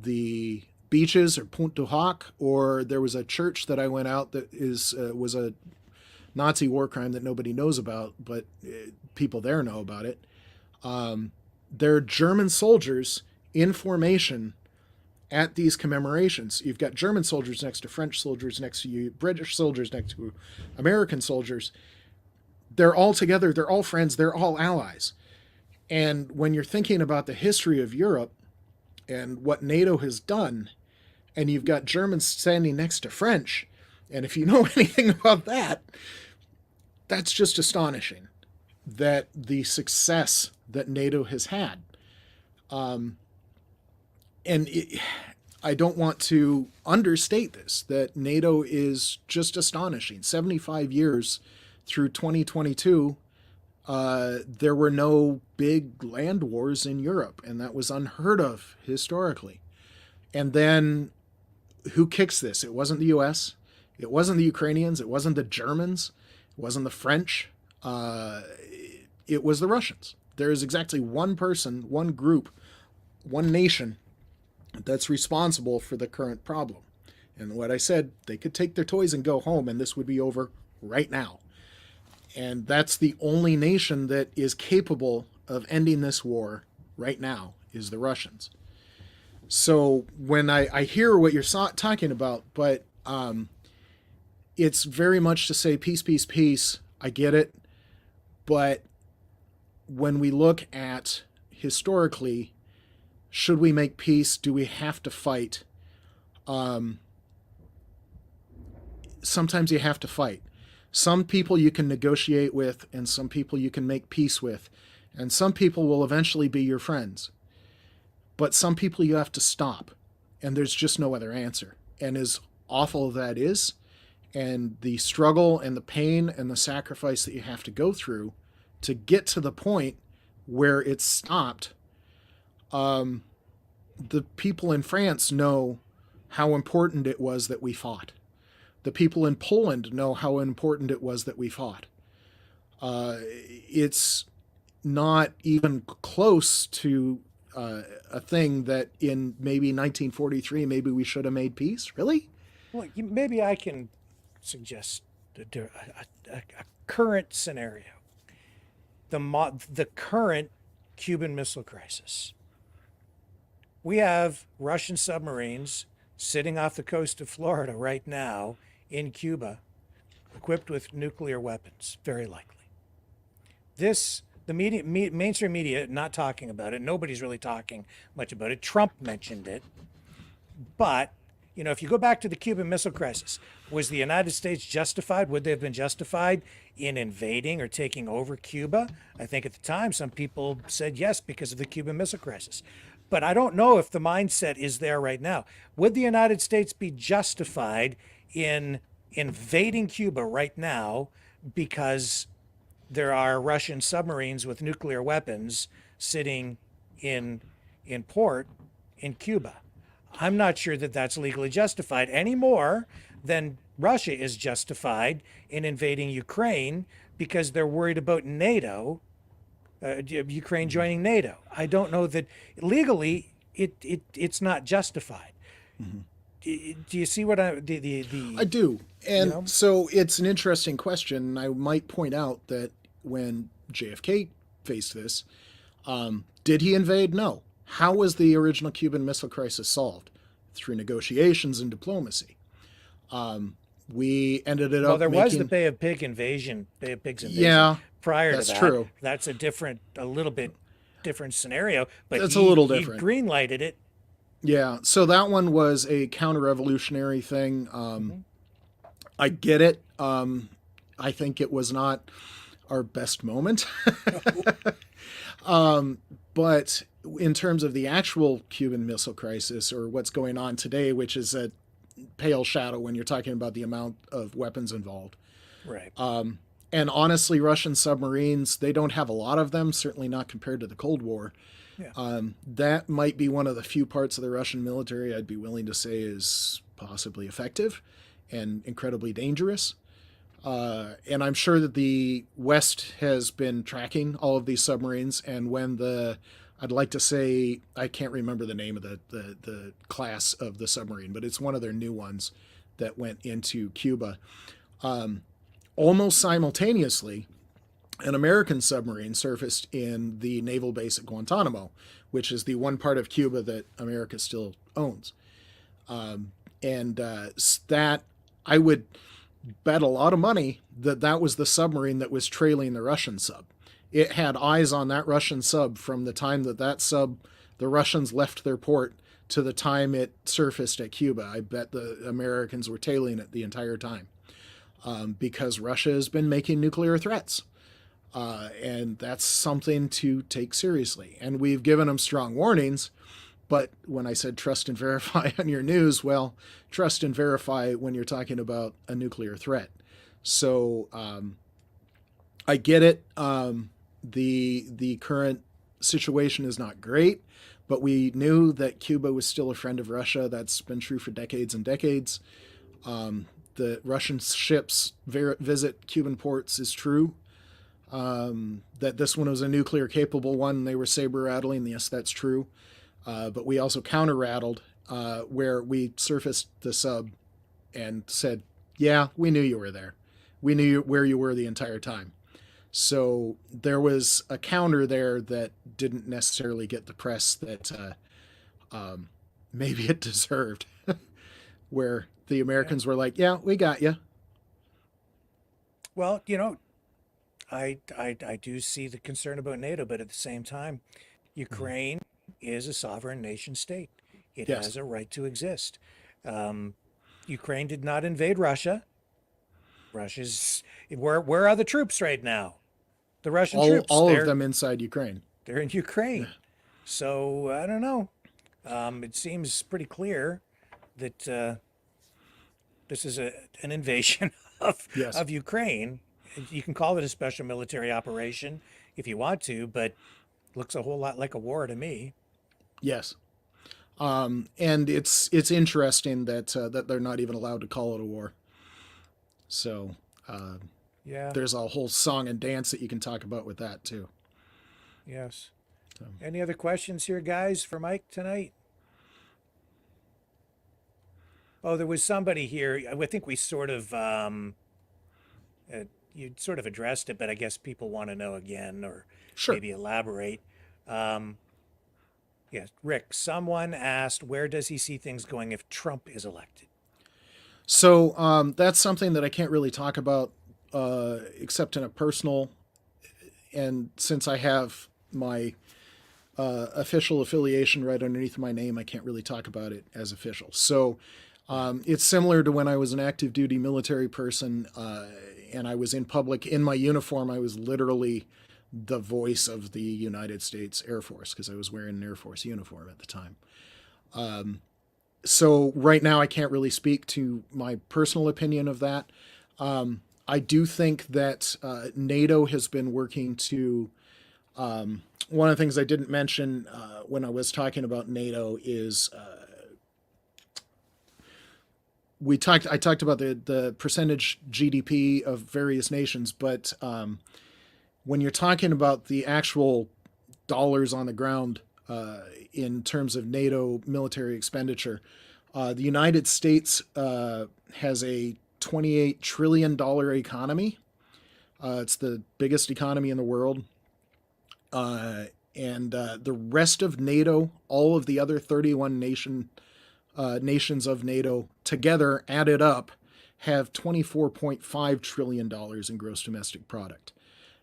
the beaches or Punt du Hoc, or there was a church that I went out that was a Nazi war crime that nobody knows about, but people there know about it. There are German soldiers in formation at these commemorations. You've got German soldiers next to French soldiers next to you, British soldiers next to American soldiers. They're all together, they're all friends, they're all allies. And when you're thinking about the history of Europe and what NATO has done, and you've got Germans standing next to French, and if you know anything about that, that's just astonishing, that the success that NATO has had. I don't want to understate this, that NATO is just astonishing. 75 years through 2022, there were no big land wars in Europe, and that was unheard of historically. And then who kicks this? It wasn't the U.S., it wasn't the Ukrainians, it wasn't the Germans, it wasn't the French, it was the Russians. There is exactly one person, one group, one nation that's responsible for the current problem. And what I said, they could take their toys and go home, and this would be over right now. And that's the only nation that is capable of ending this war right now, is the Russians. So when I hear what you're talking about, but it's very much to say peace, peace, peace. I get it. But when we look at historically, should we make peace? Do we have to fight? Sometimes you have to fight. Some people you can negotiate with, and some people you can make peace with, and some people will eventually be your friends. But some people you have to stop, and there's just no other answer. And as awful that is, and the struggle and the pain and the sacrifice that you have to go through to get to the point where it's stopped, The people in France know how important it was that we fought. The people in Poland know how important it was that we fought. It's not even close to a thing that in maybe 1943, maybe we should have made peace. Really? Well, maybe I can suggest a current scenario. The current Cuban Missile Crisis. We have Russian submarines sitting off the coast of Florida right now in Cuba, equipped with nuclear weapons, very likely. The mainstream media, not talking about it. Nobody's really talking much about it. Trump mentioned it. But, if you go back to the Cuban Missile Crisis, was the United States justified? Would they have been justified in invading or taking over Cuba? I think at the time, some people said yes because of the Cuban Missile Crisis. But I don't know if the mindset is there right now. Would the United States be justified in invading Cuba right now because there are Russian submarines with nuclear weapons sitting in port in Cuba? I'm not sure that that's legally justified any more than Russia is justified in invading Ukraine because they're worried about NATO, Ukraine joining NATO. I don't know that legally it's not justified. Mm-hmm. Do you see what I do. And so it's an interesting question. I might point out that when JFK faced this, did he invade? No. How was the original Cuban Missile Crisis solved? Through negotiations and diplomacy. We ended it up. Well, there was the Bay of Pigs invasion. Yeah, prior that's to that. True. That's a little bit different scenario. But that's a little different. He green-lighted it. Yeah, so that one was a counter-revolutionary thing. I get it. I think it was not our best moment. But in terms of the actual Cuban Missile Crisis, or what's going on today, which is a pale shadow when you're talking about the amount of weapons involved. Right. And honestly, Russian submarines, they don't have a lot of them, certainly not compared to the Cold War. Yeah. That might be one of the few parts of the Russian military I'd be willing to say is possibly effective and incredibly dangerous. And I'm sure that the West has been tracking all of these submarines. And when I'd like to say, I can't remember the name of the class of the submarine, but it's one of their new ones that went into Cuba. Almost simultaneously, an American submarine surfaced in the naval base at Guantanamo, which is the one part of Cuba that America still owns. That I would bet a lot of money that was the submarine that was trailing the Russian sub. It had eyes on that Russian sub from the time that sub, the Russians left their port, to the time it surfaced at Cuba. I bet the Americans were tailing it the entire time because Russia has been making nuclear threats. And that's something to take seriously. And we've given them strong warnings. But when I said trust and verify on your news, well, trust and verify when you're talking about a nuclear threat. So I get it. The current situation is not great, but we knew that Cuba was still a friend of Russia. That's been true for decades and decades. The Russian ships visit Cuban ports is true. That this one was a nuclear capable one. They were saber rattling. Yes, that's true. But we also counter rattled where we surfaced the sub and said, yeah, we knew you were there. We knew where you were the entire time. So there was a counter there that didn't necessarily get the press that maybe it deserved, where the Americans were like, yeah, we got you. Well, I do see the concern about NATO, but at the same time, Ukraine is a sovereign nation state. It has a right to exist. Ukraine did not invade Russia. Where are the troops right now? The Russian troops. All of them inside Ukraine. They're in Ukraine. Yeah. So I don't know. It seems pretty clear that this is an invasion of Ukraine. You can call it a special military operation if you want to, but it looks a whole lot like a war to me. Yes. And it's interesting that that they're not even allowed to call it a war. So Yeah. there's a whole song and dance that you can talk about with that too. Yes. Any other questions here, guys, for Mike tonight? Oh, there was somebody here. I think we sort of you sort of addressed it, but I guess people want to know again, or Sure. maybe elaborate. Yes, Rick. Someone asked, where does he see things going if Trump is elected? So that's something that I can't really talk about except in a personal. And since I have my official affiliation right underneath my name, I can't really talk about it as official. So it's similar to when I was an active duty military person and I was in public in my uniform. I was literally the voice of the United States Air Force because I was wearing an Air Force uniform at the time. So right now I can't really speak to my personal opinion of that. I do think that NATO has been working to. One of the things I didn't mention when I was talking about NATO is I talked about the percentage GDP of various nations, but when you're talking about the actual dollars on the ground in terms of NATO military expenditure, the United States has a $28 trillion economy. It's the biggest economy in the world. And the rest of NATO, all of the other 31 nations of NATO together added up, have $24.5 trillion in gross domestic product.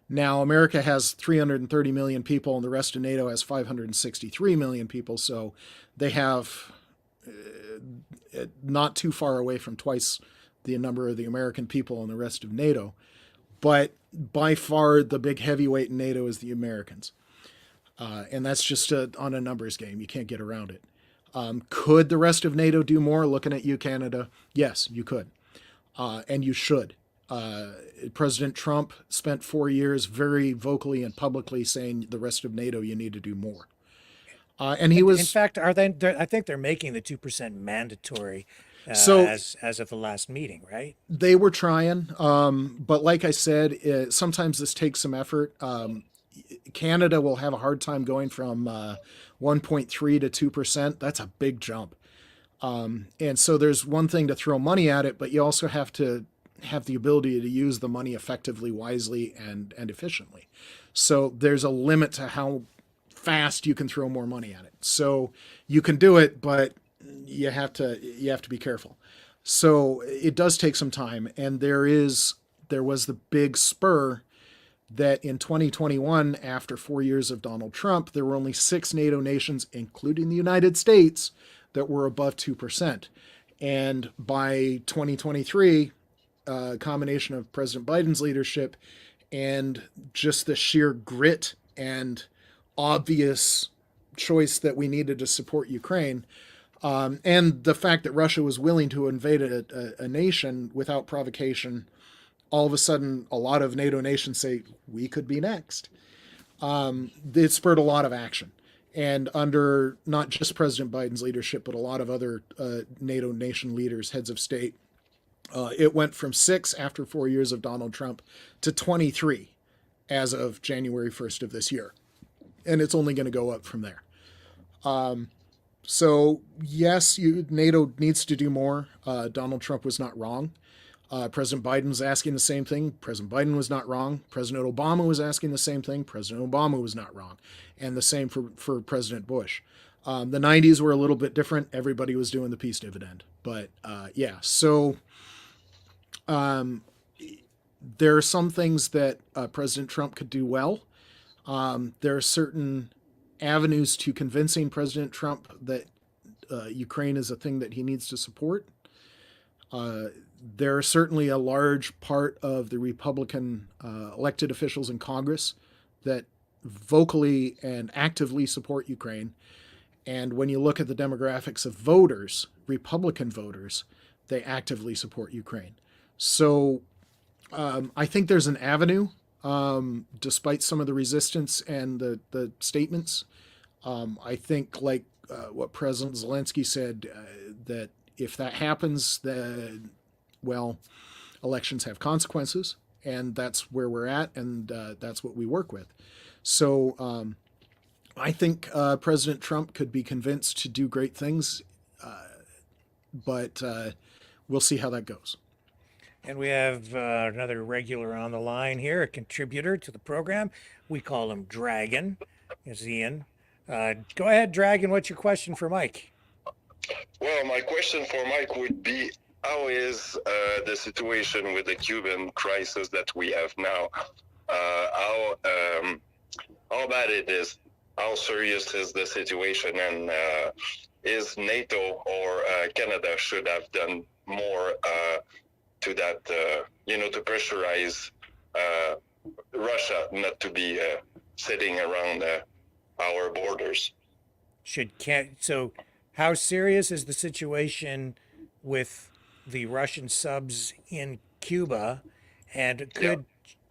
Now, America has 330 million people, and the rest of NATO has 563 million people, so they have not too far away from twice the number of the American people and the rest of NATO. But by far, the big heavyweight in NATO is the Americans. And that's just on a numbers game. You can't get around it. Could the rest of NATO do more? Looking at you, Canada. Yes, you could. And you should. President Trump spent 4 years very vocally and publicly saying the rest of NATO, you need to do more. And he was. In fact, I think they're making the 2% mandatory as of the last meeting, right? They were trying. But like I said, sometimes this takes some effort. Canada will have a hard time going from 1.3 to 2%. That's a big jump. And so there's one thing to throw money at it, but you also have to have the ability to use the money effectively, wisely, and efficiently. So there's a limit to how fast you can throw more money at it. So you can do it, but you have to be careful. So it does take some time, and there was the big spur that in 2021, after 4 years of Donald Trump, there were only 6 NATO nations, including the United States, that were above 2%. And by 2023, a combination of President Biden's leadership and just the sheer grit and obvious choice that we needed to support Ukraine, and the fact that Russia was willing to invade a nation without provocation, all of a sudden, a lot of NATO nations say, we could be next. It spurred a lot of action. And under not just President Biden's leadership, but a lot of other NATO nation leaders, heads of state, it went from 6 after 4 years of Donald Trump to 23 as of January 1st of this year. And it's only going to go up from there. So, yes, NATO needs to do more. Donald Trump was not wrong. President Biden was asking the same thing. President Biden was not wrong. President Obama was asking the same thing. President Obama was not wrong. And the same for President Bush. The 90s were a little bit different. Everybody was doing the peace dividend. But yeah, so there are some things that President Trump could do well. There are certain avenues to convincing President Trump that Ukraine is a thing that he needs to support. There are certainly a large part of the Republican elected officials in Congress that vocally and actively support Ukraine. And when you look at the demographics of voters, Republican voters, they actively support Ukraine. So I think there's an avenue, despite some of the resistance and the statements. I think, like what President Zelensky said, that if that happens, then, well, elections have consequences, and that's where we're at, and that's what we work with. So I think President Trump could be convinced to do great things, but we'll see how that goes. And we have another regular on the line here, a contributor to the program. We call him Dragon. Is Ian. Go ahead, Dragon. What's your question for Mike? Well, my question for Mike would be, how is the situation with the Cuban crisis that we have now? How bad it is? How serious is the situation? And is NATO or Canada should have done more to that, to pressurize Russia not to be sitting around our borders? So how serious is the situation with the Russian subs in Cuba, and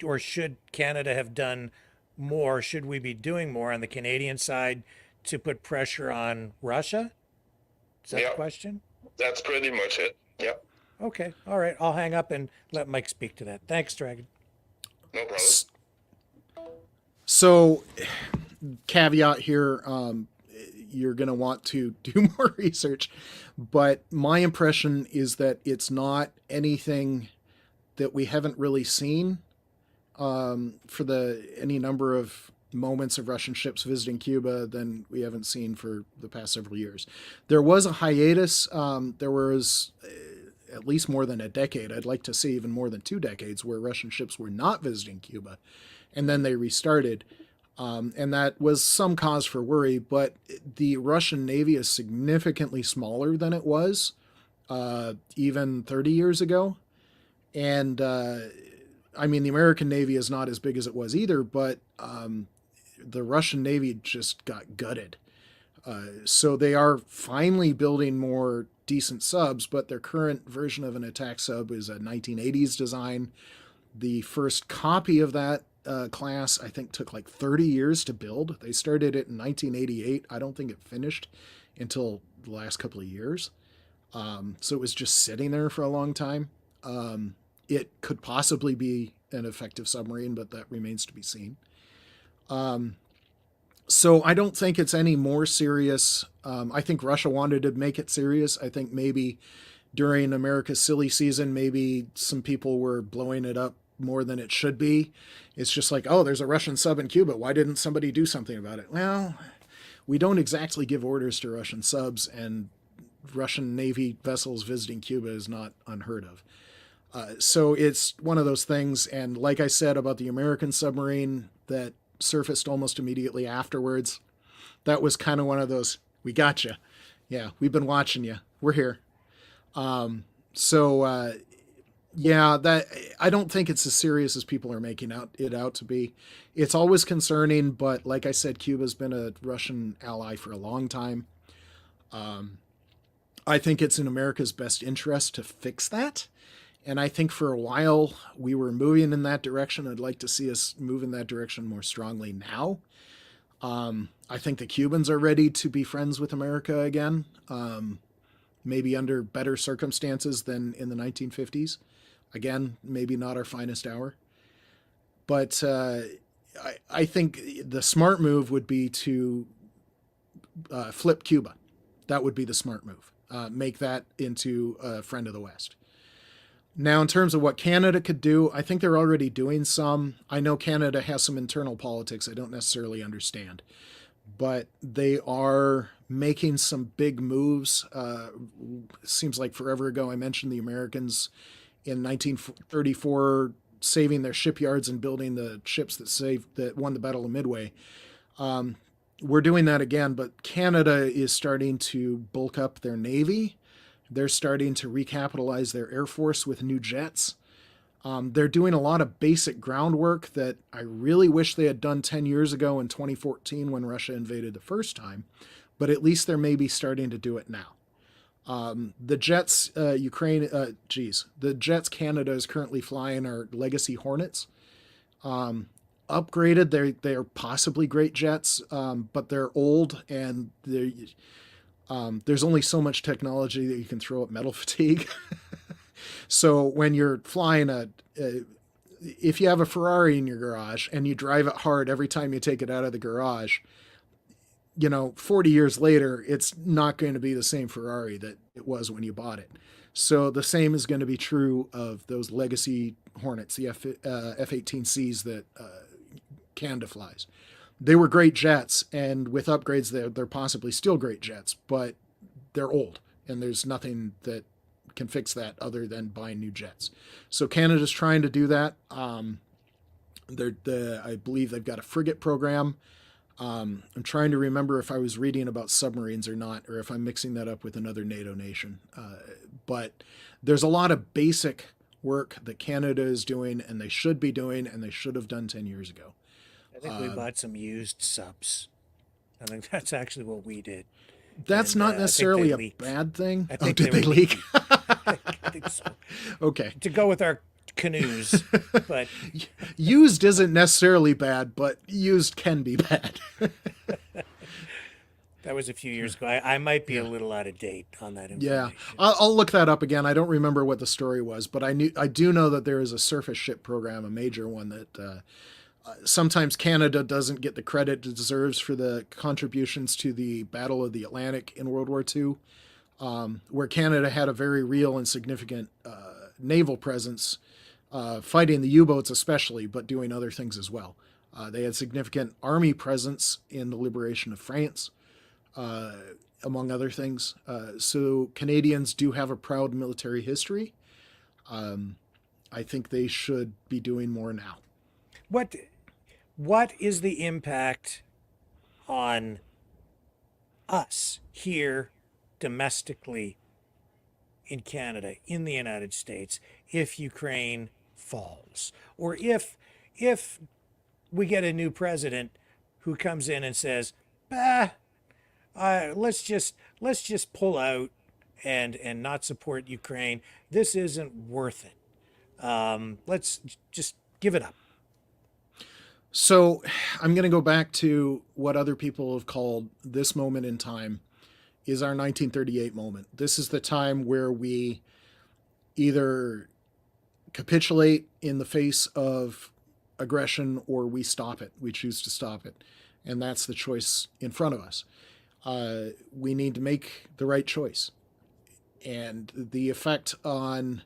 or should Canada have done more? Should we be doing more on the Canadian side to put pressure on Russia? Is that the question? That's pretty much it. Yeah. Okay. All right. I'll hang up and let Mike speak to that. Thanks, Dragon. No problem. So, caveat here, you're going to want to do more research, but my impression is that it's not anything that we haven't really seen for any number of moments of Russian ships visiting Cuba than we haven't seen for the past several years. There was a hiatus. There was at least more than a decade. I'd like to see even more than 2 decades where Russian ships were not visiting Cuba, and then they restarted. And that was some cause for worry, but the Russian Navy is significantly smaller than it was even 30 years ago. And I mean, the American Navy is not as big as it was either, but the Russian Navy just got gutted. So they are finally building more decent subs, but their current version of an attack sub is a 1980s design. The first copy of that class, I think, took like 30 years to build. They started it in 1988. I don't think it finished until the last couple of years. So it was just sitting there for a long time. It could possibly be an effective submarine, but that remains to be seen. So I don't think it's any more serious. I think Russia wanted to make it serious. I think maybe during America's silly season, maybe some people were blowing it up more than it should be. It's just like, oh, there's a Russian sub in Cuba. Why didn't somebody do something about it? Well, we don't exactly give orders to Russian subs, and Russian Navy vessels visiting Cuba is not unheard of. So it's one of those things. And like I said about the American submarine that surfaced almost immediately afterwards, that was kind of one of those, we got you. Yeah, we've been watching you. We're here. Yeah, that I don't think it's as serious as people are making it out to be. It's always concerning, but like I said, Cuba's been a Russian ally for a long time. I think it's in America's best interest to fix that. And I think for a while we were moving in that direction. I'd like to see us move in that direction more strongly now. I think the Cubans are ready to be friends with America again, maybe under better circumstances than in the 1950s. Again, maybe not our finest hour. But I think the smart move would be to flip Cuba. That would be the smart move. Make that into a friend of the West. Now, in terms of what Canada could do, I think they're already doing some. I know Canada has some internal politics I don't necessarily understand. But they are making some big moves. Seems like forever ago I mentioned the Americans in 1934 saving their shipyards and building the ships that won the Battle of Midway. We're doing that again, but Canada is starting to bulk up their Navy. They're starting to recapitalize their Air Force with new jets. They're doing a lot of basic groundwork that I really wish they had done 10 years ago in 2014 when Russia invaded the first time, but at least they're maybe starting to do it now. The jets the jets Canada is currently flying are Legacy Hornets. upgraded. They're possibly great jets, but they're old, and there's only so much technology that you can throw at metal fatigue. So when you're flying if you have a Ferrari in your garage and you drive it hard every time you take it out of the garage, 40 years later, it's not going to be the same Ferrari that it was when you bought it. So the same is going to be true of those legacy Hornets, the F-18Cs that Canada flies. They were great jets, and with upgrades, they're possibly still great jets, but they're old, and there's nothing that can fix that other than buying new jets. So Canada's trying to do that. I believe they've got a frigate program. I'm trying to remember if I was reading about submarines or not, or if I'm mixing that up with another NATO nation. But there's a lot of basic work that Canada is doing, and they should be doing, and they should have done 10 years ago. I think we bought some used subs. I think that's actually what we did. That's not necessarily a bad thing. Did they leak? I think so. Okay. To go with our canoes, but used isn't necessarily bad, but used can be bad. That was a few years ago. I might be a little out of date on that information. Yeah, I'll look that up again. I don't remember what the story was, but I do know that there is a surface ship program, a major one that sometimes Canada doesn't get the credit it deserves for the contributions to the Battle of the Atlantic in World War II, where Canada had a very real and significant naval presence, fighting the U-boats especially, but doing other things as well. They had significant army presence in the liberation of France, among other things. So Canadians do have a proud military history. I think they should be doing more now. What is the impact on us here domestically in Canada, in the United States, if Ukraine falls, or if we get a new president who comes in and says, let's just pull out and not support Ukraine. This isn't worth it. Let's just give it up. So I'm going to go back to what other people have called this moment in time is our 1938 moment. This is the time where we either capitulate in the face of aggression or we stop it. We choose to stop it. And that's the choice in front of us. We need to make the right choice. And the effect on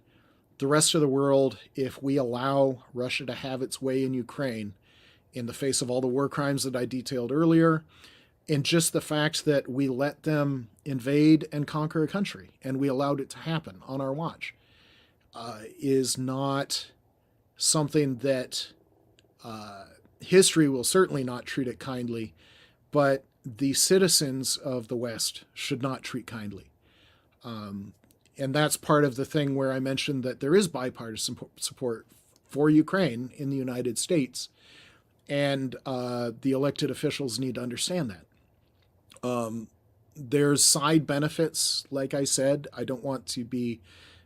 the rest of the world, if we allow Russia to have its way in Ukraine, in the face of all the war crimes that I detailed earlier, and just the fact that we let them invade and conquer a country, and we allowed it to happen on our watch, is not something that history will certainly not treat it kindly, but the citizens of the West should not treat kindly. And that's part of the thing where I mentioned that there is bipartisan support for Ukraine in the United States, and the elected officials need to understand that. There's side benefits, like I said. I don't want to be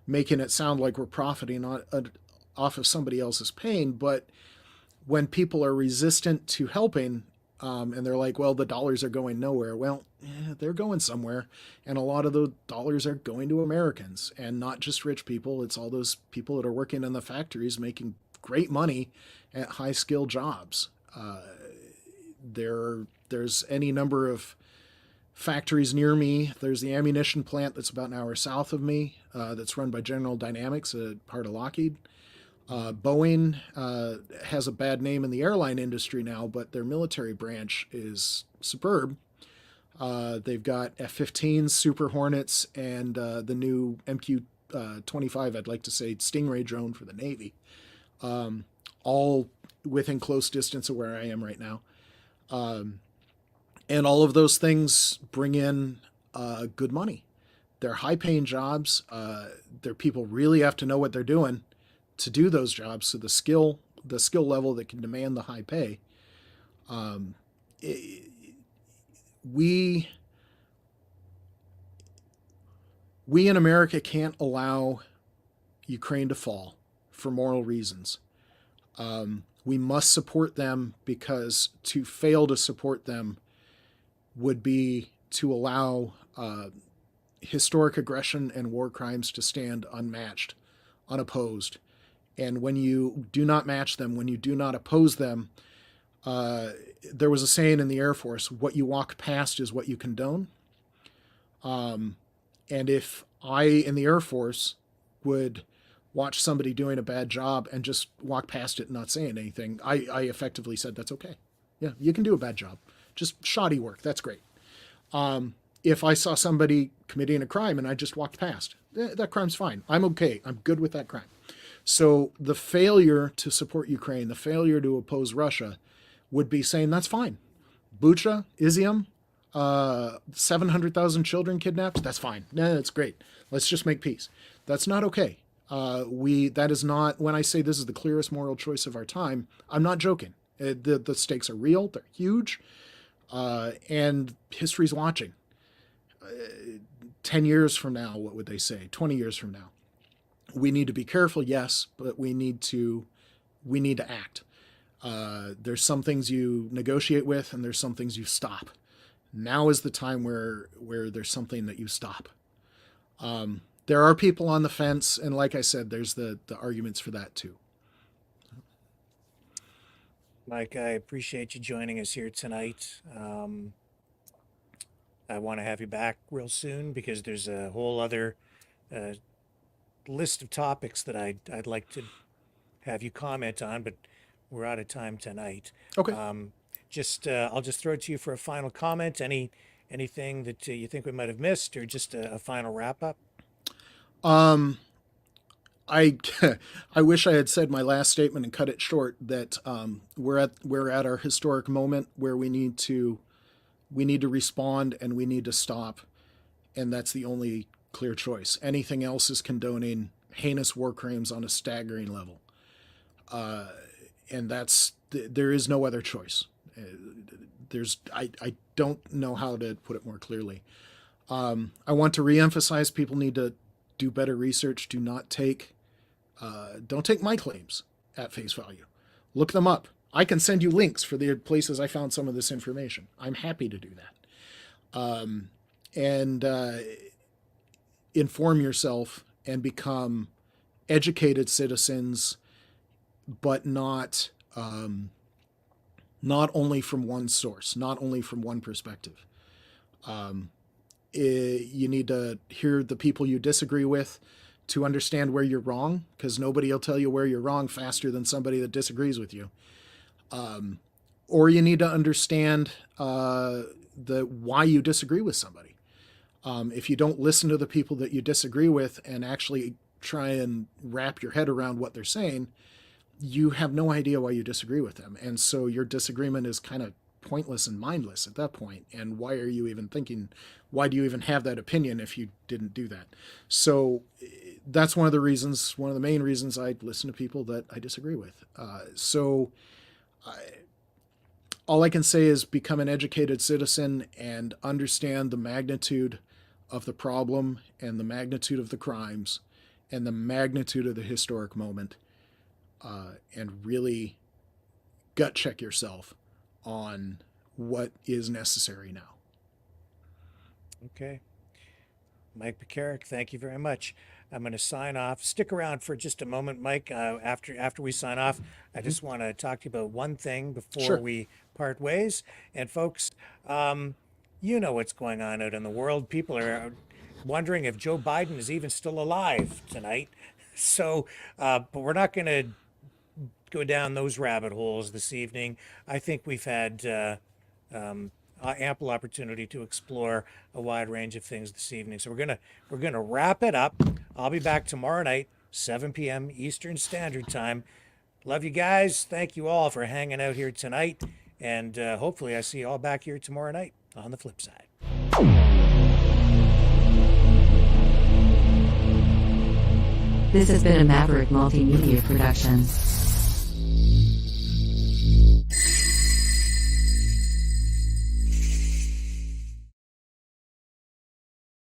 making it sound like we're profiting off of somebody else's pain, but when people are resistant to helping, and they're like, well, the dollars are going nowhere. Well, they're going somewhere, and a lot of those dollars are going to Americans, and not just rich people. It's all those people that are working in the factories making great money at high-skilled jobs. There's any number of factories near me. There's the ammunition plant that's about an hour south of me, that's run by General Dynamics, a part of Lockheed. Boeing has a bad name in the airline industry now, but their military branch is superb. They've got F-15s, Super Hornets, and the new MQ-25, I'd like to say, Stingray drone for the Navy, all within close distance of where I am right now. And all of those things bring in good money. They're high-paying jobs. They're people really have to know what they're doing to do those jobs. So the skill level that can demand the high pay. We in America can't allow Ukraine to fall for moral reasons. We must support them, because to fail to support them would be to allow historic aggression and war crimes to stand unmatched, unopposed. And when you do not match them, when you do not oppose them, there was a saying in the Air Force, what you walk past is what you condone. And if I, in the Air Force, would watch somebody doing a bad job and just walk past it and not saying anything, I effectively said, that's okay. Yeah, you can do a bad job. Just shoddy work. That's great. If I saw somebody committing a crime and I just walked past, that crime's fine. I'm okay. I'm good with that crime. So the failure to support Ukraine, the failure to oppose Russia, would be saying that's fine. Bucha, Izium, 700,000 children kidnapped, that's fine. No, that's great. Let's just make peace. That's not okay. That is not, when I say this is the clearest moral choice of our time, I'm not joking. The stakes are real, they're huge, and history's watching. 10 years from now, what would they say? 20 years from now. We need to be careful, yes, but we need to act. There's some things you negotiate with, and there's some things you stop. Now is the time where there's something that you stop. There are people on the fence, and like I said, there's the arguments for that too. Mike, I appreciate you joining us here tonight. I want to have you back real soon, because there's a whole other list of topics that I'd like to have you comment on, but we're out of time tonight. Okay. I'll just throw it to you for a final comment. Anything that you think we might have missed, or just a final wrap up? I wish I had said my last statement and cut it short, that we're at our historic moment where we need to respond and we need to stop, and that's the only clear choice. Anything else is condoning heinous war crimes on a staggering level, and there is no other choice. I don't know how to put it more clearly. I want to reemphasize, people need to do better research. Don't take my claims at face value. Look them up. I can send you links for the places I found some of this information. I'm happy to do that. And inform yourself and become educated citizens, but not only from one source, not only from one perspective. You need to hear the people you disagree with to understand where you're wrong, because nobody will tell you where you're wrong faster than somebody that disagrees with you. Or you need to understand why you disagree with somebody. If you don't listen to the people that you disagree with and actually try and wrap your head around what they're saying, you have no idea why you disagree with them. And so your disagreement is kind of pointless and mindless at that point. And why are you even thinking, why do you even have that opinion if you didn't do that? So that's one of the main reasons I listen to people that I disagree with. All I can say is become an educated citizen and understand the magnitude of the problem and the magnitude of the crimes and the magnitude of the historic moment, and really gut check yourself on what is necessary now. Okay. Mike Pekarek, thank you very much. I'm going to sign off. Stick around for just a moment, Mike. After we sign off, I just want to talk to you about one thing before we part ways. And folks, you know what's going on out in the world. People are wondering if Joe Biden is even still alive tonight. So, but we're not going to go down those rabbit holes this evening. I think we've had ample opportunity to explore a wide range of things this evening. So we're gonna wrap it up. I'll be back tomorrow night, 7 p.m. Eastern Standard Time. Love you guys. Thank you all for hanging out here tonight, and hopefully I see you all back here tomorrow night on the flip side. This has been a Maverick Multimedia production.